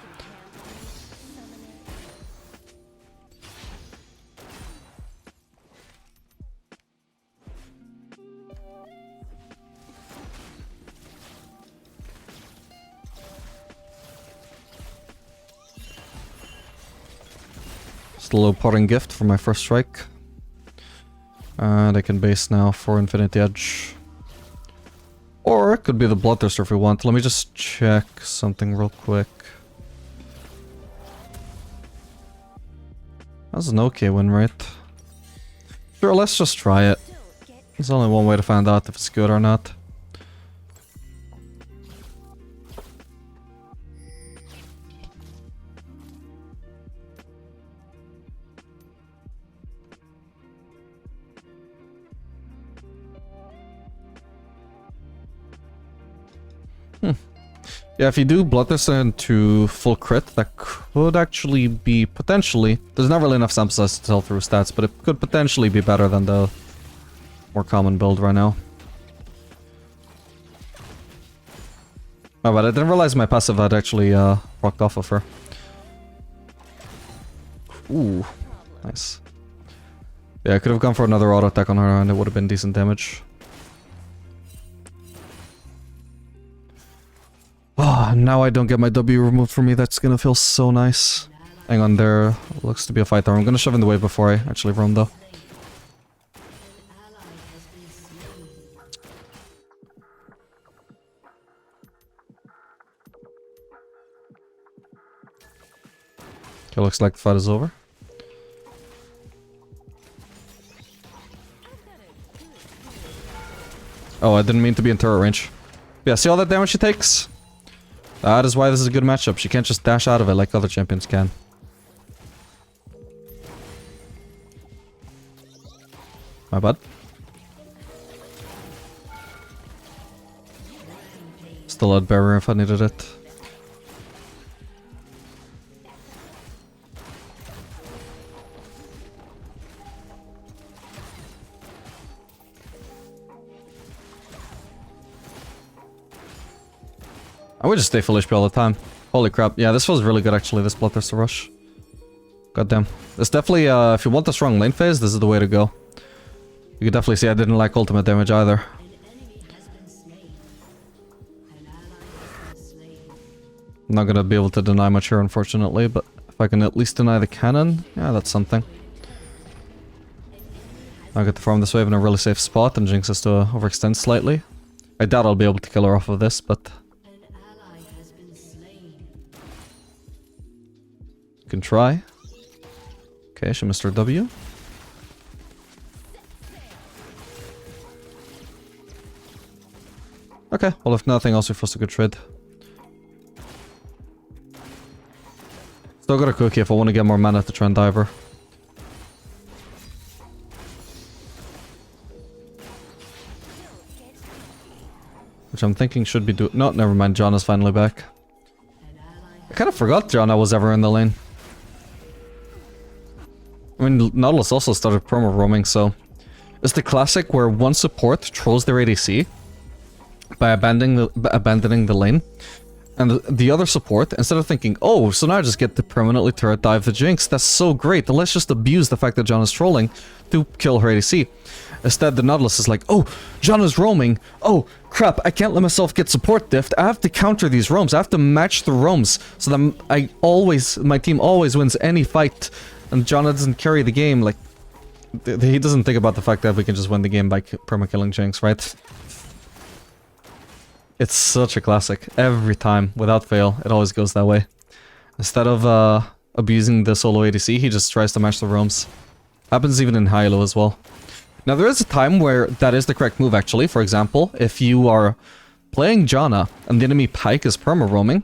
A little parting gift for my first strike. And I can base now for Infinity Edge. Or it could be the Bloodthirster if we want. Let me just check something real quick. That's an okay win rate. Sure, let's just try it. There's only one way to find out if it's good or not. Yeah, if you do Bloodthirster into full crit, that could actually be potentially... There's not really enough sample size to tell through stats, but it could potentially be better than the more common build right now. Oh, but I didn't realize my passive had actually rocked off of her. Ooh, nice. Yeah, I could have gone for another auto attack on her and it would have been decent damage. Oh, now I don't get my W removed from me. That's gonna feel so nice. Hang on, there looks to be a fight there. I'm gonna shove in the wave before I actually roam though. Okay, looks like the fight is over. Oh, I didn't mean to be in turret range. Yeah, see all that damage she takes? That is why this is a good matchup. She can't just dash out of it like other champions can. My bad. Still had barrier if I needed it. I would just stay full HP all the time. Holy crap. Yeah, this feels really good actually, this Bloodthirster rush. Goddamn. It's definitely, if you want the strong lane phase, this is the way to go. You can definitely see I didn't like ultimate damage either. I'm not gonna be able to deny much here unfortunately, but if I can at least deny the cannon, yeah, that's something. I'll get to farm this wave in a really safe spot and Jinx has to overextend slightly. I doubt I'll be able to kill her off of this, but... can try. Okay, she missed her W. Okay, well if nothing else, we forced a good trade. Still got a cookie if I want to get more mana to try and dive her. Which I'm thinking should be do- no, never mind, John is finally back. I kind of forgot John was ever in the lane. I mean, Nautilus also started promo roaming, so... It's the classic where one support trolls their ADC by abandoning the lane, And the other support, instead of thinking, oh, so now I just get to permanently turret dive the Jinx, that's so great, let's just abuse the fact that Janna's trolling to kill her ADC. Instead, the Nautilus is like, oh, Janna's roaming, oh, crap, I can't let myself get support diffed, I have to counter these roams, I have to match the roams, so that my team always wins any fight, and Janna doesn't carry the game, like, he doesn't think about the fact that we can just win the game by perma-killing Jinx, right? It's such a classic. Every time, without fail, it always goes that way. Instead of abusing the solo ADC, he just tries to match the roams. Happens even in high-low as well. Now, there is a time where that is the correct move, actually. For example, if you are playing Janna and the enemy Pyke is perma-roaming,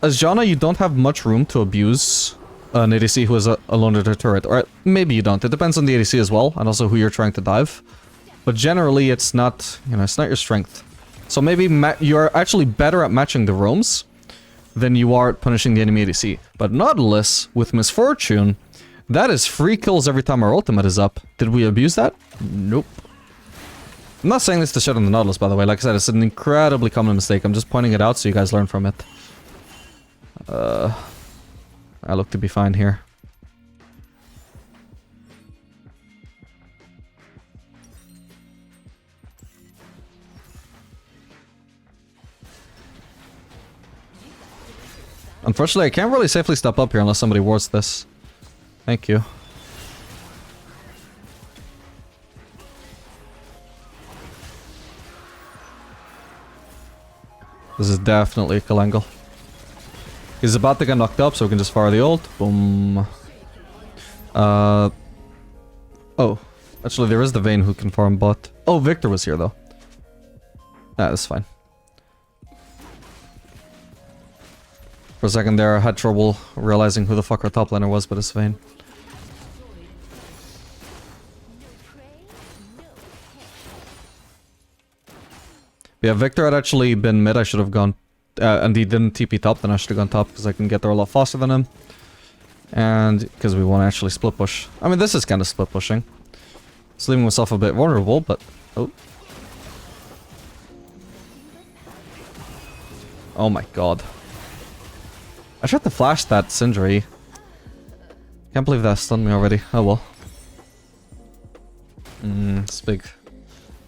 as Janna, you don't have much room to abuse an ADC who is alone at her turret. Or maybe you don't. It depends on the ADC as well, and also who you're trying to dive. But generally, it's not, it's not your strength. So maybe you're actually better at matching the roams than you are at punishing the enemy ADC. But Nautilus, with Misfortune, that is free kills every time our ultimate is up. Did we abuse that? Nope. I'm not saying this to shit on the Nautilus, by the way. Like I said, it's an incredibly common mistake. I'm just pointing it out so you guys learn from it. I look to be fine here. Unfortunately, I can't really safely step up here unless somebody wards this. Thank you. This is definitely a kill angle. He's about to get knocked up, so we can just fire the ult. Boom. Oh. Actually, there is the Vayne who can farm bot. Oh, Victor was here, though. Ah, that's fine. For a second there, I had trouble realizing who the fuck our top laner was, but it's Vayne. Yeah, Victor had actually been mid, I should have gone... and he didn't TP top, then I should have gone top, because I can get there a lot faster than him. And because we won't actually split push. I mean, this is kind of split pushing. It's leaving myself a bit vulnerable, but... Oh. Oh my god. I tried to flash that Sindri. Can't believe that stunned me already. Oh well. It's big.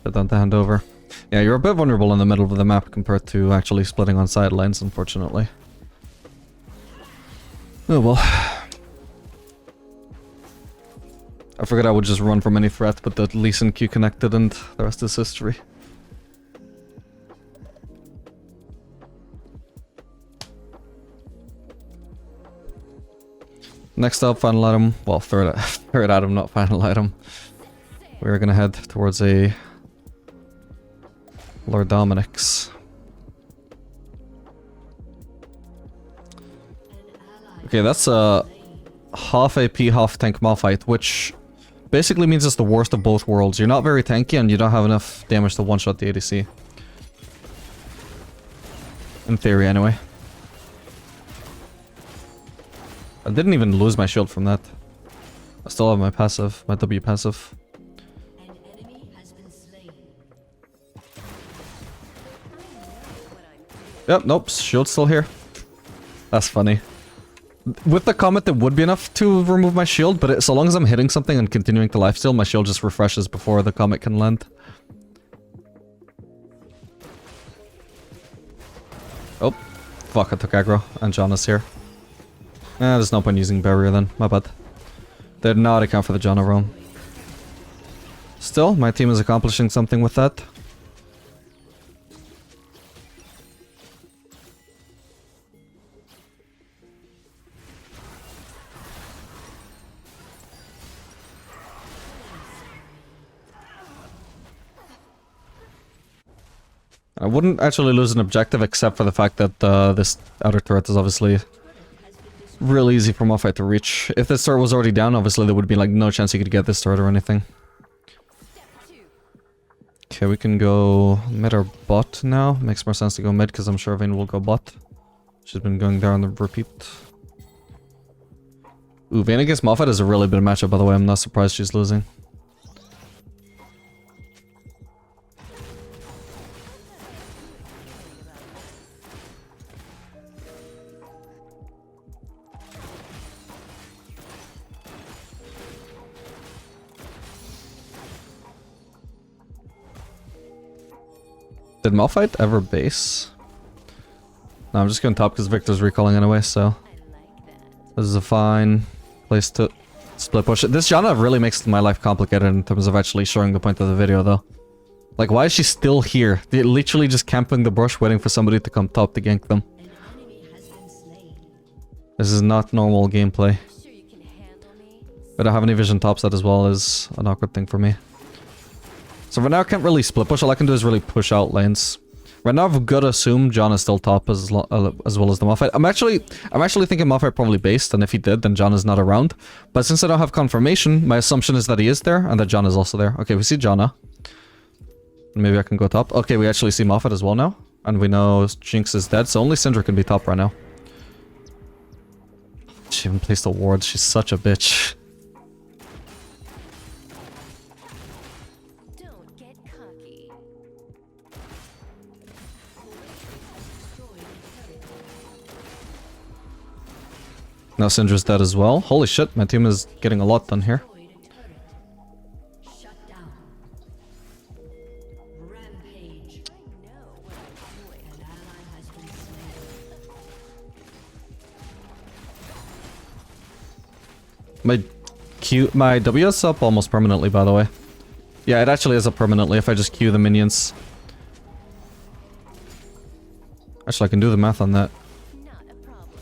Put that to hand over. Yeah, you're a bit vulnerable in the middle of the map compared to actually splitting on sidelines, unfortunately. Oh well. I figured I would just run from any threat, but the Lee Sin Q connected and the rest is history. Next up, final item. Well, third item, not final item. We're gonna head towards a Lord Dominic's. Okay, that's a half AP, half tank Malphite, which basically means it's the worst of both worlds. You're not very tanky and you don't have enough damage to one-shot the ADC. In theory, anyway. I didn't even lose my shield from that. I still have my passive, my W passive. An enemy has been slain. Yep, nope, shield's still here. That's funny. With the comet, it would be enough to remove my shield, but so long as I'm hitting something and continuing to lifesteal, my shield just refreshes before the comet can land. Oh, fuck, I took aggro, and Janna's here. There's no point using barrier then, my bad. They did not account for the Janna roam. Still, my team is accomplishing something with that. I wouldn't actually lose an objective except for the fact that this outer turret is obviously real easy for Malphite to reach. If this turret was already down, obviously there would be like no chance he could get this turret or anything. Okay, we can go mid or bot now. Makes more sense to go mid because I'm sure Vayne will go bot. She's been going there on the repeat. Ooh, Vayne against Malphite is a really big matchup, by the way. I'm not surprised she's losing. Did Malphite ever base? No, I'm just going top because Victor's recalling anyway, so... This is a fine place to split push. This genre really makes my life complicated in terms of actually showing the point of the video, though. Like, why is she still here? They're literally just camping the brush, waiting for somebody to come top to gank them. This is not normal gameplay. But I have any vision topside as well is an awkward thing for me. So for now, I can't really split push. All I can do is really push out lanes. Right now, I've got to assume John is still top as well as the Malphite. I'm actually thinking Malphite probably based, and if he did, then John is not around. But since I don't have confirmation, my assumption is that he is there, and that John is also there. Okay, we see Janna. Maybe I can go top. Okay, we actually see Malphite as well now. And we know Jinx is dead, so only Syndra can be top right now. She even placed a ward. She's such a bitch. Don't get cocky. Now Syndra's dead as well. Holy shit, my team is getting a lot done here. Shut down. Rampage. I know what I'm doing. An ally has been slain. My W is up almost permanently, by the way. Yeah, it actually is up permanently if I just queue the minions. Actually, I can do the math on that. Not a problem.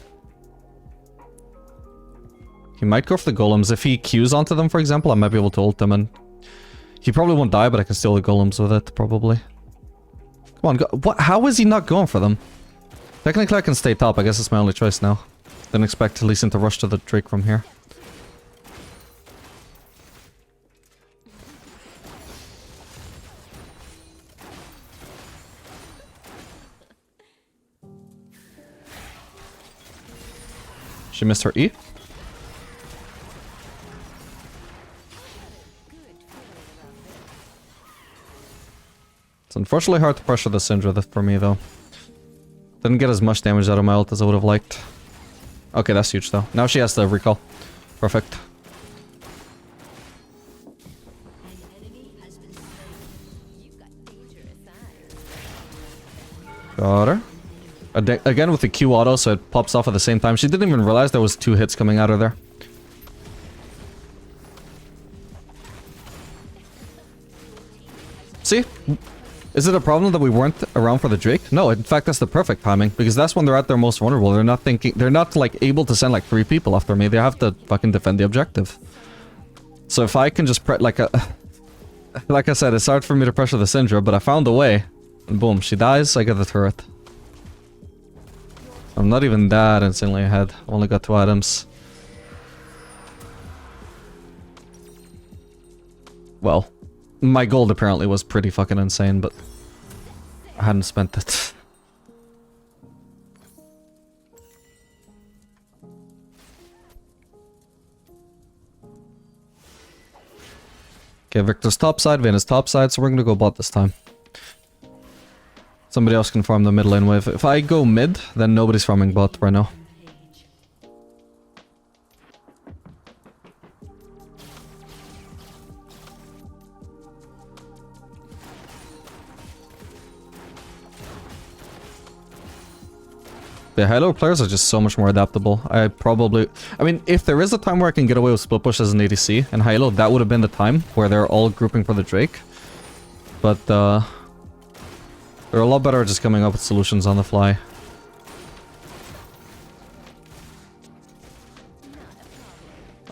He might go for the golems. If he queues onto them, for example, I might be able to ult them, and he probably won't die, but I can steal the golems with it, probably. Come on, go. What? How is he not going for them? Technically, I can stay top. I guess it's my only choice now. Didn't expect Lee Sin to rush to the Drake from here. She missed her E. It's unfortunately hard to pressure the Syndra for me, though. Didn't get as much damage out of my ult as I would have liked. Okay, that's huge, though. Now she has the recall. Perfect. Got her. Again with the Q auto, so it pops off at the same time. She didn't even realize there was 2 hits coming out of there. See? Is it a problem that we weren't around for the Drake? No, in fact that's the perfect timing, because that's when they're at their most vulnerable. They're not like able to send like 3 people after me. They have to fucking defend the objective. So if I can just like I said, it's hard for me to pressure the Syndra, but I found a way. And boom, she dies, I get the turret. I'm not even that insanely ahead. Only got 2 items. Well, my gold apparently was pretty fucking insane, but I hadn't spent it. Okay, Victor's topside, Vayne is topside, so we're gonna go bot this time. Somebody else can farm the mid lane wave. If I go mid, then nobody's farming bot right now. The high-low players are just so much more adaptable. I mean, if there is a time where I can get away with split push as an ADC and high-low, that would have been the time where they're all grouping for the Drake. But, they're a lot better at just coming up with solutions on the fly.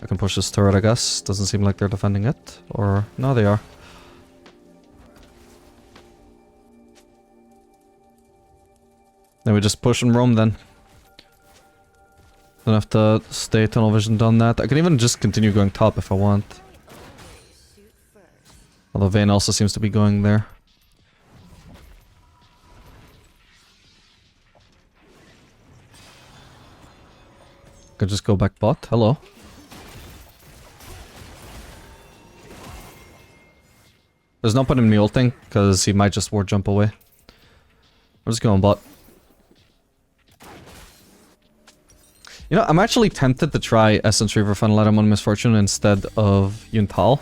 I can push this turret, I guess. Doesn't seem like they're defending it. Or... no, they are. Then we just push and roam then. Don't have to stay tunnel visioned on that. I can even just continue going top if I want. Although Vayne also seems to be going there. Could just go back bot. Hello. There's no point in me ulting, because he might just ward jump away. I'm just going bot. You know, I'm actually tempted to try Essence Reaver Final Item on Misfortune instead of Yuntal.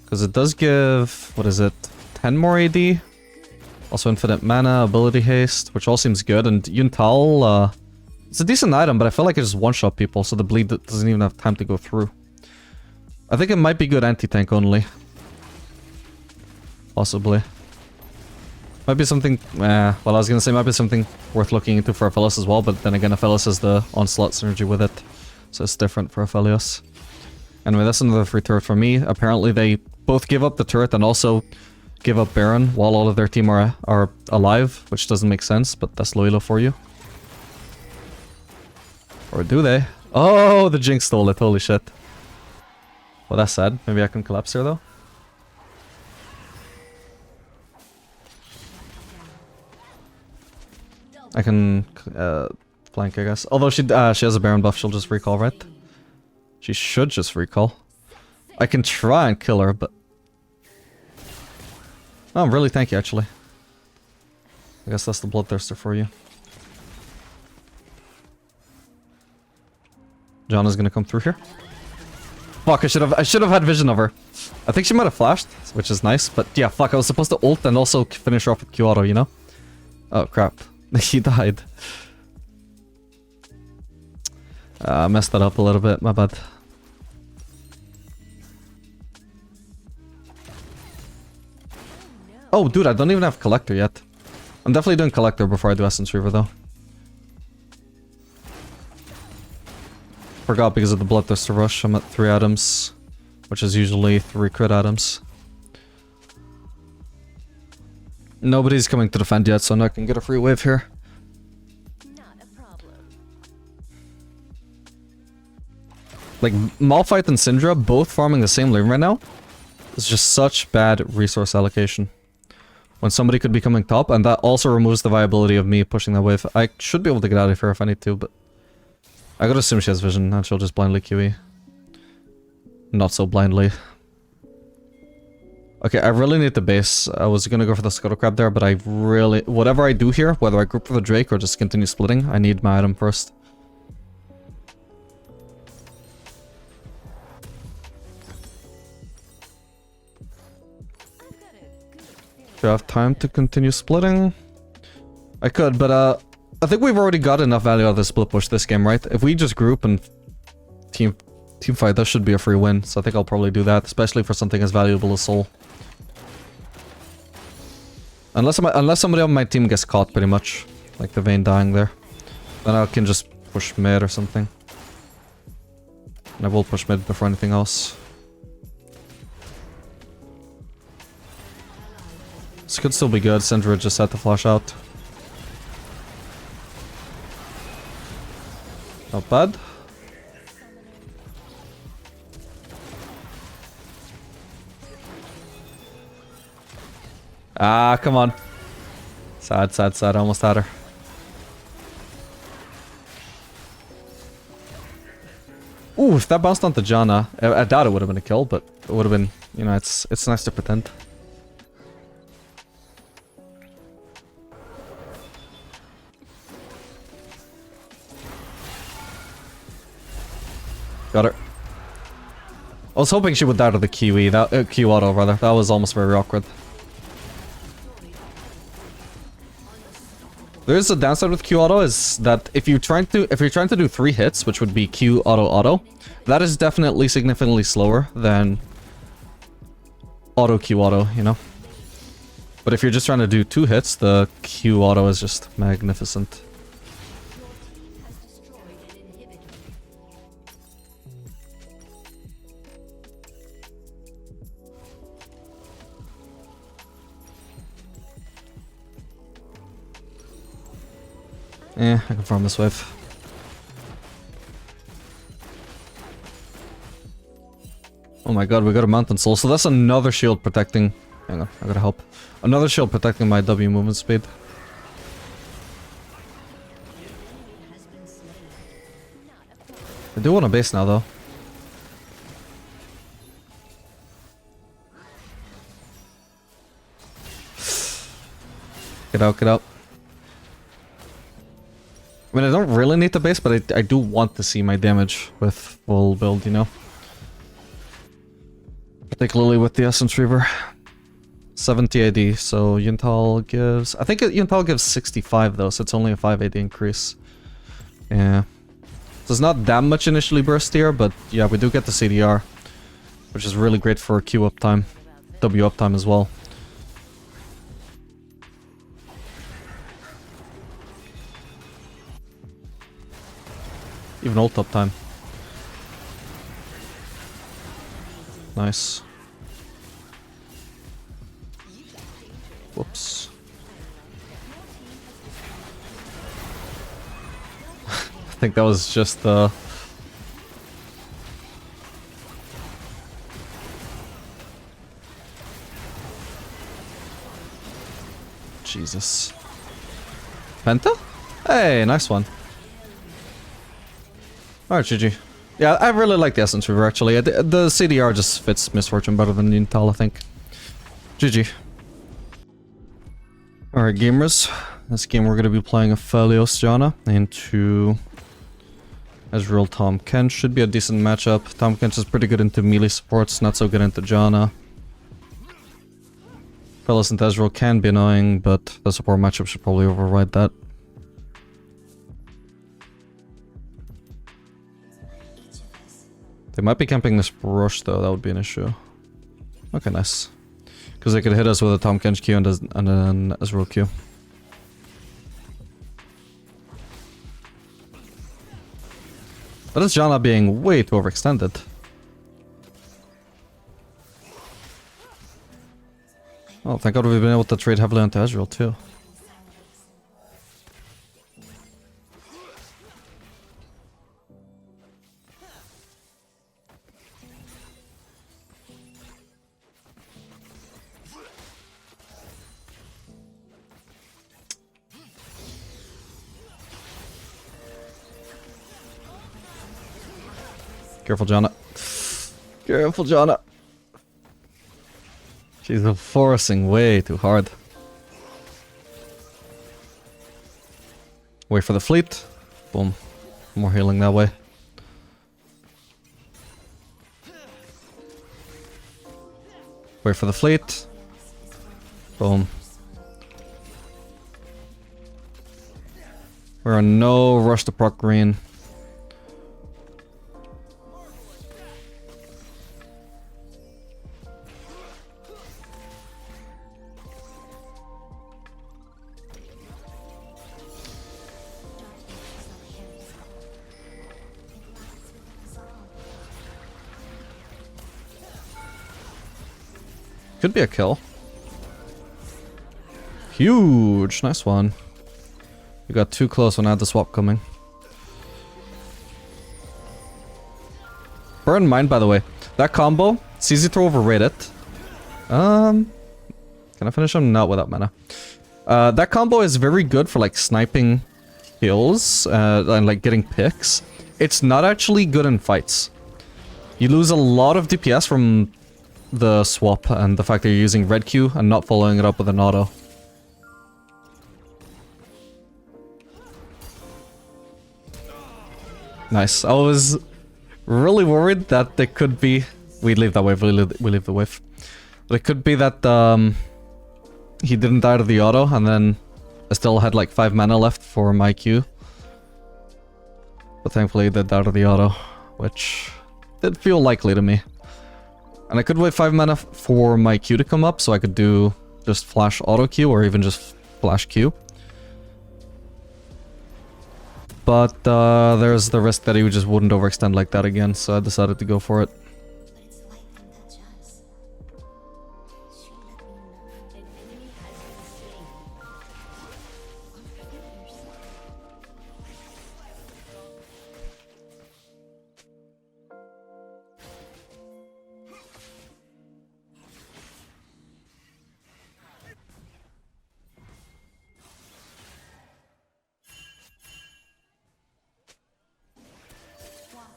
Because it does give... what is it? 10 more AD. Also infinite mana, ability haste, which all seems good. And Yuntal, it's a decent item, but I feel like it just one-shot people, so the bleed doesn't even have time to go through. I think it might be good anti-tank only. Possibly. Might be something... well, I was gonna say might be something worth looking into for Aphelios as well, but then again, Aphelios has the onslaught synergy with it. So it's different for Aphelios. Anyway, that's another free turret for me. Apparently they both give up the turret and also give up Baron while all of their team are alive, which doesn't make sense, but that's Loyalo for you. Or do they? Oh, the Jinx stole it, holy shit. Well, that's sad. Maybe I can collapse here though. I can flank, I guess. Although she has a Baron buff, she'll just recall, right? She should just recall. I can try and kill her, but... Oh, really? Thank you, actually. I guess that's the Bloodthirster for you. John is gonna come through here. Fuck, I should have had vision of her. I think she might have flashed, which is nice, but yeah, fuck, I was supposed to ult and also finish her off with Q auto, you know? Oh, crap. He died. I messed that up a little bit, my bad. Oh, dude, I don't even have Collector yet. I'm definitely doing Collector before I do Essence Reaver, though. Forgot because of the Bloodthirster Rush, I'm at 3 items, which is usually 3 crit items. Nobody's coming to defend yet, so I can get a free wave here. Not a problem. Like, Malphite and Syndra both farming the same lane right now is just such bad resource allocation. When somebody could be coming top, and that also removes the viability of me pushing that wave. I should be able to get out of here if I need to, but... I gotta assume she has vision, and she'll just blindly QE. Not so blindly. Okay, I really need the base. I was gonna go for the Scuttle Crab there, but I really... Whatever I do here, whether I group for the Drake or just continue splitting, I need my item first. Do I have time to continue splitting? I could, but I think we've already got enough value out of the split push this game, right? If we just group and team fight, that should be a free win. So I think I'll probably do that, especially for something as valuable as Soul. Unless somebody on my team gets caught, pretty much, like the Vayne dying there, then I can just push mid or something. And I will push mid before anything else. This could still be good. Syndra just had to flash out. Not bad. Ah, come on. Sad, sad, sad. I almost had her. Ooh, if that bounced onto Janna, I doubt it would have been a kill, but it would have been, you know, it's nice to pretend. Got her. I was hoping she would die to the QE, Q auto rather. That was almost very awkward. There is a downside with Q auto is that if you're trying to do 3 hits, which would be Q auto, that is definitely significantly slower than Q auto, you know. But if you're just trying to do 2 hits, the Q auto is just magnificent. I can farm this wave. Oh my god, we got a Mountain Soul, so that's another shield protecting... Hang on, I gotta help. Another shield protecting my W movement speed. I do want a base now, though. Get out, get out. I mean, I don't really need the base, but I do want to see my damage with full build, you know? Particularly with the Essence Reaver. 70 AD, so Yuntal gives... I think Yuntal gives 65 though, so it's only a 5 AD increase. Yeah. So it's not that much initially burst here, but yeah, we do get the CDR. Which is really great for Q uptime. W uptime as well. Even ult uptime. Nice. Whoops. I think that was just Jesus. Penta? Hey, nice one. Alright, GG. Yeah, I really like the Essence Reaver actually. The CDR just fits Misfortune better than Yuntal, I think. GG. Alright, gamers. This game we're going to be playing Aphelios Janna into Ezreal Tom Kench. Should be a decent matchup. Tom Kench is pretty good into melee supports, not so good into Janna. Aphelios and Ezreal can be annoying, but the support matchup should probably override that. They might be camping this rush though, that would be an issue. Okay, nice. Because they could hit us with a Tom Kench Q and an Ezreal Q. That is Janna being way too overextended. Oh, thank god we've been able to trade heavily onto Ezreal too. Careful, Janna. Careful, Janna. She's forcing way too hard. Wait for the fleet. Boom. More healing that way. Wait for the fleet. Boom. We're on no rush to proc green. Could be a kill. Huge. Nice one. You got too close when I had the swap coming. Bear in mind, by the way, that combo, it's easy to overrate it. Can I finish him? Not without mana. That combo is very good for like sniping kills and like getting picks. It's not actually good in fights. You lose a lot of DPS from the swap and the fact that you're using red Q and not following it up with an auto. Nice. I was really worried that there could be... We leave that wave, we leave the wave. But it could be that he didn't die to the auto and then I still had like 5 mana left for my Q. But thankfully he did die to the auto, which did feel likely to me. And I could wait 5 mana for my Q to come up, so I could do just flash auto Q or even just flash Q. But there's the risk that he just wouldn't overextend like that again, so I decided to go for it.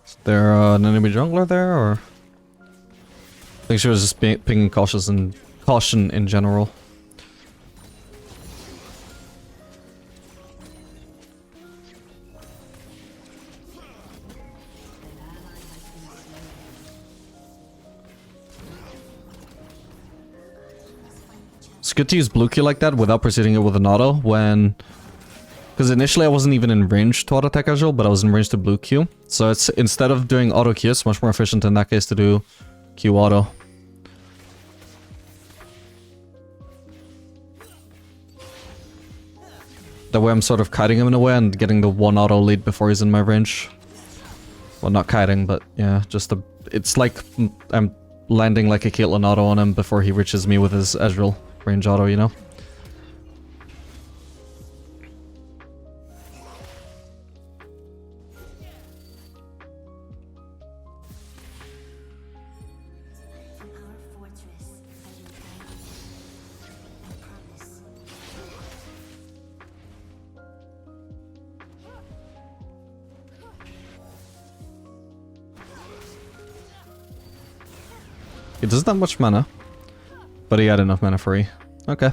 Is there an enemy jungler there, or? I think she was just being cautious and caution in general. It's good to use blue Q like that without preceding it with an auto when... Because initially I wasn't even in range to auto attack casual, but I was in range to blue Q. So it's instead of doing auto Q, it's much more efficient in that case to do Q auto. That way I'm sort of kiting him in a way and getting the one auto lead before he's in my range. Well, not kiting, but yeah, just a... It's like I'm landing like a Caitlyn auto on him before he reaches me with his Ezreal range auto, you know? From our fortress, I will guide you. I promise. He doesn't have much mana, but he had enough mana for E. Okay.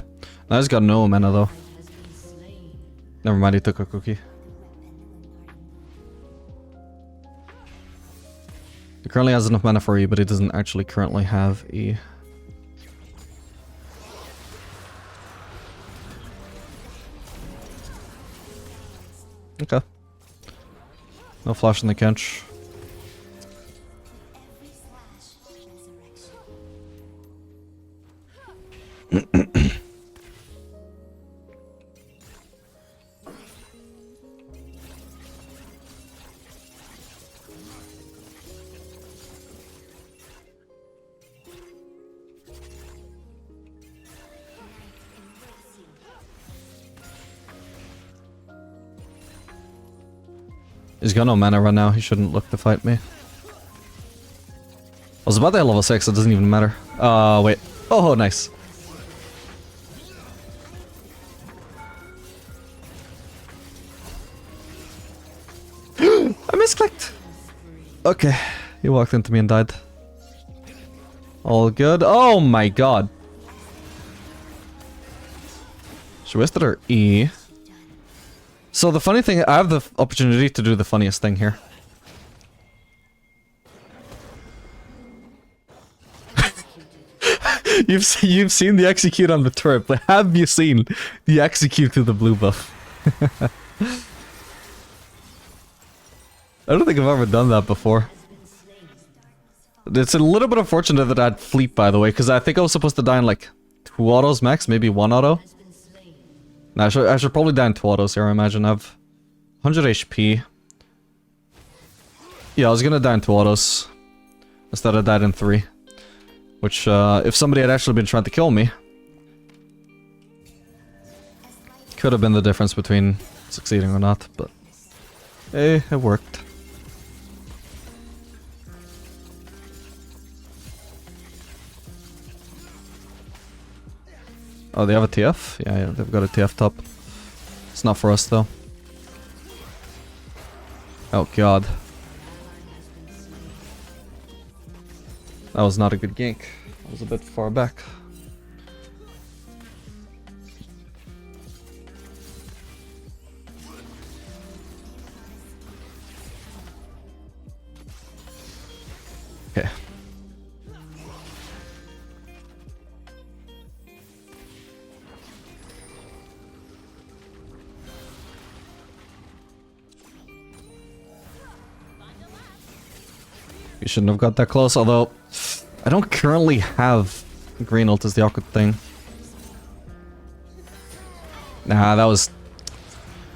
Now he's got no mana though. Has been slain. Never mind, he took a cookie. He currently has enough mana for E, but he doesn't actually currently have E. Okay. No flash in the Kench. Every slash, resurrection. He's got no mana right now, he shouldn't look to fight me. I was about to hit level 6, it doesn't even matter. Wait. Oh, nice. I misclicked! Okay, he walked into me and died. All good. Oh my god. She wasted her E. So the funny thing, I have the opportunity to do the funniest thing here. You've seen the execute on the turret, but have you seen the execute to the blue buff? I don't think I've ever done that before. It's a little bit unfortunate that I had fleet, by the way, because I think I was supposed to die in like 2 autos max, maybe 1 auto. Nah, I should probably die in 2 autos here, I imagine. I have 100 HP. Yeah, I was gonna die in 2 autos. Instead I died in 3. Which, if somebody had actually been trying to kill me, could have been the difference between succeeding or not, but... Hey, it worked. Oh, they have a TF? Yeah, they've got a TF top. It's not for us, though. Oh, god. That was not a good gank. I was a bit far back. Okay. You shouldn't have got that close, although I don't currently have green ult is the awkward thing. Nah, that was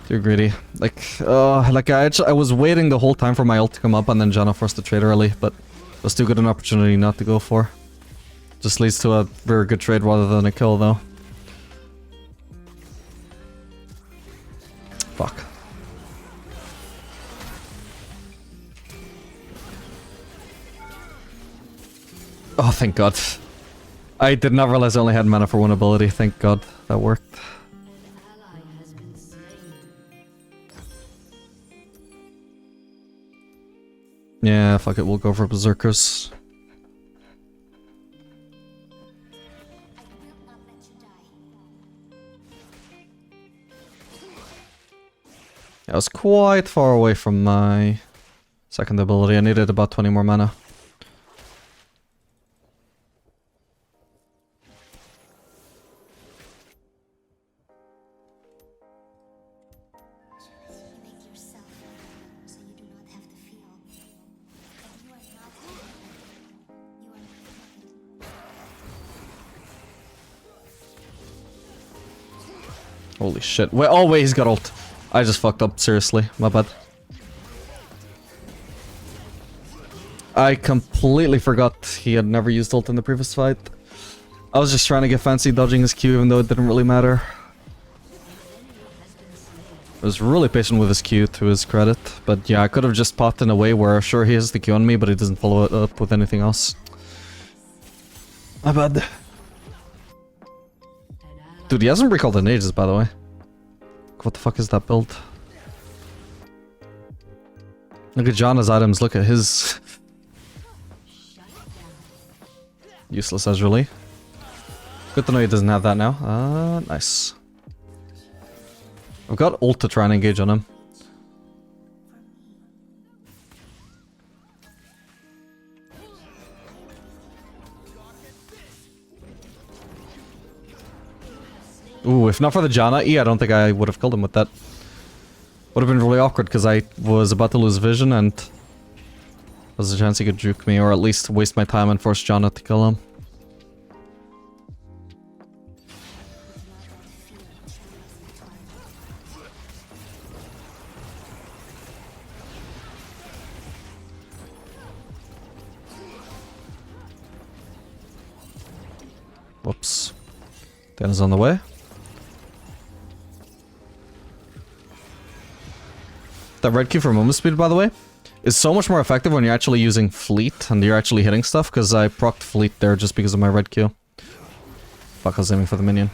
too greedy. Like I was waiting the whole time for my ult to come up and then Janna forced the trade early, but it was too good an opportunity not to go for. Just leads to a very good trade rather than a kill, though. Fuck. Oh, thank god. I did not realize I only had mana for one ability. Thank god. That worked. Ally has been slain. Yeah, fuck it. We'll go for Berserkers. I will not let you die. I was quite far away from my second ability. I needed about 20 more mana. Holy shit. Wait, oh wait, he's got ult. I just fucked up, seriously. My bad. I completely forgot he had never used ult in the previous fight. I was just trying to get fancy dodging his Q even though it didn't really matter. I was really patient with his Q to his credit, but yeah, I could have just popped in a way where sure he has the Q on me, but he doesn't follow it up with anything else. My bad. Dude, he hasn't recalled in ages, by the way. What the fuck is that build? Look at Janna's items, look at his... Useless Ezreal. Good to know he doesn't have that now. Nice. I've got ult to try and engage on him. Ooh, if not for the Janna E, I don't think I would have killed him with that. Would have been really awkward because I was about to lose vision and there's a chance he could juke me or at least waste my time and force Janna to kill him. Whoops. Dana's on the way. That red Q for moment speed, by the way, is so much more effective when you're actually using fleet and you're actually hitting stuff, because I procced fleet there just because of my red Q. Fuck, I was aiming for the minion.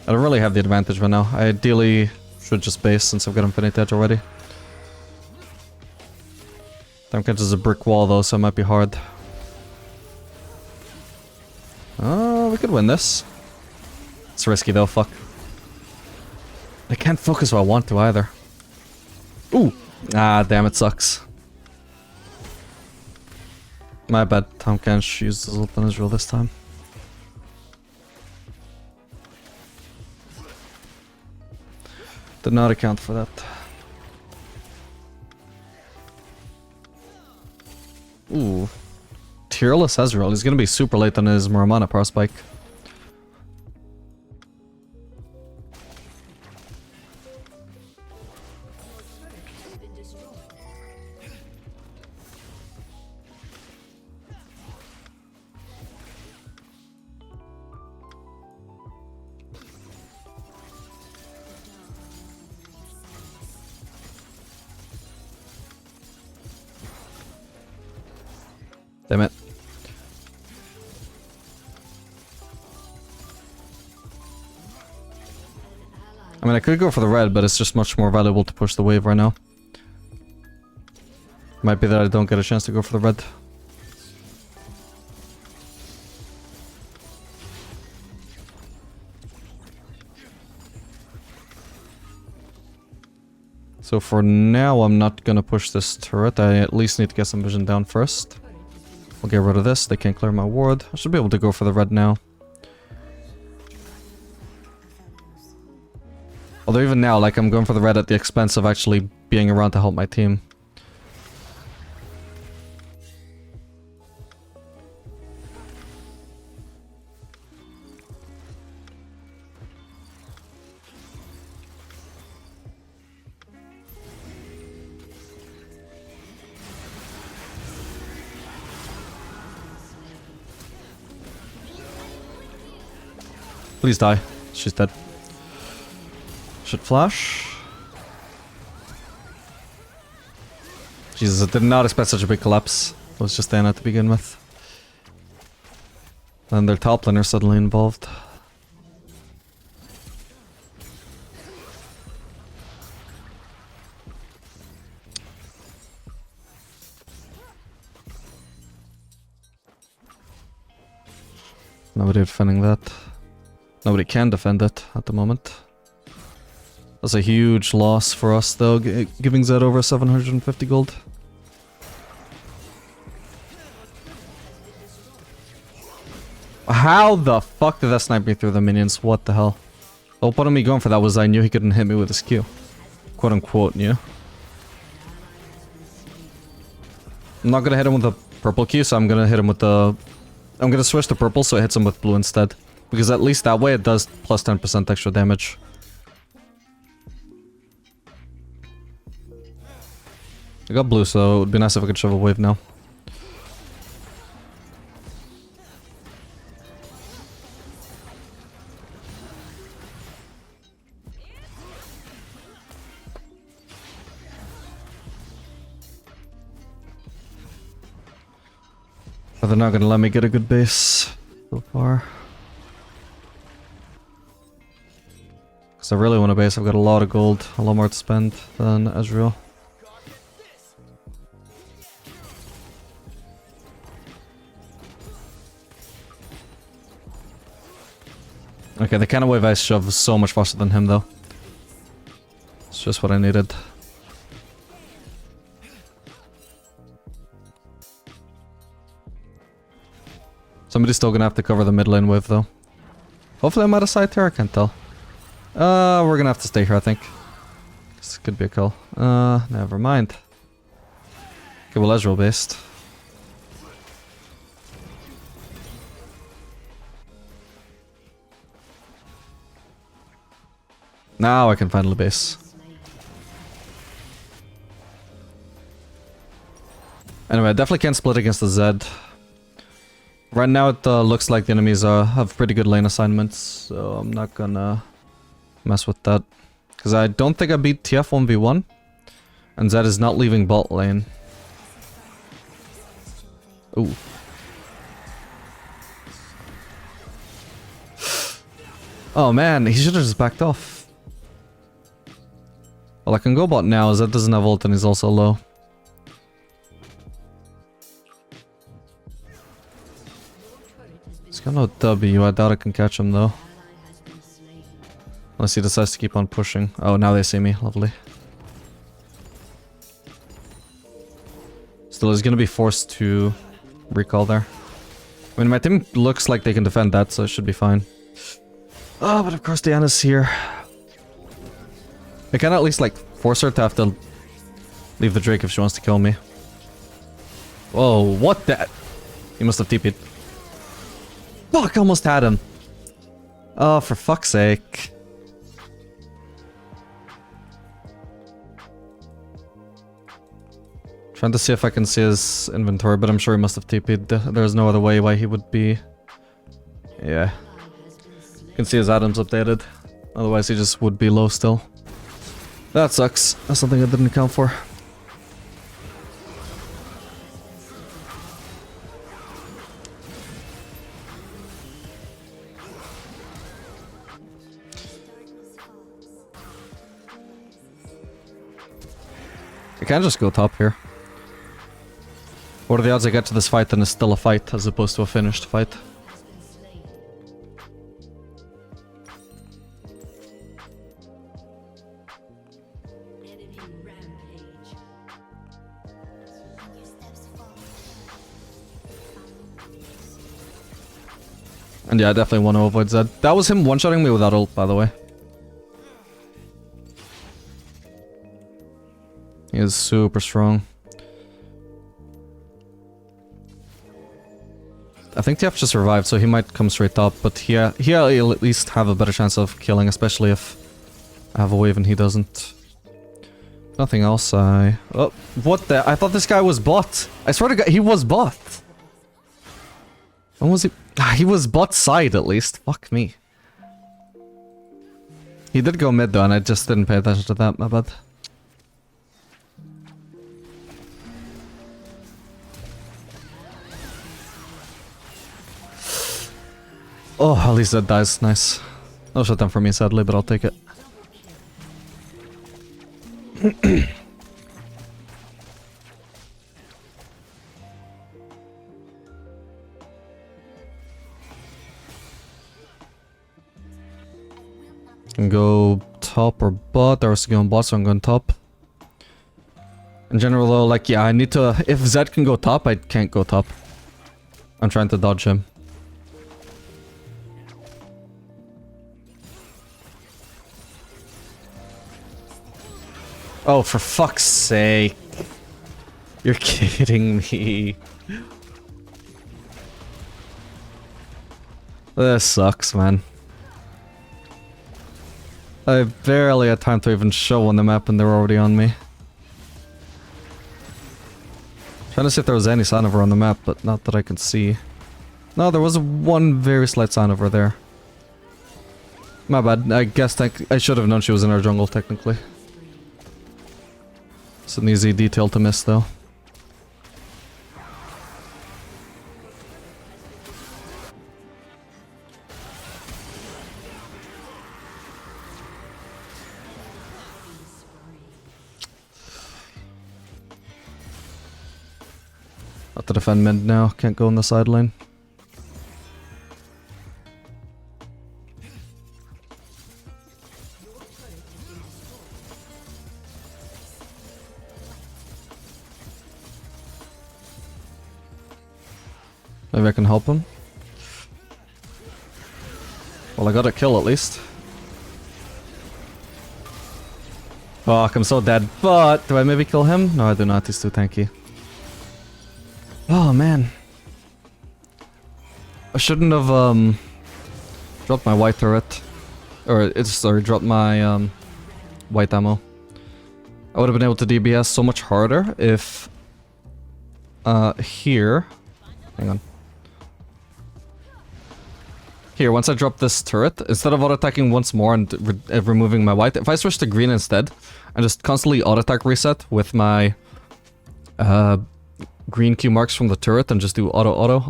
I don't really have the advantage right now. I ideally should just base since I've got Infinite Edge already. Damcatch is a brick wall though, so it might be hard. Oh, we could win this. It's risky though, fuck. I can't focus if I want to either. Ooh! Ah, damn, it sucks. My bad, Damcatch used his ult on Israel this time. Did not account for that. Ooh. Tearless Ezreal. He's gonna be super late on his Muramana power spike. Damn it. I mean, I could go for the red, but it's just much more valuable to push the wave right now. Might be that I don't get a chance to go for the red. So for now, I'm not gonna push this turret. I at least need to get some vision down first. I'll get rid of this. They can't clear my ward. I should be able to go for the red now. Although even now, like, I'm going for the red at the expense of actually being around to help my team. Please die. She's dead. Should flash. Jesus, I did not expect such a big collapse. It was just Ana to begin with. Then their top laner suddenly involved. Nobody defending that. Nobody can defend it at the moment. That's a huge loss for us though, giving Zed over 750 gold. How the fuck did that snipe me through the minions? What the hell? The whole point of me going for that was I knew he couldn't hit me with his Q. quote-unquote new. I'm not gonna hit him with the purple Q, so I'm gonna hit him with the... I'm gonna switch to purple so it hits him with blue instead. Because at least that way it does plus 10% extra damage. I got blue, so it would be nice if I could shove a wave now. But they're not gonna let me get a good base so far. Because I really want a base. I've got a lot of gold, a lot more to spend than Ezreal. Okay, the kind of wave I shove is so much faster than him though. It's just what I needed. Somebody's still gonna have to cover the mid lane wave though. Hopefully I'm out of sight here, I can't tell. We're gonna have to stay here, I think. This could be a kill. Never mind. Okay, well, Ezreal based. Now I can finally base. Anyway, I definitely can't split against the Zed. Right now it looks like the enemies have pretty good lane assignments, so I'm not gonna mess with that. Because I don't think I beat TF 1v1, and Zed is not leaving bot lane. Ooh. Oh man, he should have just backed off. Well, I can go bot now, Zed doesn't have ult and he's also low. He's got no W, I doubt I can catch him though. Unless he decides to keep on pushing. Oh, now they see me, lovely. Still, he's gonna be forced to recall there. I mean, my team looks like they can defend that, so it should be fine. Oh, but of course Diana's here. I can at least, like, force her to have to leave the Drake if she wants to kill me. Whoa, what the... He must have TP'd. Fuck, almost had him. Oh, for fuck's sake. Trying to see if I can see his inventory, but I'm sure he must have TP'd. There's no other way why he would be... Yeah. You can see his items updated. Otherwise he just would be low still. That sucks. That's something I didn't account for. I can just go top here. What are the odds I get to this fight and it's still a fight as opposed to a finished fight? And yeah, I definitely want to avoid Zed. That was him one-shotting me without ult, by the way. He is super strong. I think TF just survived, so he might come straight up, but he'll at least have a better chance of killing, especially if I have a wave and he doesn't. Nothing else, Oh, what the? I thought this guy was bot. I swear to God, he was bot. When was he? He was bot side at least. Fuck me. He did go mid though, and I just didn't pay attention to that, my bad. Oh, at least that dies. Nice. No shutdown for me, sadly, but I'll take it. Can go top or bot. I was going bot, so I'm going top. In general, though, like, yeah, I need to... If Zed can go top, I can't go top. I'm trying to dodge him. Oh, for fuck's sake. You're kidding me. This sucks, man. I barely had time to even show on the map and they're already on me. Trying to see if there was any sign of her on the map, but not that I can see. No, there was one very slight sign of her there. My bad. I guess I should have known she was in our jungle, technically. It's an easy detail to miss, though. Have to defend mid now. Can't go in the side lane. Maybe I can help him. Well, I got a kill at least. Fuck, I'm so dead. But, do I maybe kill him? No, I do not. He's too tanky. Oh, man. I shouldn't have, dropped my white turret. Or, sorry, dropped my, white ammo. I would have been able to DBS so much harder if, here... Hang on. Here, once I drop this turret, instead of auto-attacking once more and removing my white, if I switch to green instead, and just constantly auto-attack reset with my green Q marks from the turret and just do auto-auto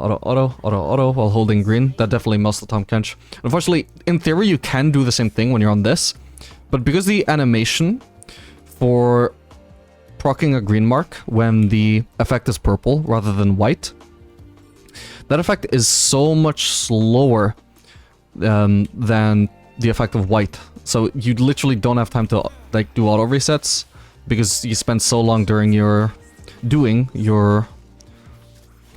while holding green, that definitely melts the Tahm Kench. Unfortunately, in theory, you can do the same thing when you're on this, but because the animation for proccing a green mark when the effect is purple rather than white, that effect is so much slower than the effect of white. So you literally don't have time to like do auto resets because you spend so long during doing your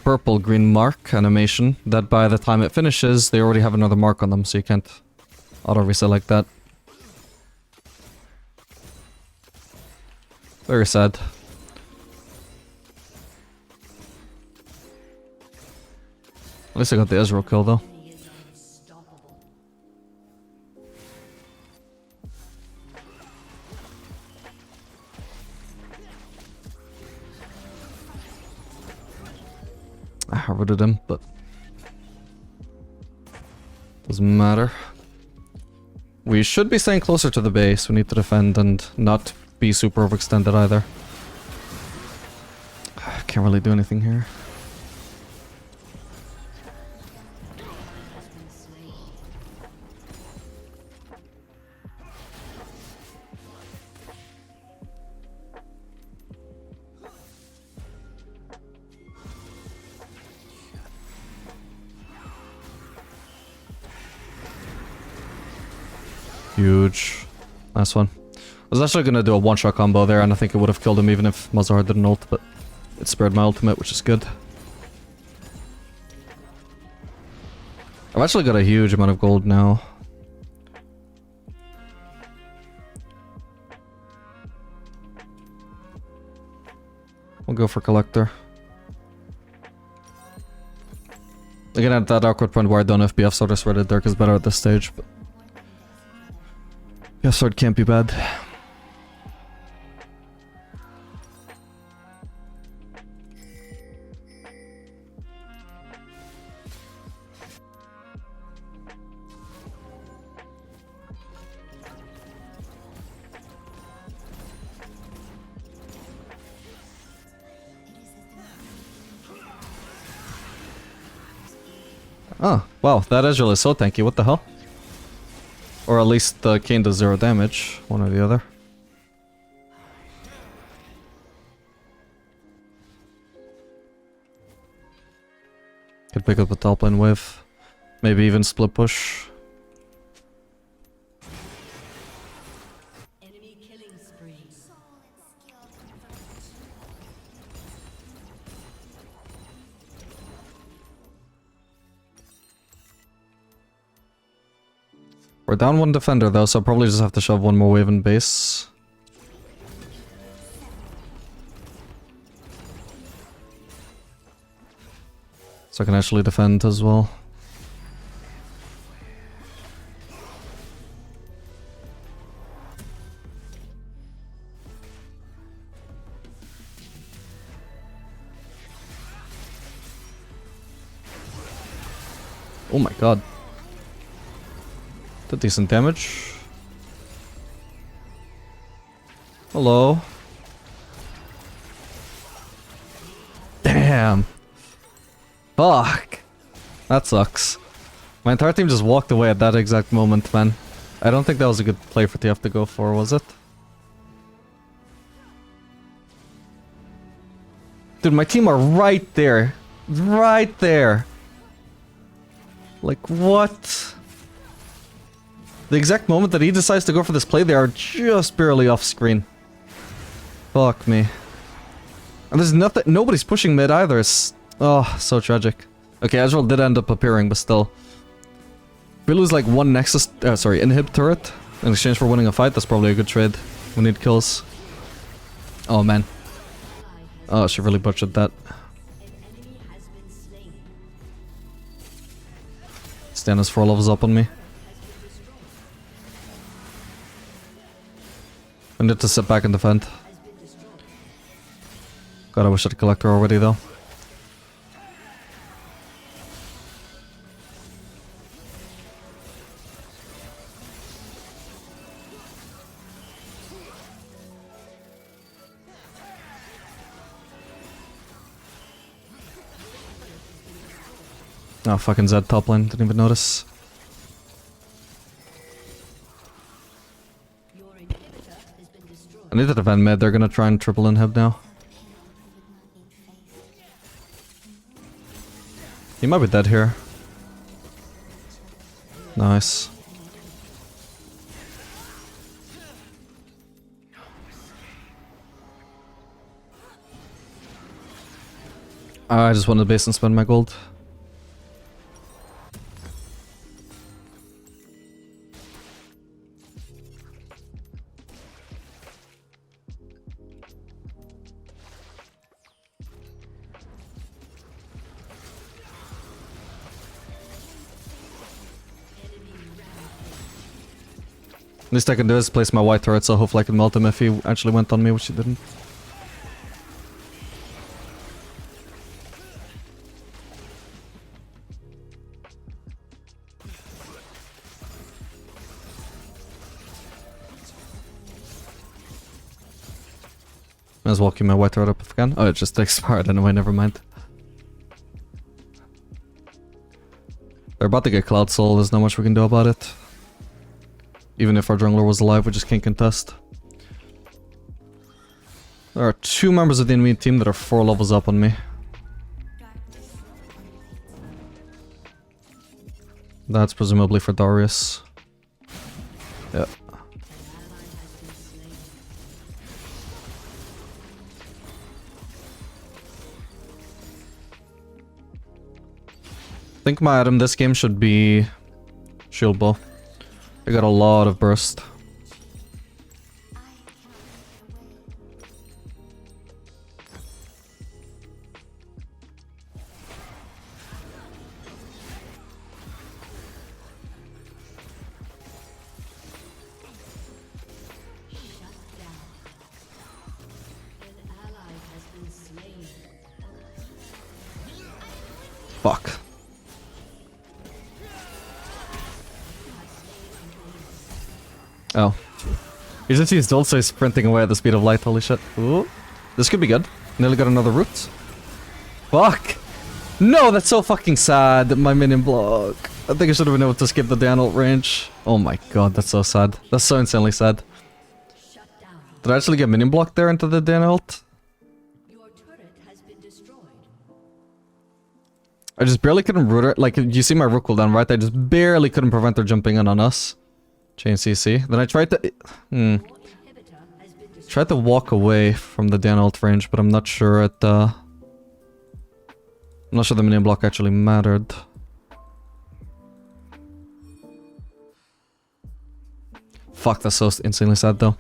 purple green mark animation that by the time it finishes they already have another mark on them, so you can't auto reset like that. Very sad. At least I got the Ezreal kill though. I rooted him, but doesn't matter. We should be staying closer to the base. We need to defend and not be super overextended either. Can't really do anything here. Huge. Nice one. I was actually gonna do a one-shot combo there, and I think it would have killed him even if Malzahar didn't ult, but it spared my ultimate, which is good. I've actually got a huge amount of gold now. We'll go for Collector. Again, at that awkward point where I don't know if BF Sword or Sworded Dirk is better at this stage, but... BF Sword can't be bad. Oh, wow, that Ezreal is so tanky, what the hell? Or at least the Kayn does 0 damage, one or the other. Could pick up a top lane wave. Maybe even split push. Enemy killing spree. We're down one defender though, so I'll probably just have to shove one more wave in base. So I can actually defend as well. Oh my god. Did decent damage. Hello. Damn. Fuck. That sucks. My entire team just walked away at that exact moment, man. I don't think that was a good play for TF to go for, was it? Dude, my team are right there. Right there. Like, what? The exact moment that he decides to go for this play, they are just barely off screen. Fuck me. And there's nothing- nobody's pushing mid either. It's... oh, so tragic. Okay, Azrael did end up appearing, but still. If we lose like one Nexus... inhib turret in exchange for winning a fight, that's probably a good trade. We need kills. Oh, man. Oh, she really butchered that. Stan is 4 levels up on me. I need to sit back and defend. God, I wish I'd collect her already though. Oh, fucking Zed top lane, didn't even notice. I need to defend mid, they're gonna try and triple inhib now. He might be dead here. Nice. I just wanted to base and spend my gold. Least I can do is place my white turret, so hopefully I can melt him if he actually went on me, which he didn't. Might as well keep my white turret up if I can. Oh, it just expired anyway, never mind. They're about to get Cloud Soul, there's not much we can do about it. Even if our jungler was alive, we just can't contest. There are 2 members of the enemy team that are 4 levels up on me. That's presumably for Darius. Yeah. I think my item this game should be Shield Bow. I got a lot of burst. Fuck. Oh. You just used also sprinting away at the speed of light, holy shit. Ooh. This could be good. Nearly got another root. Fuck! No, that's so fucking sad, my minion block. I think I should have been able to skip the Dan ult range. Oh my god, that's so sad. That's so insanely sad. Did I actually get minion blocked there into the Dan ult? Your turret has been destroyed. I just barely couldn't root her. Like, you see my root cooldown, right? I just barely couldn't prevent her jumping in on us. Chain CC. Then I tried to... Tried to walk away from the Dan ult range, but I'm not sure it, I'm not sure the minion block actually mattered. Fuck, that's so insanely sad though.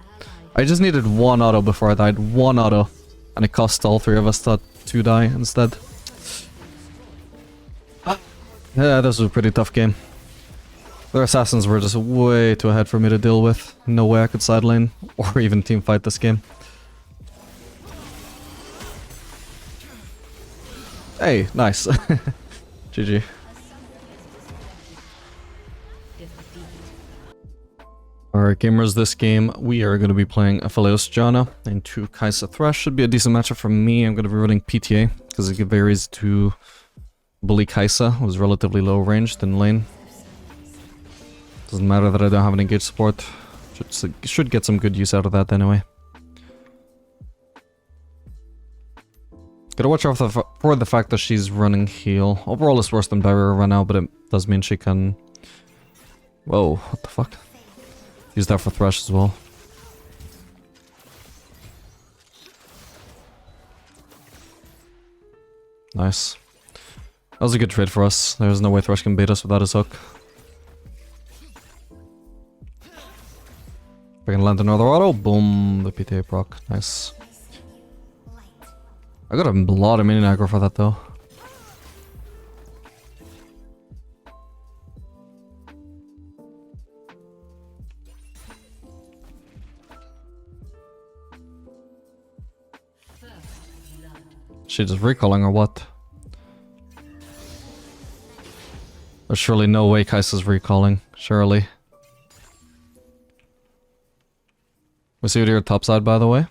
I just needed 1 auto before I died. 1 auto. And it cost all 3 of us to die instead. Yeah, this was a pretty tough game. Their assassins were just way too ahead for me to deal with. No way I could side lane or even team fight this game. Hey, nice. GG. Alright gamers, this game we are going to be playing Aphelios Janna into Kai'Sa Thresh. Should be a decent matchup for me. I'm going to be running PTA because it varies to bully Kai'Sa, who's relatively low ranged in lane. Doesn't matter that I don't have an engaged support. Should get some good use out of that anyway. Gotta watch out for the fact that she's running heal. Overall it's worse than barrier right now, but it does mean she can... Whoa, what the fuck? Use that for Thresh as well. Nice. That was a good trade for us. There's no way Thresh can bait us without his hook. If I can land another auto, boom, the PTA proc. Nice. I got a lot of minion aggro for that though. She just recalling or what? There's surely no way Kai'Sa's recalling, surely. We see what here topside by the way.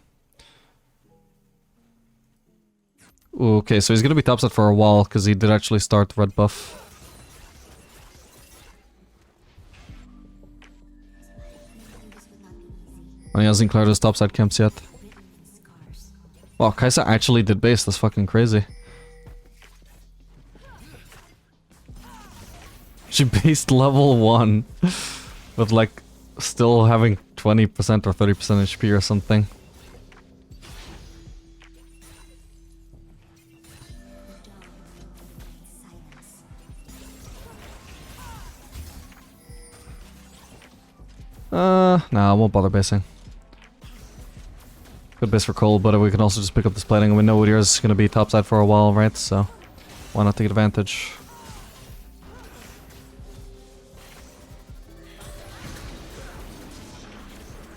Okay, so he's gonna be topside for a while because he did actually start the red buff. And he hasn't cleared his topside camps yet. Wow, Kai'Sa actually did base, that's fucking crazy. She based level 1 with like still having 20% or 30% HP or something. Nah, I won't bother basing. Good base for Cole, but we can also just pick up this plating and we know Udyr is going to be topside for a while, right? So, why not take advantage?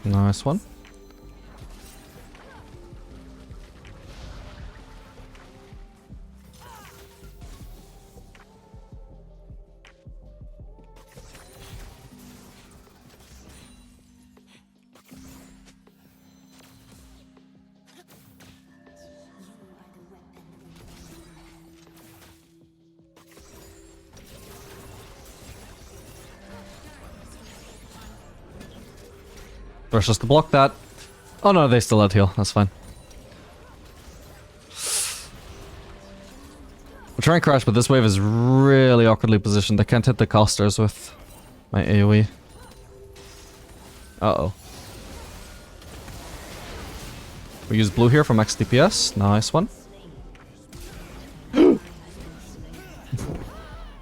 Nice one. Rush us to block that. Oh no, they still had heal. That's fine. We'll try and crash, but this wave is really awkwardly positioned. I can't hit the casters with my AoE. Uh-oh. We use blue here for max DPS. Nice one.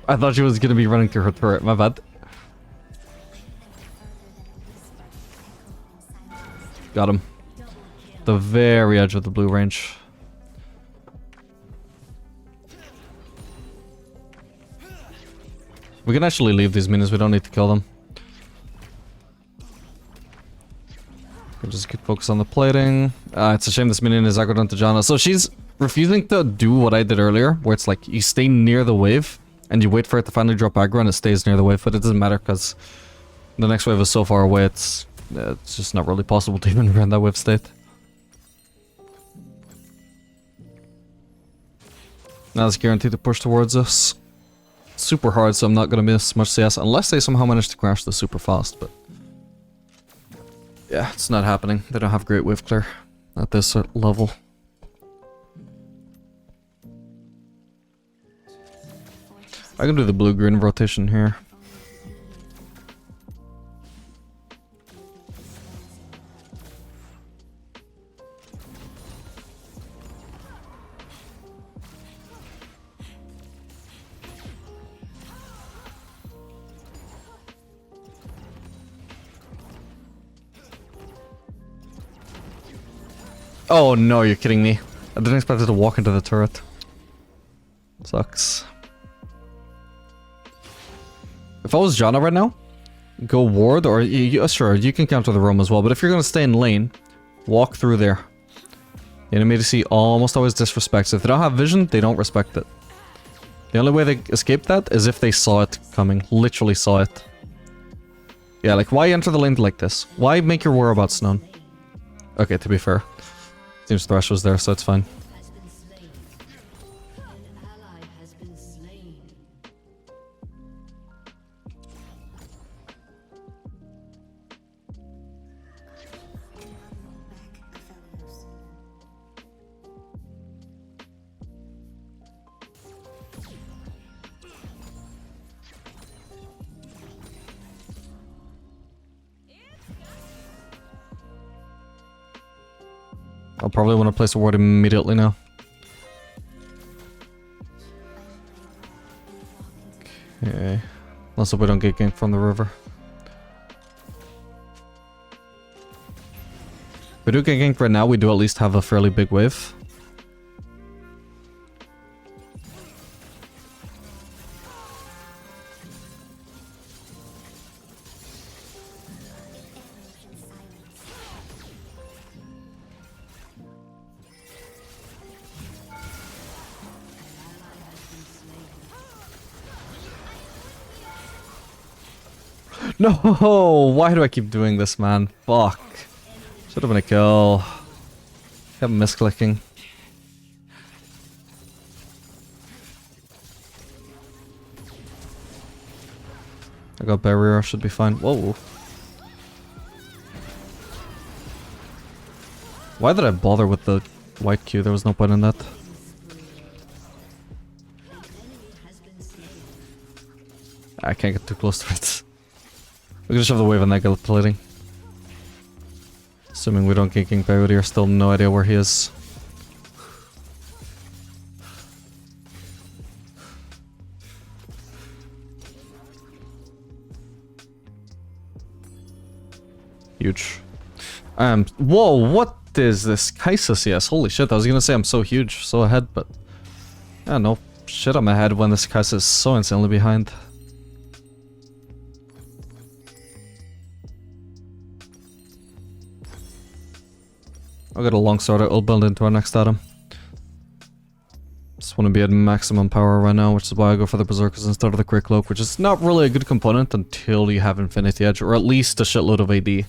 I thought she was going to be running through her turret. My bad. Got him. The very edge of the blue range. We can actually leave these minions, we don't need to kill them. We'll just keep focus on the plating. It's a shame this minion is aggroed onto Janna. So she's refusing to do what I did earlier, where it's like you stay near the wave and you wait for it to finally drop aggro and it stays near the wave, but it doesn't matter because the next wave is so far away, it's just not really possible to even run that wave state. Now it's guaranteed to push towards us. Super hard, so I'm not gonna miss much CS unless they somehow manage to crash this super fast, but yeah, it's not happening. They don't have great wave clear at this level. I can do the blue-green rotation here. Oh no, you're kidding me. I didn't expect it to walk into the turret. Sucks. If I was Janna right now, go ward, or sure, you can counter the roam as well, but if you're gonna stay in lane, walk through there. The enemy ADC almost always disrespects. If they don't have vision, they don't respect it. The only way they escape that is if they saw it coming. Literally saw it. Yeah, like, why enter the lane like this? Why make your whereabouts known? Okay, to be fair. Seems Thresh was there, so it's fine. Has been slain. An ally has been slain. Aphelios. I'll probably want to place a ward immediately now. Okay. Let's hope we don't get ganked from the river. If we do get ganked right now, we do at least have a fairly big wave. No! Why do I keep doing this, man? Fuck. Should have been a kill. Kept misclicking. I got barrier, should be fine. Whoa. Why did I bother with the white Q? There was no point in that. I can't get too close to it. We can just have the wave and that get plating. Assuming we don't get King Barry here, still no idea where he is. Huge. Whoa, what is this? Kaisa CS, holy shit, I was gonna say I'm so huge, so ahead, but... Yeah, no shit, I'm ahead when this Kaisa is so insanely behind. I'll get a longsword, I'll build into our next item. Just want to be at maximum power right now, which is why I go for the Berserkers instead of the Quick Cloak, which is not really a good component until you have Infinity Edge, or at least a shitload of AD.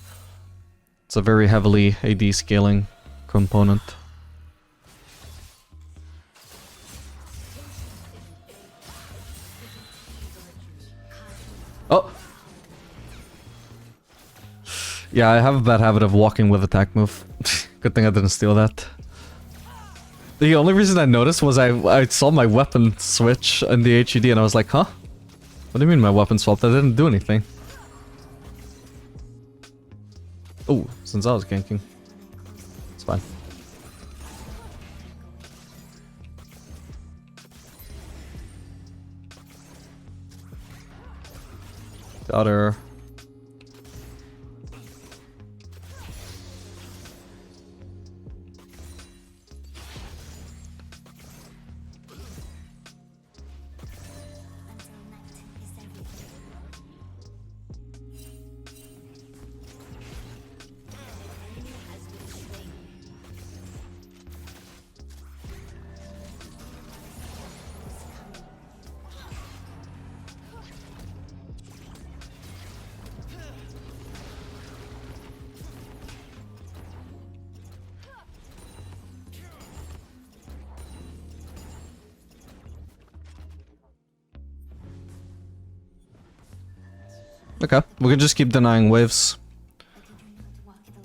It's a very heavily AD scaling component. Oh! Yeah, I have a bad habit of walking with attack move. Good thing I didn't steal that. The only reason I noticed was I saw my weapon switch in the HUD and I was like, huh? What do you mean my weapon swapped? I didn't do anything. Oh, since I was ganking. It's fine. Got her. Okay, we can just keep denying waves.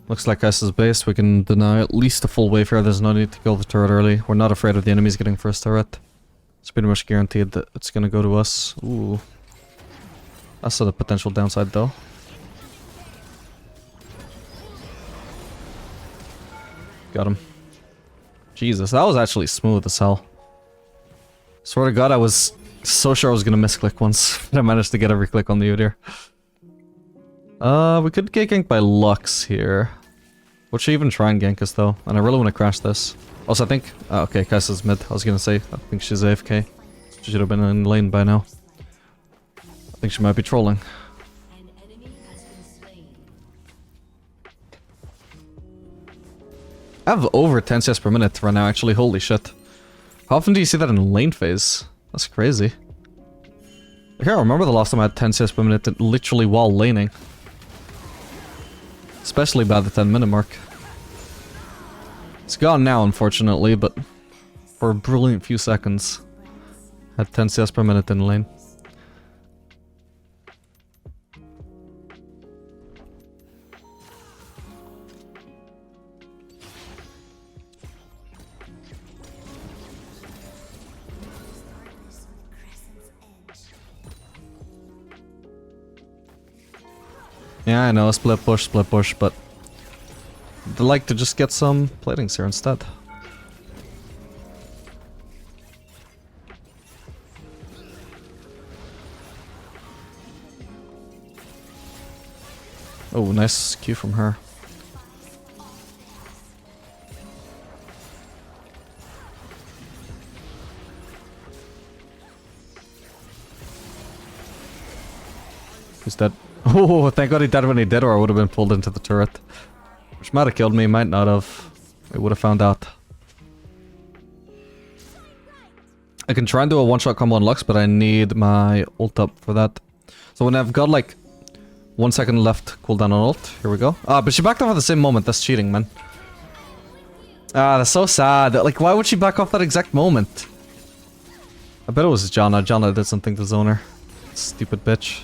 Looks like S's base, we can deny at least a full wave here, there's no need to kill the turret early. We're not afraid of the enemies getting first turret. It's pretty much guaranteed that it's gonna go to us. Ooh. That's a potential downside though. Got him. Jesus, that was actually smooth as hell. Swear to God, I was so sure I was gonna misclick once, but I managed to get every click on the Udyr. We could get ganked by Lux here. We should even try and gank us though, and I really want to crash this. Also, I think... okay, Kaisa's mid. I was gonna say, I think she's AFK. She should have been in lane by now. think she might be trolling. An enemy has been slain. I have over 10 CS per minute right now, actually. Holy shit. How often do you see that in lane phase? That's crazy. I can't remember the last time I had 10 CS per minute literally while laning. Especially by the 10-minute mark. It's gone now, unfortunately, but for a brilliant few seconds, I had 10 CS per minute in lane. Yeah, I know, split push, but I'd like to just get some platings here instead. Oh, nice Q from her. Who's dead? Oh, thank god he died when he did, or I would have been pulled into the turret. Which might have killed me, might not have. I would have found out. I can try and do a one-shot combo on Lux, but I need my ult up for that. So when I've got like 1 second left cooldown on ult, here we go. Ah, but she backed off at the same moment, that's cheating, man. Ah, that's so sad. Like, why would she back off that exact moment? I bet it was Janna. Janna did something to zone her. Stupid bitch.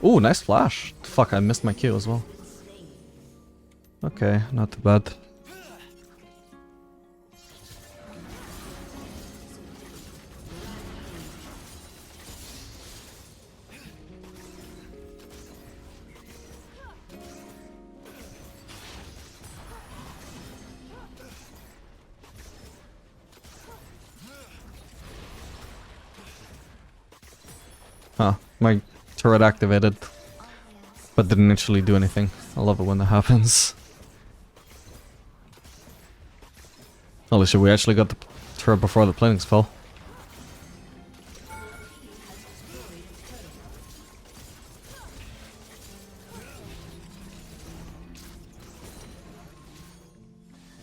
Ooh, nice flash. Fuck, I missed my Q as well. Okay, not too bad. Huh, my turret activated, but didn't actually do anything. I love it when that happens. Holy shit, we actually got the turret before the planings fell.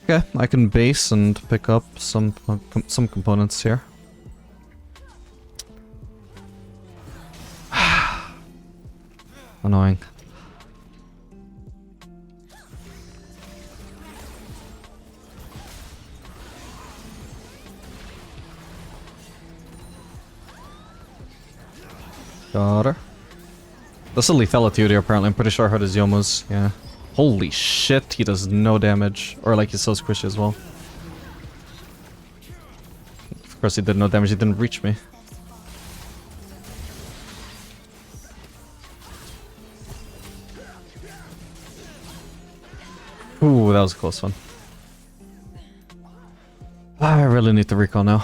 Okay, I can base and pick up some components here. Annoying. Got her. That's a lethality here, apparently. I'm pretty sure I heard his Yomus. Yeah. Holy shit, he does no damage. Or like he's so squishy as well. Of course he did no damage, he didn't reach me. Ooh, that was a close one. I really need the recall now.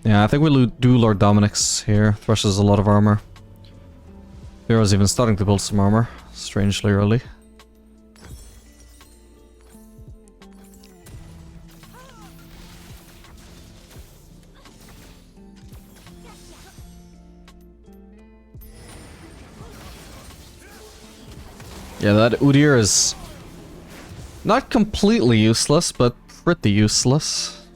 Yeah, I think we do Lord Dominic's here. Thrush has a lot of armor. Hero's even starting to build some armor, strangely early. Yeah, that Udyr is not completely useless, but pretty useless.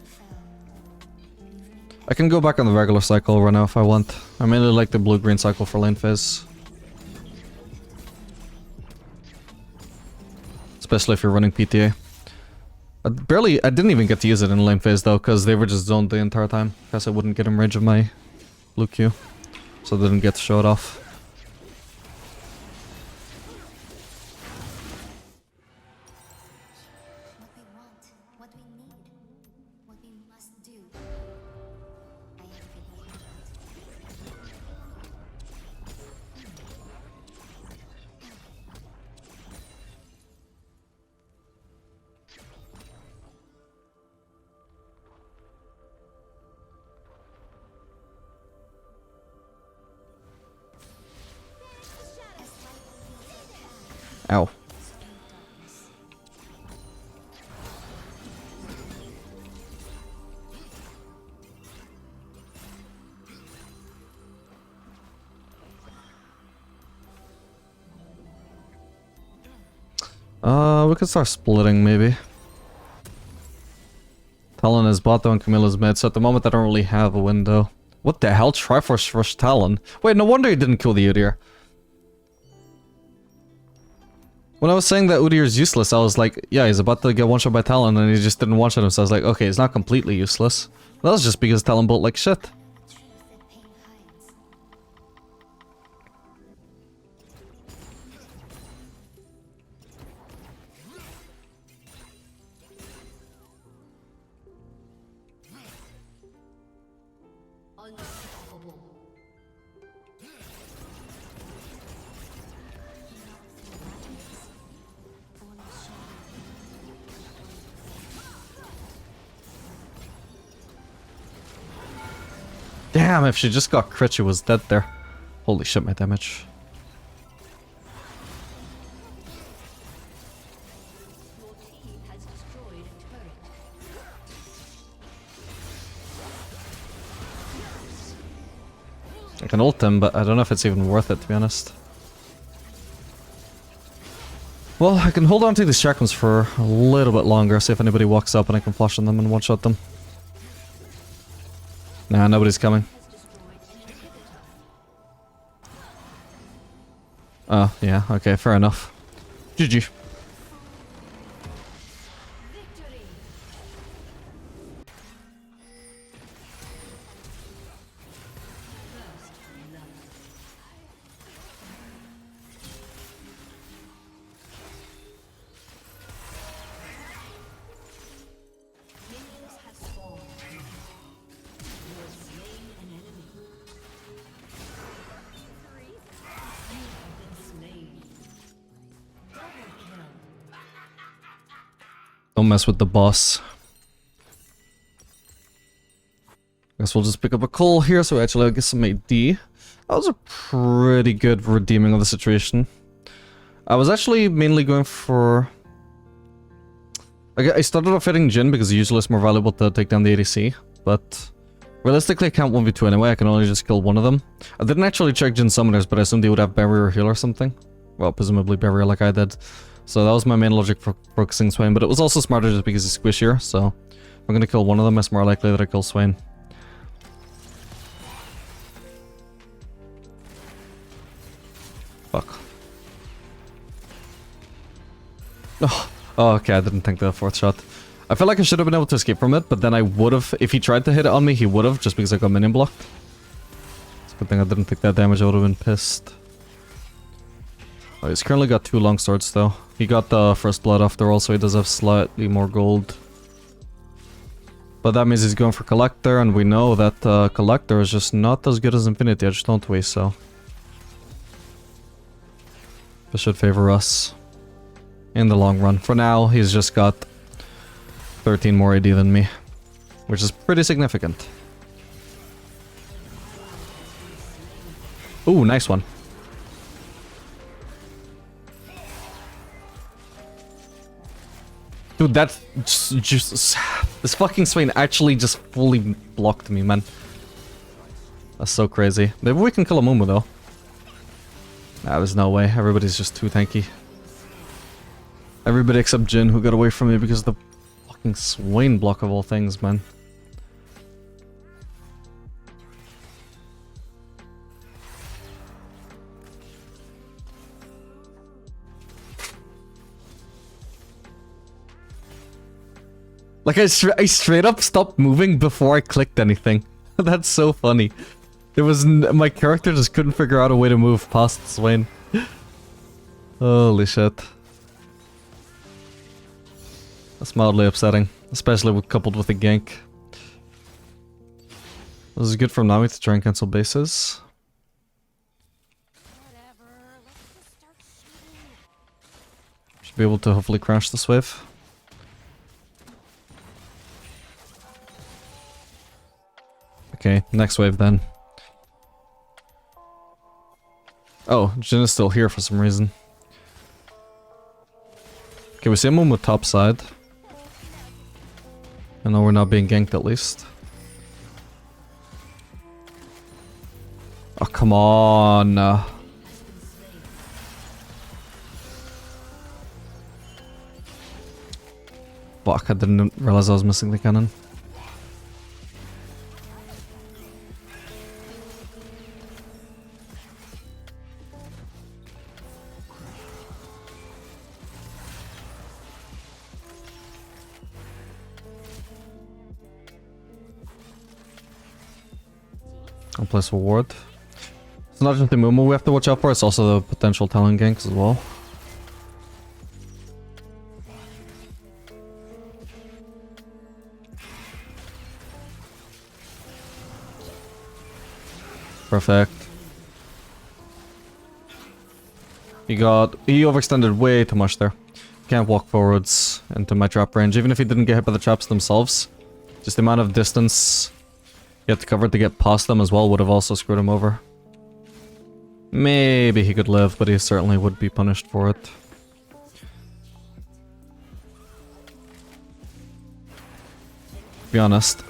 I can go back on the regular cycle right now if I want. I mainly like the blue-green cycle for lane phase. Especially if you're running PTA. I didn't even get to use it in lane phase though, because they were just zoned the entire time. Guess I wouldn't get in range of my blue Q. So I didn't get to show it off. What we need, what we must do. I am figuring it Ow. We could start splitting, maybe. Talon is bot though and Camilla's mid, so at the moment I don't really have a window. What the hell? Triforce rush Talon? Wait, no wonder he didn't kill the Udyr. When I was saying that Udyr is useless, I was like, yeah, he's about to get one-shot by Talon and he just didn't one-shot him, so I was like, okay, he's not completely useless. That was just because Talon built like shit. Unstoppable. Damn, if she just got crit, she was dead there. Holy shit, my damage. Your team has destroyed a turret. I can ult him, but I don't know if it's even worth it, to be honest. Well, I can hold on to these shotguns for a little bit longer, see if anybody walks up and I can flash on them and one-shot them. Nah, nobody's coming. Oh, yeah, okay, fair enough. GG. Minions have spawned. You have slain an enemy. You have been slain. Double kill. Don't mess with the boss. Guess we'll just pick up a call here, so actually I'll get some AD. That was a pretty good redeeming of the situation. I was actually mainly going for... I started off hitting Jhin because usually it's more valuable to take down the ADC, but realistically I can't 1v2 anyway, I can only just kill one of them. I didn't actually check Jhin summoners, but I assumed they would have barrier or heal or something. Well, presumably barrier like I did. So that was my main logic for focusing Swain, but it was also smarter just because he's squishier, so if I'm gonna kill one of them, it's more likely that I kill Swain. Fuck. Oh, okay, I didn't think the fourth shot. I feel like I should have been able to escape from it, but then I would have, if he tried to hit it on me, he would have, just because I got minion blocked. It's a good thing I didn't take that damage, I would have been pissed. Oh, he's currently got 2 long swords though. He got the first blood after all, so he does have slightly more gold. But that means he's going for Collector, and we know that Collector is just not as good as Infinity Edge, don't we, so... This should favor us. In the long run. For now, he's just got 13 more AD than me. Which is pretty significant. Ooh, nice one. Dude, that just this fucking Swain actually just fully blocked me, man. That's so crazy. Maybe we can kill a Mumu though. Nah, there's no way. Everybody's just too tanky. Everybody except Jhin, who got away from me because of the fucking Swain block of all things, man. Like, I straight up stopped moving before I clicked anything. That's so funny. There was my character just couldn't figure out a way to move past Swain. Holy shit. That's mildly upsetting, especially coupled with the gank. This is good for Nami to try and cancel bases. Should be able to hopefully crash this wave. Okay, next wave then. Oh, Jhin is still here for some reason. Okay, we see him on the top side. I know we're not being ganked at least. Oh, come on. Fuck, I didn't realize I was missing the cannon. I'll place a ward. It's not just the Mumu we have to watch out for, it's also the potential talent ganks as well. Perfect. He overextended way too much there. Can't walk forwards into my trap range, even if he didn't get hit by the traps themselves. Just the amount of distance he had to cover to get past them as well would have also screwed him over. Maybe he could live, but he certainly would be punished for it. To be honest.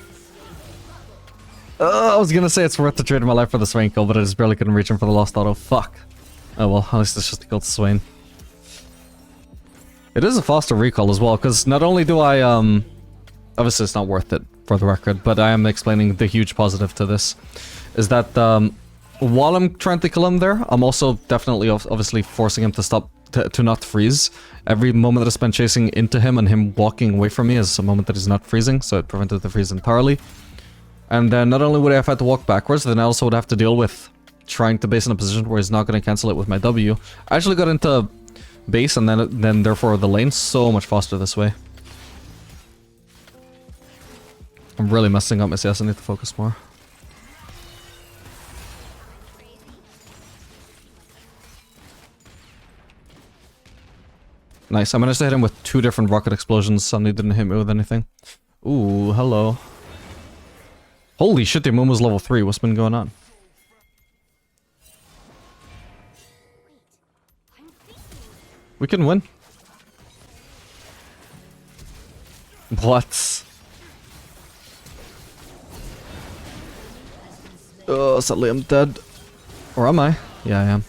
I was gonna say it's worth to trade my life for the Swain kill, but I just barely couldn't reach him for the lost auto. Fuck. Oh well, at least it's just a kill to Swain. It is a faster recall as well, because not only do I, obviously it's not worth it, for the record, but I am explaining the huge positive to this. Is that, while I'm trying to kill him there, I'm also definitely obviously forcing him to stop, to not freeze. Every moment that I spend chasing into him and him walking away from me is a moment that he's not freezing, so it prevented the freeze entirely. And then not only would I have had to walk backwards, then I also would have to deal with trying to base in a position where he's not going to cancel it with my W. I actually got into base and then therefore the lane so much faster this way. I'm really messing up my CS, I need to focus more. Nice, I managed to hit him with 2 different rocket explosions and he didn't hit me with anything. Ooh, hello. Holy shit, the Momo's level 3, what's been going on? We can win. What? Oh, sadly I'm dead. Or am I? Yeah, I am.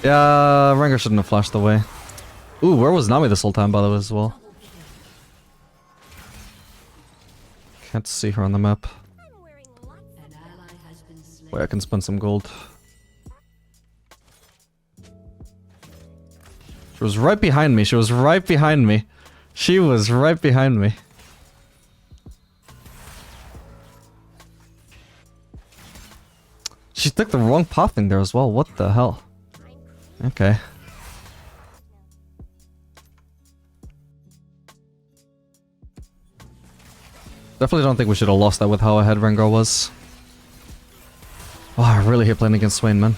Yeah, Rengar shouldn't have flashed away. Ooh, where was Nami this whole time, by the way, as well? Can't see her on the map. Wait, I can spend some gold. She was right behind me. She was right behind me. She was right behind me. She took the wrong pathing there as well. What the hell? Okay. Definitely don't think we should have lost that with how ahead Rengar was. Oh, I really hate playing against Swain, man.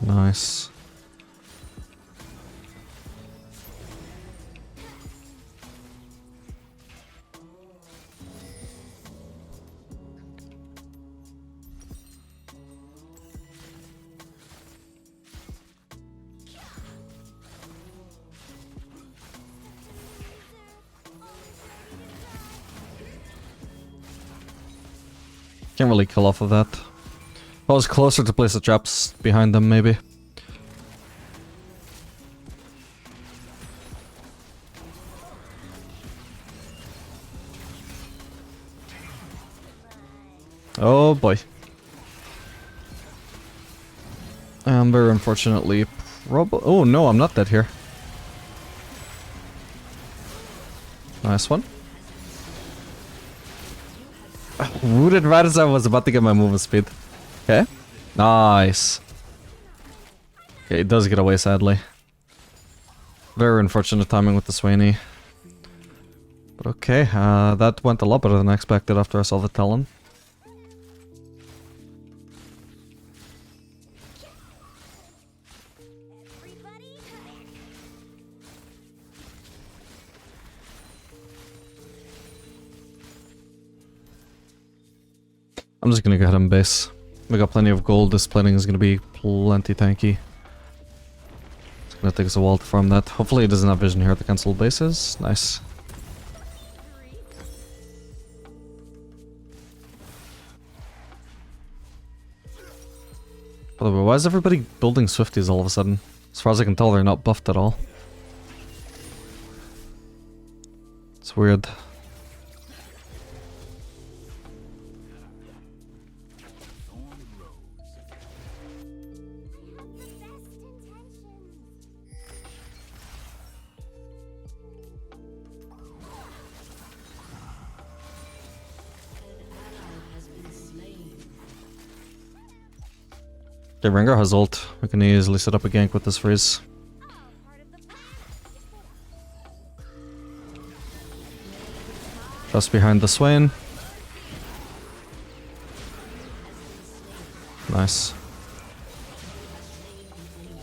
Nice. Can't really kill off of that. If I was closer to place the traps behind them, maybe. Oh boy. Very unfortunately, oh no, I'm not dead here. Nice one. Rooted right as I was about to get my movement speed. Okay. Nice. Okay, it does get away, sadly. Very unfortunate timing with the Swainy. But okay, that went a lot better than I expected after I saw the Talon. I'm just gonna go ahead and base. We got plenty of gold, this plating is gonna be plenty tanky. Let's It takes a while to farm that. Hopefully it doesn't have vision here to cancel bases. Nice. By the way, why is everybody building Swifties all of a sudden? As far as I can tell, they're not buffed at all. It's weird. Okay, Rengar has ult. We can easily set up a gank with this freeze. Just behind the Swain. Nice.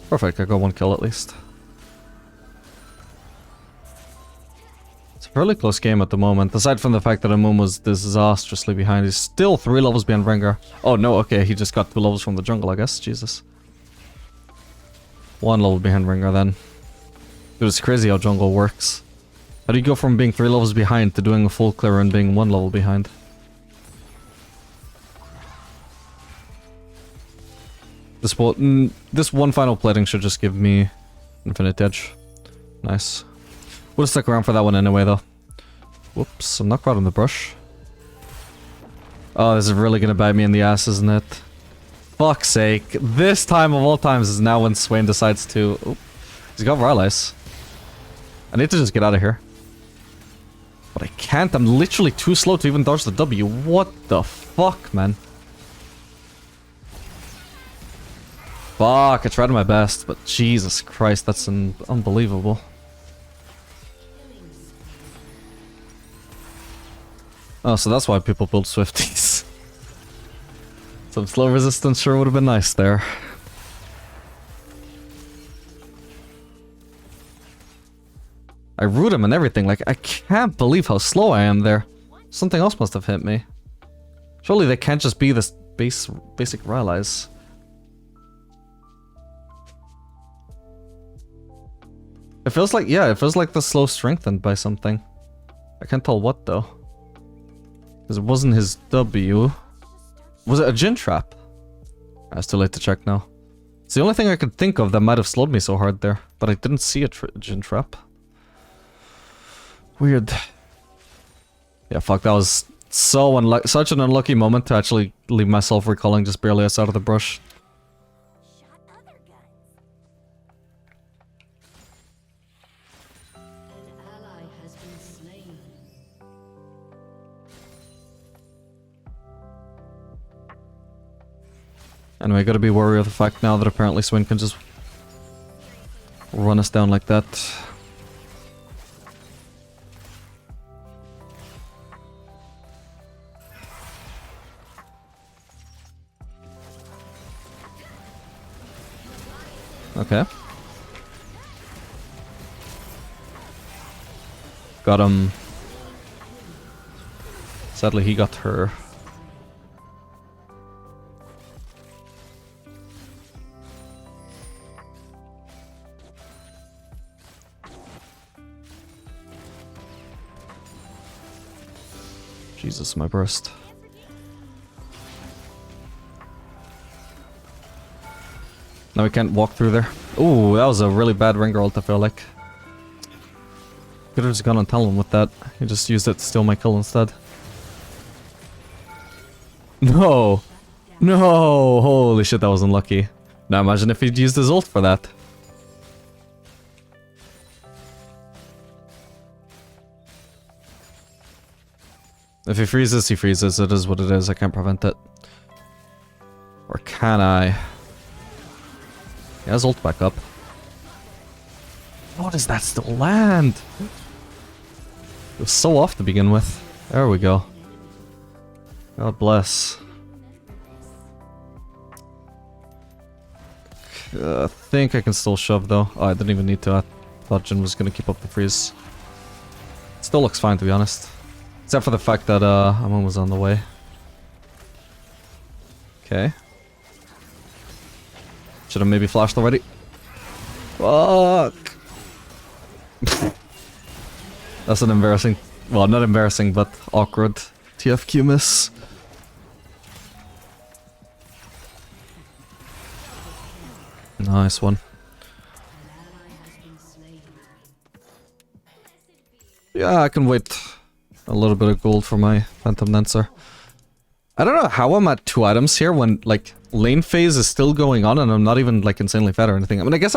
Perfect, I got one kill at least. It's a fairly close game at the moment, aside from the fact that Amun was disastrously behind. He's still 3 levels behind Rengar. Oh no, okay, he just got 2 levels from the jungle, I guess. Jesus. 1 level behind Rengar then. Dude, it's crazy how jungle works. How do you go from being 3 levels behind to doing a full clear and being 1 level behind? This one final plating should just give me infinite edge. Nice. We'll stick around for that one anyway though. Whoops, I'm not caught in the brush. Oh, this is really gonna bite me in the ass, isn't it? Fuck's sake. This time of all times is now when Swain decides to... Oop. He's got Rylai's. I need to just get out of here. But I can't, I'm literally too slow to even dodge the W. What the fuck, man? Fuck, I tried my best, but Jesus Christ, that's unbelievable. Oh, so that's why people build Swifties. Some slow resistance sure would have been nice there. I root him and everything, like, I can't believe how slow I am there. Something else must have hit me. Surely they can't just be this basic Rylai's. It feels like, yeah, it feels like the slow strengthened by something. I can't tell what though. Because it wasn't his W. Was it a Jin trap? It's too late to check now. It's the only thing I could think of that might have slowed me so hard there. But I didn't see a Jin trap. Weird. Yeah, fuck, that was so such an unlucky moment to actually leave myself recalling just barely outside of the brush. Anyway, gotta be wary of the fact now that apparently Swain can just run us down like that. Okay. Got him. Sadly, he got her. Jesus, my burst. Now we can't walk through there. Ooh, that was a really bad Rengar ult, I feel like. Could have just gone on Talon with that. He just used it to steal my kill instead. No! No! Holy shit, that was unlucky. Now imagine if he'd used his ult for that. If he freezes, he freezes. It is what it is. I can't prevent it. Or can I? He has ult back up. How does that still land? It was so off to begin with. There we go. God bless. I think I can still shove though. Oh, I didn't even need to. I thought Jin was gonna keep up the freeze. Still looks fine to be honest. Except for the fact that Amun was on the way. Okay. Should have maybe flashed already. Fuck. That's an embarrassing, well, not embarrassing, but awkward TFQ miss. Nice one. Yeah, I can wait a little bit of gold for my Phantom Dancer. I don't know how I'm at 2 items here when, like, lane phase is still going on and I'm not even, like, insanely fat or anything. I mean, I guess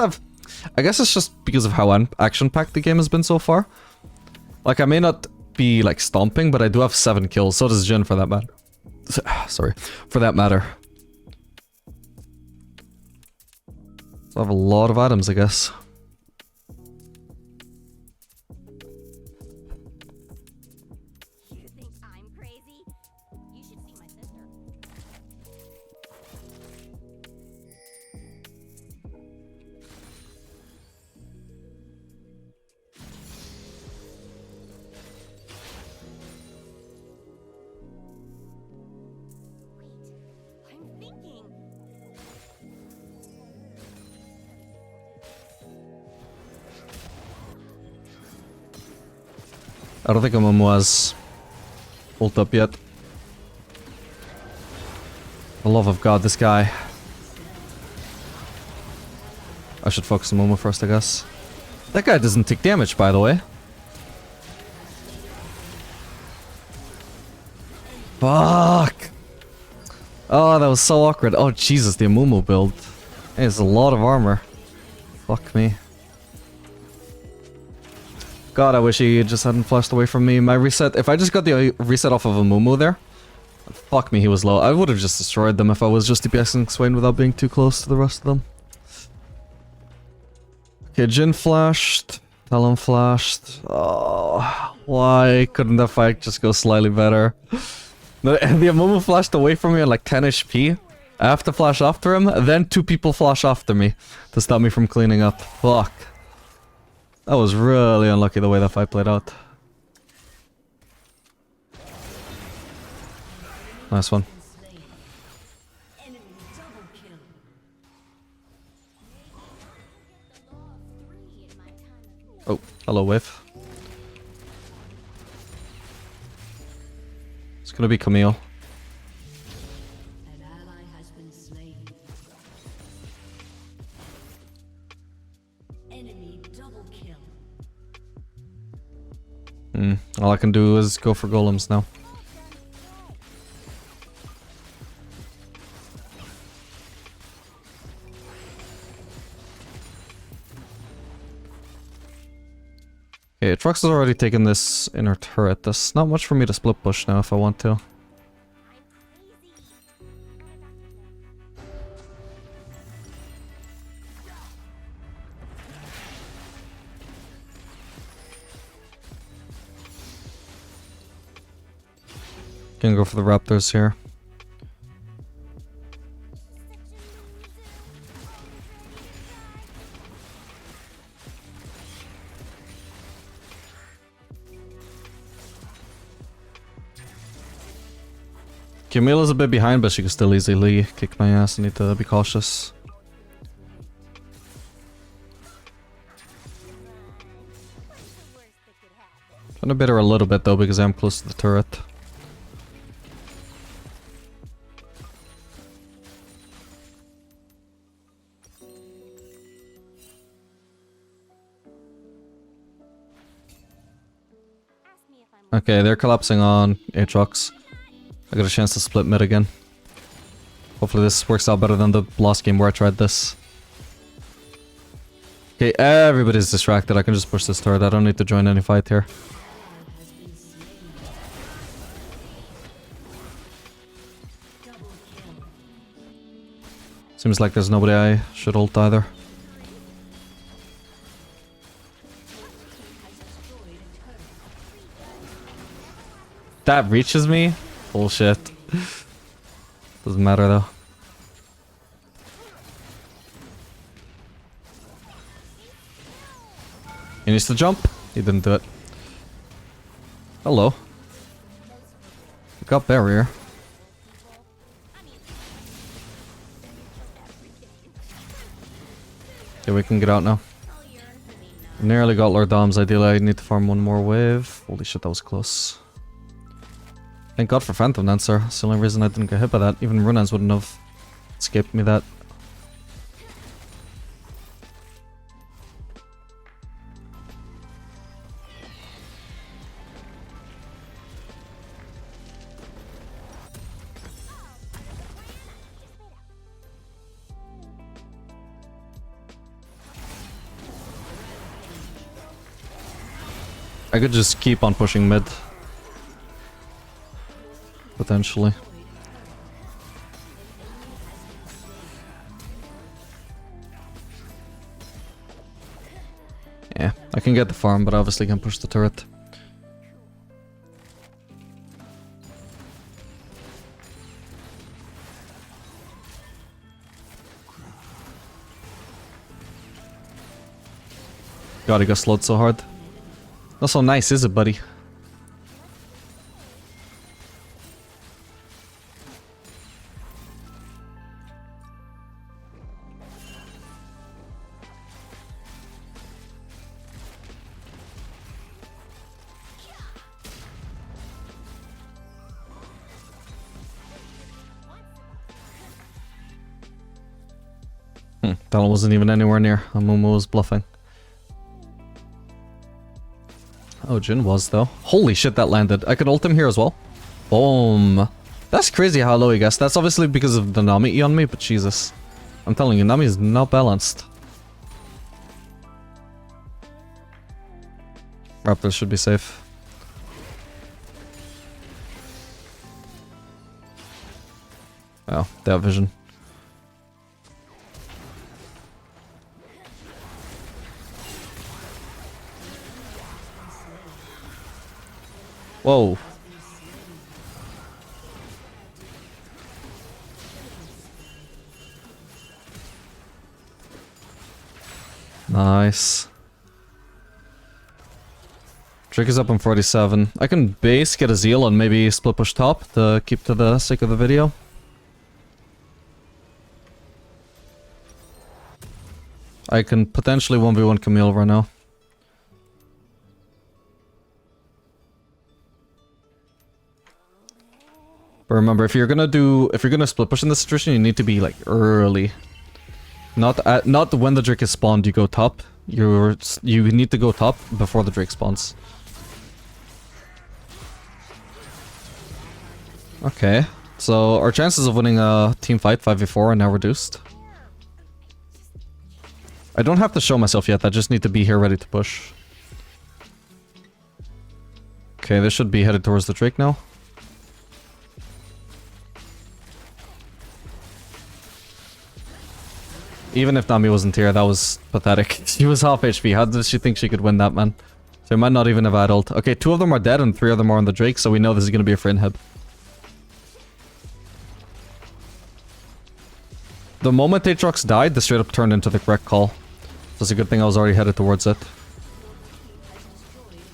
it's just because of how action-packed the game has been so far. Like, I may not be, like, stomping, but I do have 7 kills. So does Jin, for that matter. Sorry. For that matter. So I have a lot of items, I guess. You think I'm crazy? You should see my sister. Wait, I'm thinking. I don't think Amumu has ult up yet. For the love of God, this guy. I should focus on Amumu first, I guess. That guy doesn't take damage, by the way. Fuck! Oh, that was so awkward. Oh, Jesus, the Amumu build. Hey, it's a lot of armor. Fuck me. God, I wish he just hadn't flashed away from me. My reset, if I just got the reset off of Amumu there, fuck me, he was low. I would have just destroyed them if I was just DPSing Swain without being too close to the rest of them. Okay, Jin flashed. Talon flashed. Oh, why couldn't that fight just go slightly better? The Amumu flashed away from me at like 10 HP. I have to flash after him, then 2 people flash after me to stop me from cleaning up. Fuck. That was really unlucky the way that fight played out. Nice one. Oh, hello, Wave. It's gonna be Camille. An ally has been slain. Enemy double kill. All I can do is go for golems now. Okay, Trux has already taken this inner turret. There's not much for me to split push now if I want to. Gonna go for the raptors here. Camilla's a bit behind, but she can still easily kick my ass. I need to be cautious. Trying to bait her a little bit though, because I'm close to the turret. Okay, they're collapsing on Aatrox. I got a chance to split mid again. Hopefully this works out better than the last game where I tried this. Okay, everybody's distracted. I can just push this turret. I don't need to join any fight here. Seems like there's nobody I should ult either. That reaches me? Bullshit. Doesn't matter though. He needs to jump. He didn't do it. Hello. We got barrier. Yeah, we can get out now. Nearly got Lord Doms. Ideally, I need to farm one more wave. Holy shit, that was close. Thank God for Phantom Dancer. That's the only reason I didn't get hit by that. Even Runans wouldn't have escaped me that. I could just keep on pushing mid. Potentially. Yeah, I can get the farm, but obviously can push the turret. God, he got slowed so hard. Not so nice, is it, buddy? That one wasn't even anywhere near. Amumu was bluffing. Oh, Jin was, though. Holy shit, that landed. I could ult him here as well. Boom. That's crazy how low he gets. That's obviously because of the Nami E on me, but Jesus. I'm telling you, Nami is not balanced. Raptors should be safe. Oh, they have vision. Whoa. Nice. Drake is up on 47. I can base, get a Zeal, and maybe split push top to keep to the sake of the video. I can potentially 1v1 Camille right now. But remember, if you're gonna split push in this situation, you need to be like early. Not when the Drake is spawned, you go top. You need to go top before the Drake spawns. Okay, so our chances of winning a team fight 5v4 are now reduced. I don't have to show myself yet, I just need to be here ready to push. Okay, this should be headed towards the Drake now. Even if Nami wasn't here, that was pathetic. She was half HP. How did she think she could win that, man? So he might not even have had ult. Okay, 2 of them are dead and 3 of them are on the Drake, so we know this is going to be a free inhib. The moment Aatrox died, this straight up turned into the correct call. So it's a good thing I was already headed towards it.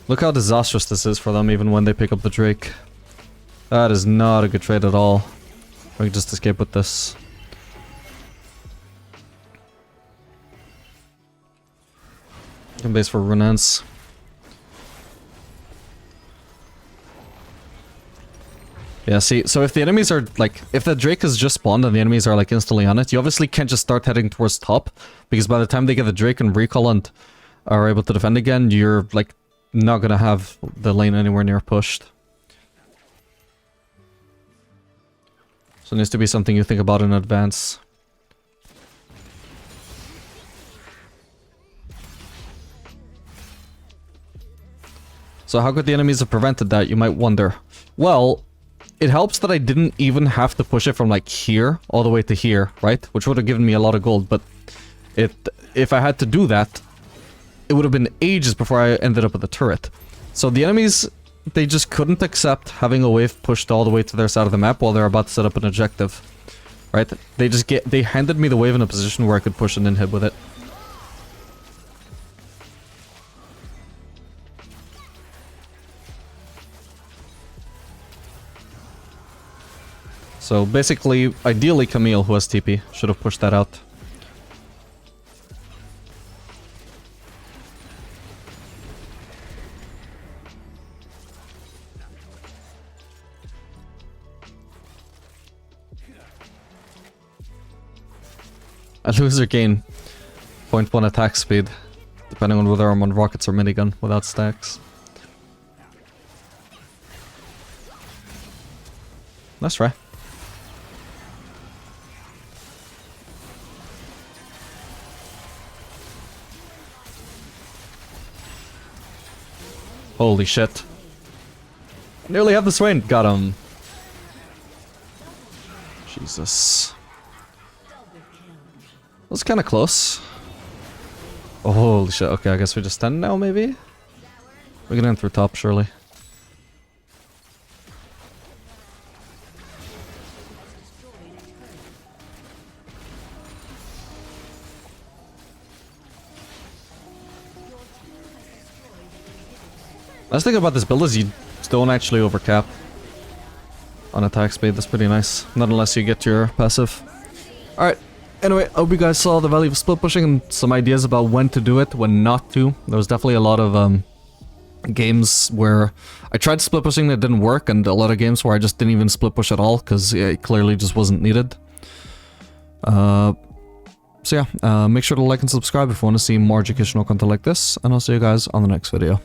Look how disastrous this is for them, even when they pick up the Drake. That is not a good trade at all. We can just escape with this. Can base for Runans. Yeah, see, so if the enemies are like, if the Drake has just spawned and the enemies are like instantly on it, you obviously can't just start heading towards top, because by the time they get the Drake and recall and are able to defend again, you're like not gonna have the lane anywhere near pushed. So it needs to be something you think about in advance. So how could the enemies have prevented that, you might wonder? Well, it helps that I didn't even have to push it from like here all the way to here, right? Which would have given me a lot of gold, but if I had to do that, it would have been ages before I ended up with a turret. So the enemies, they just couldn't accept having a wave pushed all the way to their side of the map while they're about to set up an objective, right? They handed me the wave in a position where I could push an inhib with it. So basically, ideally Camille, who has TP, should have pushed that out. I lose or gain 0.1 attack speed, depending on whether I'm on rockets or minigun without stacks. That's right. Holy shit. Nearly have the Swain. Got him. Jesus. That was kind of close. Oh, holy shit. Okay, I guess we just stand now, maybe? We're gonna enter top, surely. Nice thing about this build is you don't actually overcap on attack speed. That's pretty nice. Not unless you get your passive. Alright. Anyway, I hope you guys saw the value of split pushing and some ideas about when to do it, when not to. There was definitely a lot of games where I tried split pushing that didn't work, and a lot of games where I just didn't even split push at all because it clearly just wasn't needed. So yeah, make sure to like and subscribe if you want to see more educational content like this, and I'll see you guys on the next video.